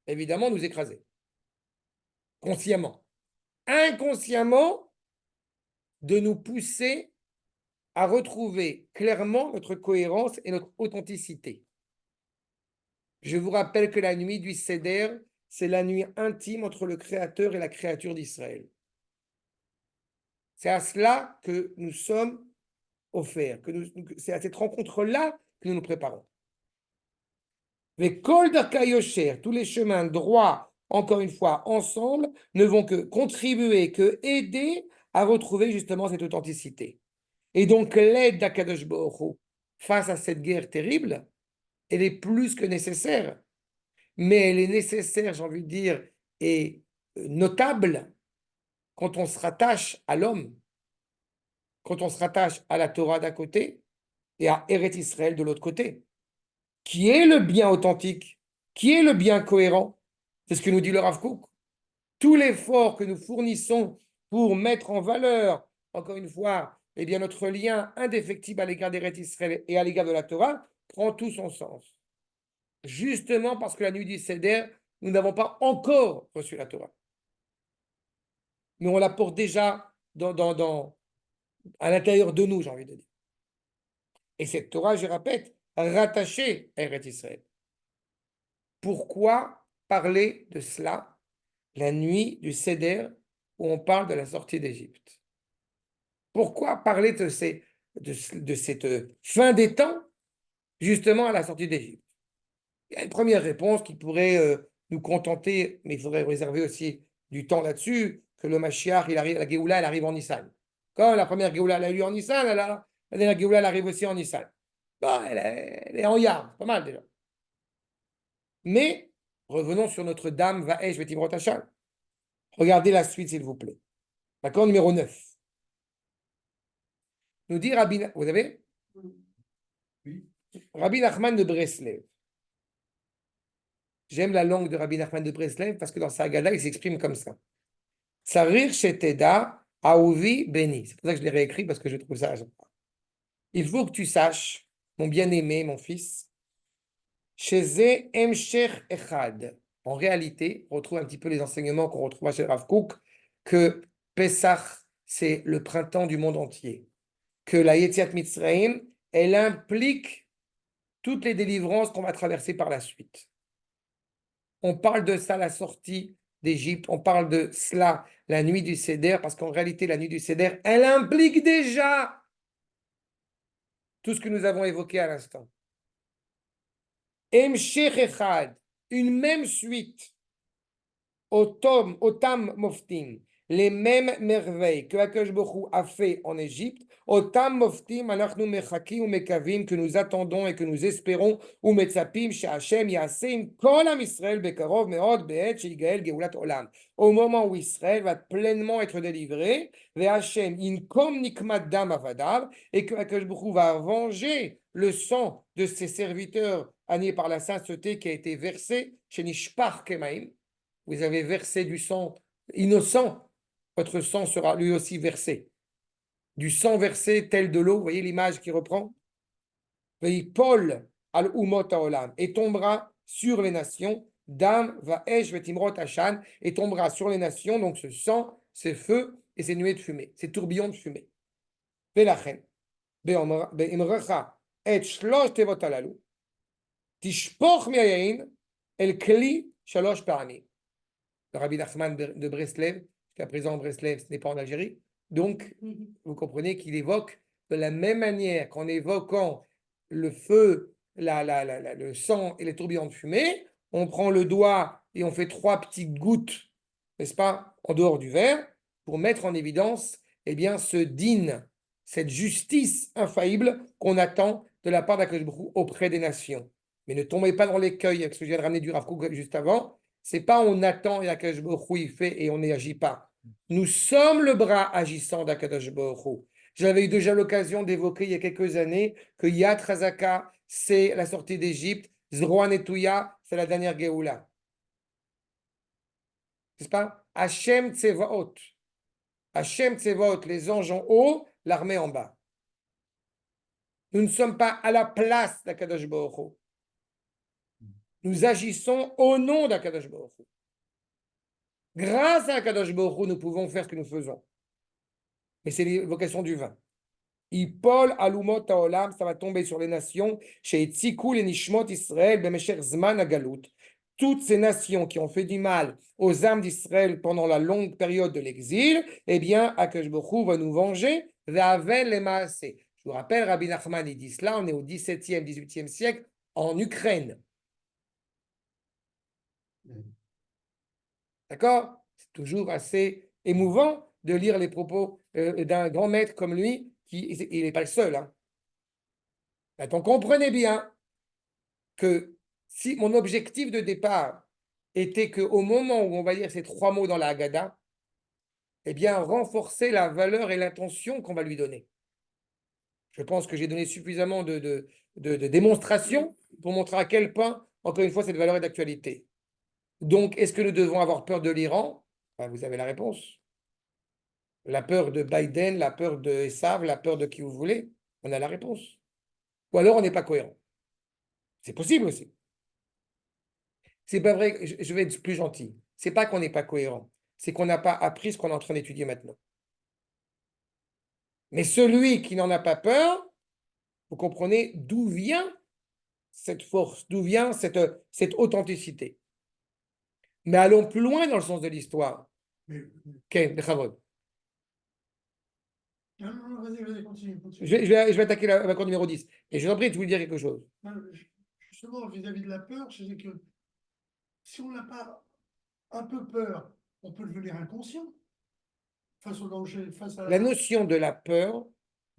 évidemment, nous écraser. Consciemment. Inconsciemment, de nous pousser à retrouver clairement notre cohérence et notre authenticité. Je vous rappelle que la nuit du Seder, c'est la nuit intime entre le Créateur et la créature d'Israël. C'est à cela que nous sommes offerts, c'est à cette rencontre-là que nous nous préparons. Mais Kol Darka Yosher, tous les chemins droits, encore une fois, ensemble, ne vont que contribuer, que aider à retrouver justement cette authenticité. Et donc l'aide d'Akadosh Baruch Hu face à cette guerre terrible, elle est plus que nécessaire. Mais elle est nécessaire, j'ai envie de dire, et notable quand on se rattache à l'homme, quand on se rattache à la Torah d'un côté et à Eretz Israël de l'autre côté. Qui est le bien authentique? Qui est le bien cohérent? C'est ce que nous dit le Rav Kook. Tout l'effort que nous fournissons pour mettre en valeur, encore une fois, eh bien, notre lien indéfectible à l'égard d'Eretz Israël et à l'égard de la Torah prend tout son sens. Justement parce que la nuit du Seder, nous n'avons pas encore reçu la Torah. Mais on la porte déjà à l'intérieur de nous, j'ai envie de dire. Et cette Torah, je répète, rattachée à Eretz Israël. Pourquoi parler de cela la nuit du Seder où on parle de la sortie d'Égypte? Pourquoi parler de cette fin des temps justement à la sortie d'Égypte? Il y a une première réponse qui pourrait nous contenter, mais il faudrait réserver aussi du temps là-dessus, que le Mashiach, il arrive, la Géoula, elle arrive en Nissan. Quand la première Géoula, elle a eu en Nissan, la Géoula, elle arrive aussi en Nissan. Bon, elle est en Yard, pas mal déjà. Mais, revenons sur Notre-Dame, Vaesh, Vetimrot Hachal. Regardez la suite, s'il vous plaît. D'accord, numéro 9. Nous dit Rabbi, vous avez? Oui. Rabbi Nachman de Breslev. J'aime la langue de Rabbi Nachman de Breslev parce que dans sa Haggadah, il s'exprime comme ça. Sarir Sheteda Aouvi Beni. C'est pour ça que je l'ai réécrit parce que je trouve ça. Il faut que tu saches, mon bien-aimé, mon fils, chez Emsher Echad. En réalité, on retrouve un petit peu les enseignements qu'on retrouve chez Rav Kook, que Pesach, c'est le printemps du monde entier. Que la Yetziat Mitzrayim, elle implique toutes les délivrances qu'on va traverser par la suite. On parle de ça, la sortie d'Égypte, on parle de cela, la nuit du Seder, parce qu'en réalité, la nuit du Seder, elle implique déjà tout ce que nous avons évoqué à l'instant. Hemshech echad, une même suite, otam moftim, les mêmes merveilles que Akadosh Baruch Hu a fait en Égypte, otam moftim anachnu mechakim ou mekavim, que nous attendons et que nous espérons, ou metzapim she'Hashem yaseim kol am Israël bekarov meod be'et sheyigael geulat olam. Au moment où Israël va pleinement être délivré, ve'Hashem inkom nikmat dam avadav, et que Akadosh Baruch Hu va venger le sang de ses serviteurs aniés par la sainteté qui a été versé chez Nishpach Kemaim. Vous avez versé du sang innocent, votre sang sera lui aussi versé. Du sang versé tel de l'eau, vous voyez l'image qui reprend? Paul al umot haolam, et tombera sur les nations, dam va'esh vetimrot ashan, et tombera sur les nations, donc ce sang, ces feux et ces nuées de fumée, ces tourbillons de fumée. Velachen, be'imrecha et shlosh tevot halalu, tishpoch mi'ayin el kli shalosh pa'amim. Le Rabbi Nachman de Breslev, jusqu'à présent Breslev, ce n'est pas en Algérie, donc vous comprenez qu'il évoque de la même manière qu'en évoquant le feu, le sang et les tourbillons de fumée, on prend le doigt et on fait 3 petites gouttes, n'est-ce pas, en dehors du verre, pour mettre en évidence, eh bien, ce din, cette justice infaillible qu'on attend de la part d'Akadosh Baruch Hu auprès des nations. Mais ne tombez pas dans l'écueil avec ce que je viens de ramener du Rav Kook juste avant. C'est pas on attend et Akadosh Baruch Hu il fait et on n'agit pas. Nous sommes le bras agissant d'Akadosh Baruch Hu. J'avais eu déjà l'occasion d'évoquer il y a quelques années que Yad Chazaka, c'est la sortie d'Égypte, Zroa Netouya, c'est la dernière Géoula. N'est-ce pas? Hashem Tsevaot. Hashem Tsevaot, les anges en haut, l'armée en bas. Nous ne sommes pas à la place d'Akadosh Baruch Hu. Nous agissons au nom d'Akadosh Baruch Hu. Grâce à Akadosh Baruch Hu, nous pouvons faire ce que nous faisons. Mais c'est l'évocation du vin. Ipol alumot haolam, ça va tomber sur les nations. Chez Tzikul et Nishmot Israël, bemesher zman agalut. Toutes ces nations qui ont fait du mal aux âmes d'Israël pendant la longue période de l'exil, eh bien, Akadosh Baruch Hu va nous venger. Ve'avel le maaseh. Je vous rappelle, Rabbi Nachman, il dit cela, on est au XVIIe, XVIIIe siècle, en Ukraine. D'accord? C'est toujours assez émouvant de lire les propos d'un grand maître comme lui, il n'est pas le seul. Hein. Donc, comprenez bien que si mon objectif de départ était qu'au moment où on va lire ces 3 mots dans la Haggadah, eh bien, renforcer la valeur et l'intention qu'on va lui donner. Je pense que j'ai donné suffisamment de démonstrations pour montrer à quel point, encore une fois, cette valeur est d'actualité. Donc, est-ce que nous devons avoir peur de l'Iran? Vous avez la réponse. La peur de Biden, la peur de Esav, la peur de qui vous voulez, on a la réponse. Ou alors on n'est pas cohérent. C'est possible aussi. C'est pas vrai, je vais être plus gentil. C'est pas qu'on n'est pas cohérent, c'est qu'on n'a pas appris ce qu'on est en train d'étudier maintenant. Mais celui qui n'en a pas peur, vous comprenez d'où vient cette force, d'où vient cette authenticité. Mais allons plus loin dans le sens de l'histoire. Ok, Bechavod. Non, vas-y, continue. Je vais attaquer la cour numéro 10. Et je vous en prie de vous dire quelque chose. Non, justement, vis-à-vis de la peur, je sais que si on n'a pas un peu peur, on peut devenir inconscient face au danger, face à La notion de la peur,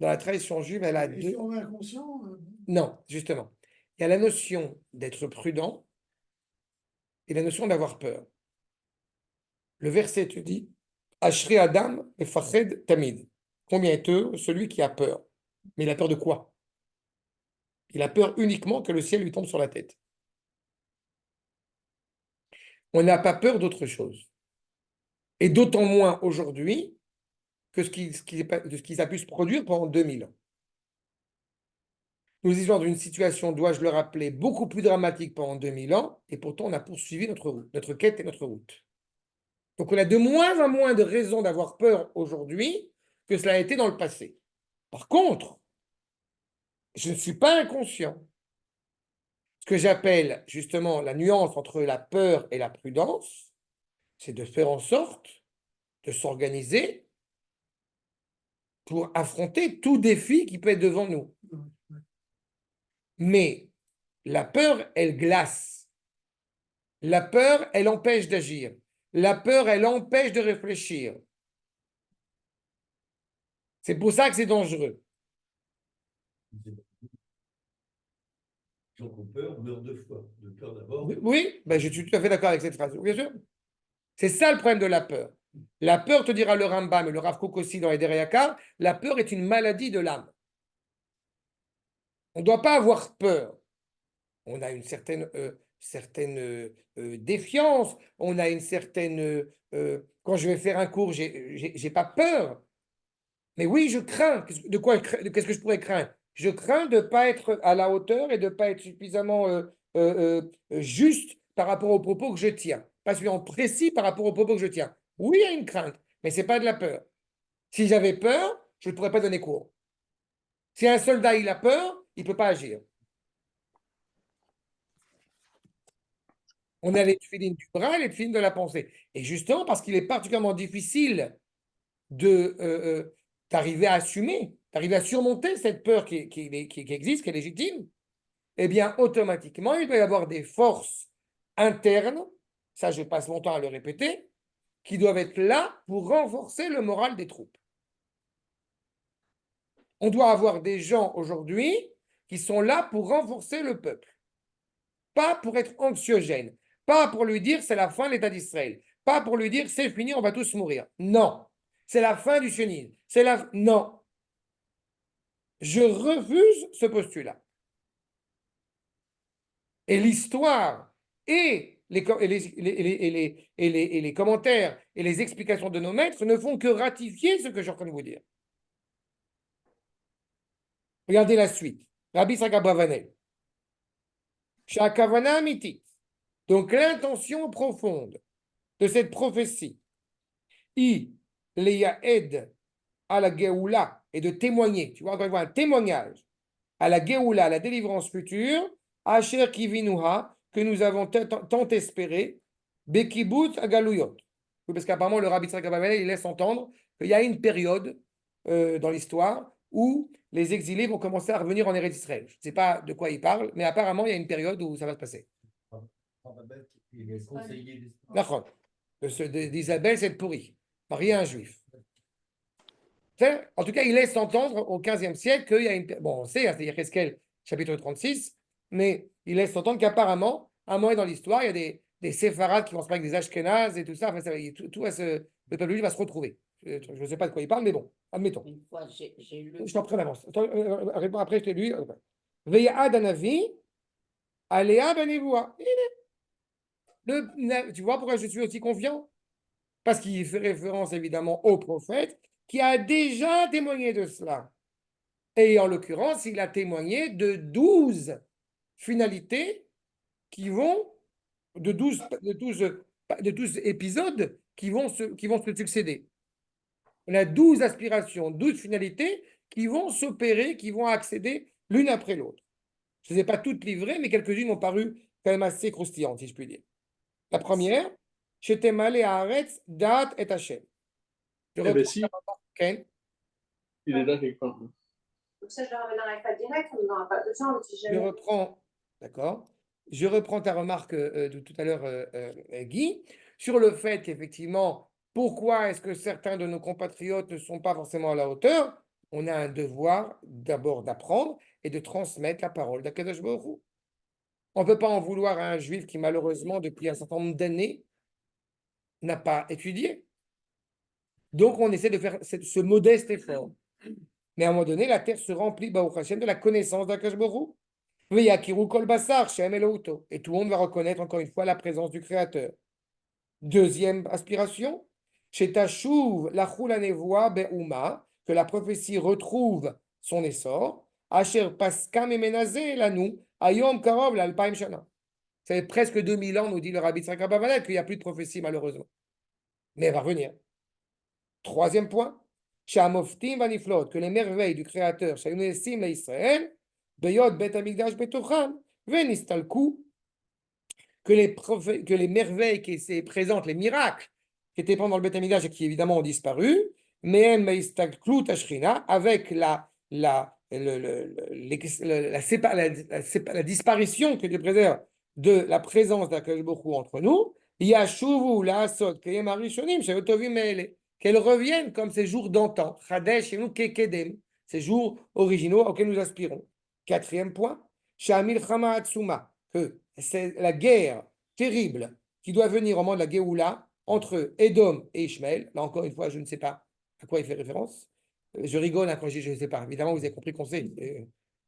dans la tradition juive, elle a Et deux. si on est inconscient, Non, justement. Il y a la notion d'être prudent et la notion d'avoir peur. Le verset te dit Ashri Adam et Fached Tamid. Combien est heureux celui qui a peur? Mais il a peur de quoi? Il a peur uniquement que le ciel lui tombe sur la tête. On n'a pas peur d'autre chose. Et d'autant moins aujourd'hui que ce qui a pu se produire pendant 2000 ans. Nous vivons dans une situation, dois-je le rappeler, beaucoup plus dramatique pendant 2000 ans, et pourtant on a poursuivi notre route, notre quête et notre route. Donc on a de moins en moins de raisons d'avoir peur aujourd'hui que cela a été dans le passé. Par contre, je ne suis pas inconscient. Ce que j'appelle justement la nuance entre la peur et la prudence, c'est de faire en sorte de s'organiser pour affronter tout défi qui peut être devant nous. Mais la peur, elle glace. La peur, elle empêche d'agir. La peur, elle empêche de réfléchir. C'est pour ça que c'est dangereux. Les gens qui ont peur meurent deux fois. De peur d'abord. Oui, ben, je suis tout à fait d'accord avec cette phrase. Bien sûr. C'est ça le problème de la peur. La peur, te dira le Rambam et le Rav Kook aussi dans les Derriakar, la peur est une maladie de l'âme. On ne doit pas avoir peur. On a une certaine défiance, on a une certaine... quand je vais faire un cours, j'ai pas peur. Mais oui, je crains. Qu'est-ce que je pourrais craindre? Je crains de ne pas être à la hauteur et de ne pas être suffisamment juste par rapport aux propos que je tiens. Pas suffisamment précis par rapport aux propos que je tiens. Oui, il y a une crainte, mais ce n'est pas de la peur. Si j'avais peur, je ne pourrais pas donner cours. Si un soldat il a peur, il ne peut pas agir. On a les tefilines du bras et les tefilines de la pensée. Et justement, parce qu'il est particulièrement difficile d'arriver à assumer, d'arriver à surmonter cette peur qui existe, qui est légitime, eh bien, automatiquement, il doit y avoir des forces internes, ça je passe mon temps à le répéter, qui doivent être là pour renforcer le moral des troupes. On doit avoir des gens aujourd'hui qui sont là pour renforcer le peuple, pas pour être anxiogène, pas pour lui dire c'est la fin de l'État d'Israël, pas pour lui dire c'est fini, on va tous mourir. Non, c'est la fin du sionisme. Non, je refuse ce postulat. Et l'histoire et les commentaires et les explications de nos maîtres ne font que ratifier ce que je suis en train de vous dire. Regardez la suite. Rabbi Sagabavanel. Shakavana Amitit. Donc l'intention profonde de cette prophétie, Leyaed à la Géoula, et de témoigner, tu vois, encore une fois, un témoignage à la Géoula, à la délivrance future, Asher Kivinuha, que nous avons tant espéré, Bekibut Agaluyot. Parce qu'apparemment, le Rabbi Tzadok Abavanel, il laisse entendre qu'il y a une période dans l'histoire où les exilés vont commencer à revenir en Eretz Israël. Je ne sais pas de quoi il parle, mais apparemment, il y a une période où ça va se passer. Il est conseiller d'histoire. D'accord. D'Isabelle, c'est pourri. Rien un juif. En tout cas, il laisse entendre au XVe siècle qu'il y a une... Bon, on sait, hein, c'est Yecheskel, chapitre 36, mais il laisse entendre qu'apparemment, à un moment dans l'histoire, il y a des séfarades qui vont se faire avec des ashkénazes et tout ça. Enfin, le peuple juif va se retrouver. Je ne sais pas de quoi il parle, mais bon, admettons. Une fois, j'ai lu. Je t'en prie en avance. Réponds après, je t'ai lu. Veilla'ad anavi, aléa benevoua. Tu vois pourquoi je suis aussi confiant? Parce qu'il fait référence évidemment au prophète qui a déjà témoigné de cela. Et en l'occurrence, il a témoigné de 12 finalités qui vont, de 12 épisodes qui vont se succéder. On a 12 aspirations, 12 finalités qui vont s'opérer, qui vont accéder l'une après l'autre. Je ne les ai pas toutes livrées, mais quelques-unes m'ont paru quand même assez croustillantes, si je puis dire. La première, Shetemale Haaretz Dat et Hashem. Je Eh ben si, Ken. il est là quelque part. Donc ça, je le remets dans l'iPad direct, on n'aura pas besoin, si Je jamais. reprends, d'accord. Je reprends ta remarque de tout à l'heure, Guy, sur le fait qu'effectivement, pourquoi est-ce que certains de nos compatriotes ne sont pas forcément à la hauteur? On a un devoir d'abord d'apprendre et de transmettre la parole d'Akadosh Baruch Hu. On ne peut pas en vouloir à un juif qui, malheureusement, depuis un certain nombre d'années, n'a pas étudié. Donc, on essaie de faire ce modeste effort. Mais à un moment donné, la terre se remplit, Baruch Hashem, de la connaissance d'Akadosh Baruch Hu. Veyakiru kol basar, Shem Elohito. Et tout le monde va reconnaître encore une fois la présence du Créateur. Deuxième aspiration, Shetashuv lachul hanevoa be'uma, que la prophétie retrouve son essor. Asher paskam emenazeh lanu, ayom karov l'alpaim shana. Ça fait presque 2000 ans, nous dit le Rabbi Tzadok Abavanel, qu'il n'y a plus de prophétie, malheureusement. Mais elle va revenir. Troisième point, Shamoftim vaniflot, que les merveilles du Créateur, Shayunesim la Israël, Beyot bet amigdash betocham, venistalku, que les merveilles qui étaient présentes, les miracles qui étaient pendant le Bet Amikdash et qui évidemment ont disparu, mais avec la disparition que Dieu préserve de la présence d'Akadosh Baruch Hu entre nous, Yashuvu la'asot kayem harishonim she'ayot tovim me'ele, qu'elles reviennent comme ces jours d'antan, Chadesh et nous kekedem, ces jours originaux auxquels nous aspirons. Quatrième point, Sha'amilchama Hatsuma, que c'est la guerre terrible qui doit venir au moment de la Géoula entre Édom et Ishmaël. Là encore une fois, je ne sais pas à quoi il fait référence. Je rigole quand je dis je ne sais pas. Évidemment, vous avez compris qu'on sait.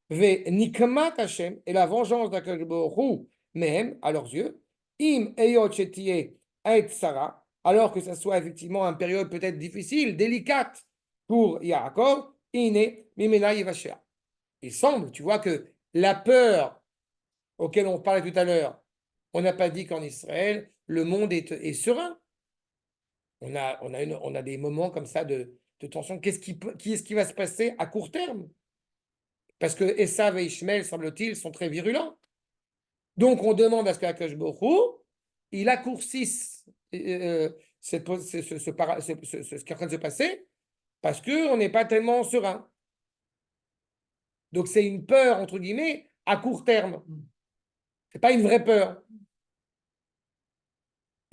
Ve nikmat Hashem, et la vengeance d'Akadosh Baruch Hu, même à leurs yeux, im eyot shetie et Sarah, alors que ça soit effectivement une période peut-être difficile, délicate pour Yaakov, ine mimena yivashea. Il semble, tu vois, que la peur auquel on parlait tout à l'heure, on n'a pas dit qu'en Israël, le monde est serein. On a des moments comme ça de tension. Qui est-ce qui va se passer à court terme? Parce que Esav et Ishmael, semble-t-il, sont très virulents. Donc, on demande à ce qu'Akadosh Baruch Hu, il raccourcisse ce qui est en train de se passer, parce qu'on n'est pas tellement serein. Donc, c'est une peur, entre guillemets, à court terme. Ce n'est pas une vraie peur.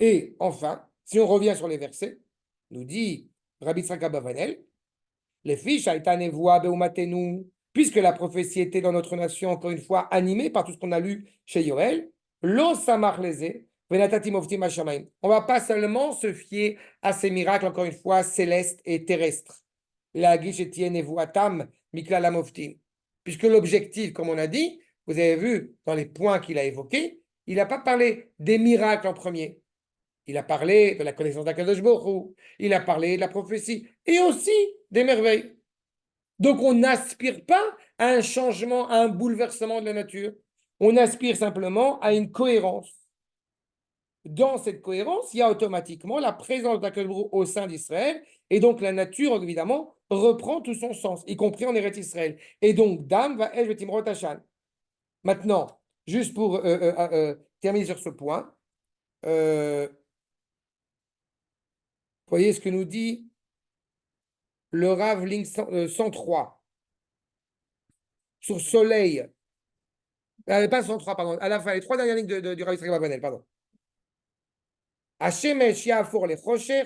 Et enfin, si on revient sur les versets, nous dit Rabbi Yitzhak Abavanel, les fiches puisque la prophétie était dans notre nation, encore une fois, animée par tout ce qu'on a lu chez Yoël, on ne va pas seulement se fier à ces miracles, encore une fois, célestes et terrestres. Puisque l'objectif, comme on a dit, vous avez vu dans les points qu'il a évoqués, il n'a pas parlé des miracles en premier. Il a parlé de la connaissance d'Akadosh Baruch Hu, il a parlé de la prophétie et aussi des merveilles. Donc on n'aspire pas à un changement, à un bouleversement de la nature. On aspire simplement à une cohérence. Dans cette cohérence, il y a automatiquement la présence d'Akadosh Baruch Hu au sein d'Israël et donc la nature, évidemment, reprend tout son sens, y compris en Eretz Israël. Et donc, Dam va El Vetimrot Hashan. Maintenant, juste pour terminer sur ce point, voyez ce que nous dit le Rav Link 103 sur Soleil. Pas 103, pardon. À la fin, les 3 dernières lignes du Rav Yitzhak Abavanel, pardon. Hashemesh Yafor le Chosher,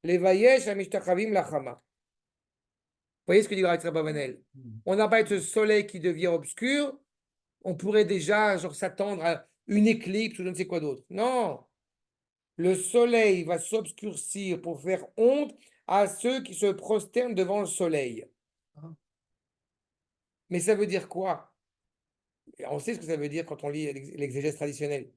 le Vayesh Amishtachavim Lachama. Vous voyez ce que dit le Rav Yitzhak Abavanel? On n'a pas de ce soleil qui devient obscur. On pourrait déjà s'attendre à une éclipse ou je ne sais quoi d'autre. Non. Le soleil va s'obscurcir pour faire honte à ceux qui se prosternent devant le soleil. Mais ça veut dire quoi? On sait ce que ça veut dire quand on lit l'exégèse traditionnelle.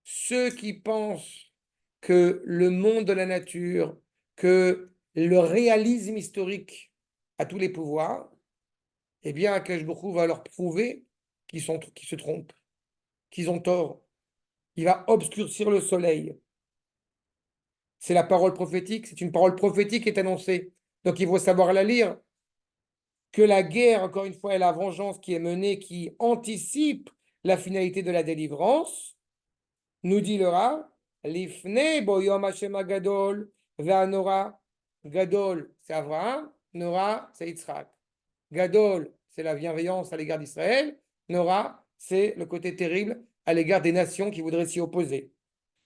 Ceux qui pensent que le monde de la nature, que le réalisme historique a tous les pouvoirs, eh bien, Akadosh Baruch Hu va leur prouver qu'ils se trompent, qu'ils ont tort. Il va obscurcir le soleil. C'est la parole prophétique, c'est une parole prophétique qui est annoncée. Donc il faut savoir la lire. Que la guerre, encore une fois, est la vengeance qui est menée, qui anticipe la finalité de la délivrance, nous dit le Rav, Lifne boyom Hashem Gadol, ve'anora. Gadol, c'est Abraham, Nora, c'est Yitzhak. Gadol, c'est la bienveillance à l'égard d'Israël, Nora, c'est le côté terrible à l'égard des nations qui voudraient s'y opposer.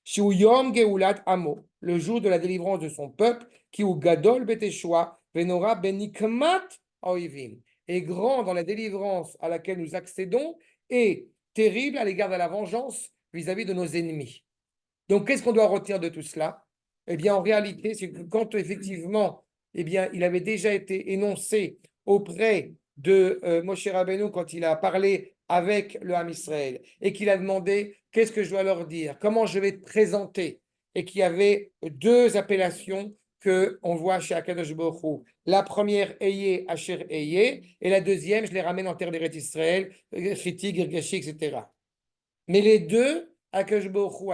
Shiu Yom Geulat Amo, le jour de la délivrance de son peuple, qui ou Gadol Beteshua, Venora Benikmat Oivim, est grand dans la délivrance à laquelle nous accédons et terrible à l'égard de la vengeance vis-à-vis de nos ennemis. Donc, qu'est-ce qu'on doit retenir de tout cela? Eh bien, en réalité, c'est que quand effectivement, eh bien, il avait déjà été énoncé auprès de Moshe Rabbeinu quand il a parlé avec le Ham Israël et qu'il a demandé qu'est-ce que je dois leur dire, comment je vais te présenter, et qu'il y avait 2 appellations qu'on voit chez Akadosh Baruch Hu. La première, Eye, Asher Eye, et la deuxième, je les ramène en terre d'Eretz Israël, Chiti, Girgashi, etc. Mais les deux, Akadosh Baruch Hu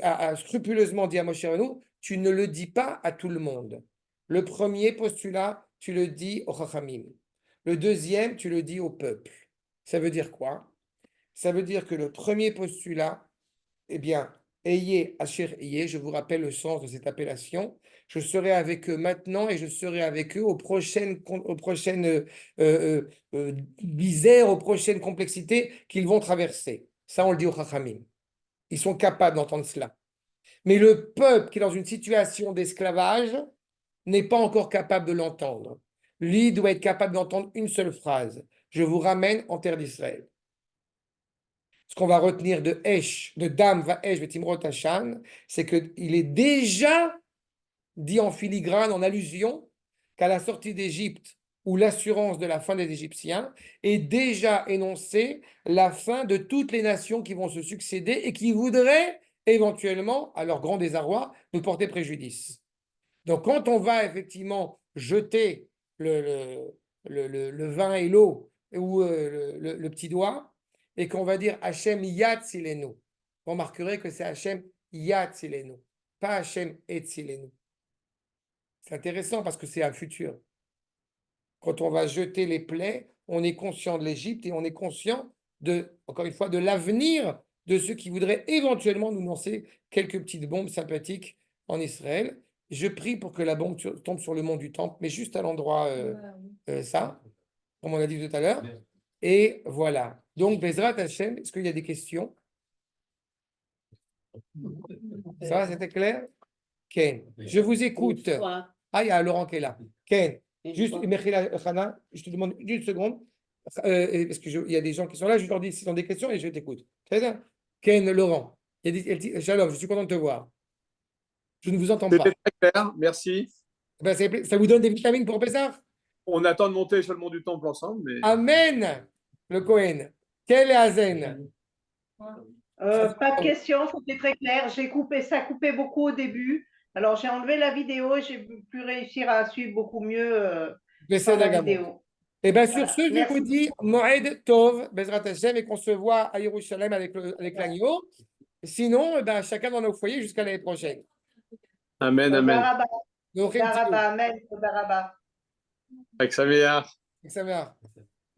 a scrupuleusement dit à Moshe Rabbeinu, tu ne le dis pas à tout le monde. Le premier postulat, tu le dis au Chachamim. Le deuxième, tu le dis au peuple. Ça veut dire quoi? Ça veut dire que le premier postulat, eh bien, Ayez, Asher Ayez, je vous rappelle le sens de cette appellation. Je serai avec eux maintenant et je serai avec eux aux prochaines misères, aux prochaines complexités qu'ils vont traverser. Ça, on le dit aux Chachamim. Ils sont capables d'entendre cela. Mais le peuple qui est dans une situation d'esclavage n'est pas encore capable de l'entendre. Lui doit être capable d'entendre une seule phrase. Je vous ramène en terre d'Israël. Ce qu'on va retenir de Esh, de Dam va Esh, Timrot Hashan, c'est qu'il est déjà dit en filigrane, en allusion, qu'à la sortie d'Égypte, où l'assurance de la fin des Égyptiens est déjà énoncée la fin de toutes les nations qui vont se succéder et qui voudraient éventuellement, à leur grand désarroi, nous porter préjudice. Donc, quand on va effectivement jeter le vin et l'eau ou le petit doigt, et qu'on va dire Hachem Yatzilenu, vous remarquerez que c'est Hachem Yatzilenu, pas Hachem Etzilenu. C'est intéressant parce que c'est un futur. Quand on va jeter les plaies, on est conscient de l'Égypte et on est conscient encore une fois, de l'avenir de ceux qui voudraient éventuellement nous lancer quelques petites bombes sympathiques en Israël. Je prie pour que la bombe tombe sur le mont du Temple, mais juste à l'endroit ça, comme on a dit tout à l'heure. Et voilà. Donc, Bezrat Hashem, est-ce qu'il y a des questions? Ça va, c'était clair? Ken, je vous écoute. Ah, il y a Laurent qui est là. Ken, juste, Mechila Khana, je te demande une seconde. Parce qu'il y a des gens qui sont là, je leur dis s'ils ont des questions et je t'écoute. Très bien. Ken, Laurent, Shalom, je suis content de te voir. Je ne vous entends pas. C'était très clair, merci. Ben, ça vous donne des vitamines pour Pessah? On attend de monter sur le mont du Temple ensemble. Mais... Amen, le Cohen. Quel est Hazen? Pas de questions, c'était très clair. Ça coupait beaucoup au début. Alors j'ai enlevé la vidéo et j'ai pu réussir à suivre beaucoup mieux sans la vidéo. Et bien sur ce, je Merci. vous dis Moed Tov, Bezrat Hashem, et qu'on se voit à Yerushalayim avec l'agneau. Sinon, eh ben, chacun dans nos foyers jusqu'à l'année prochaine. Amen, amen. Amen. Avec Avec sa meilleure. Avec sa mère.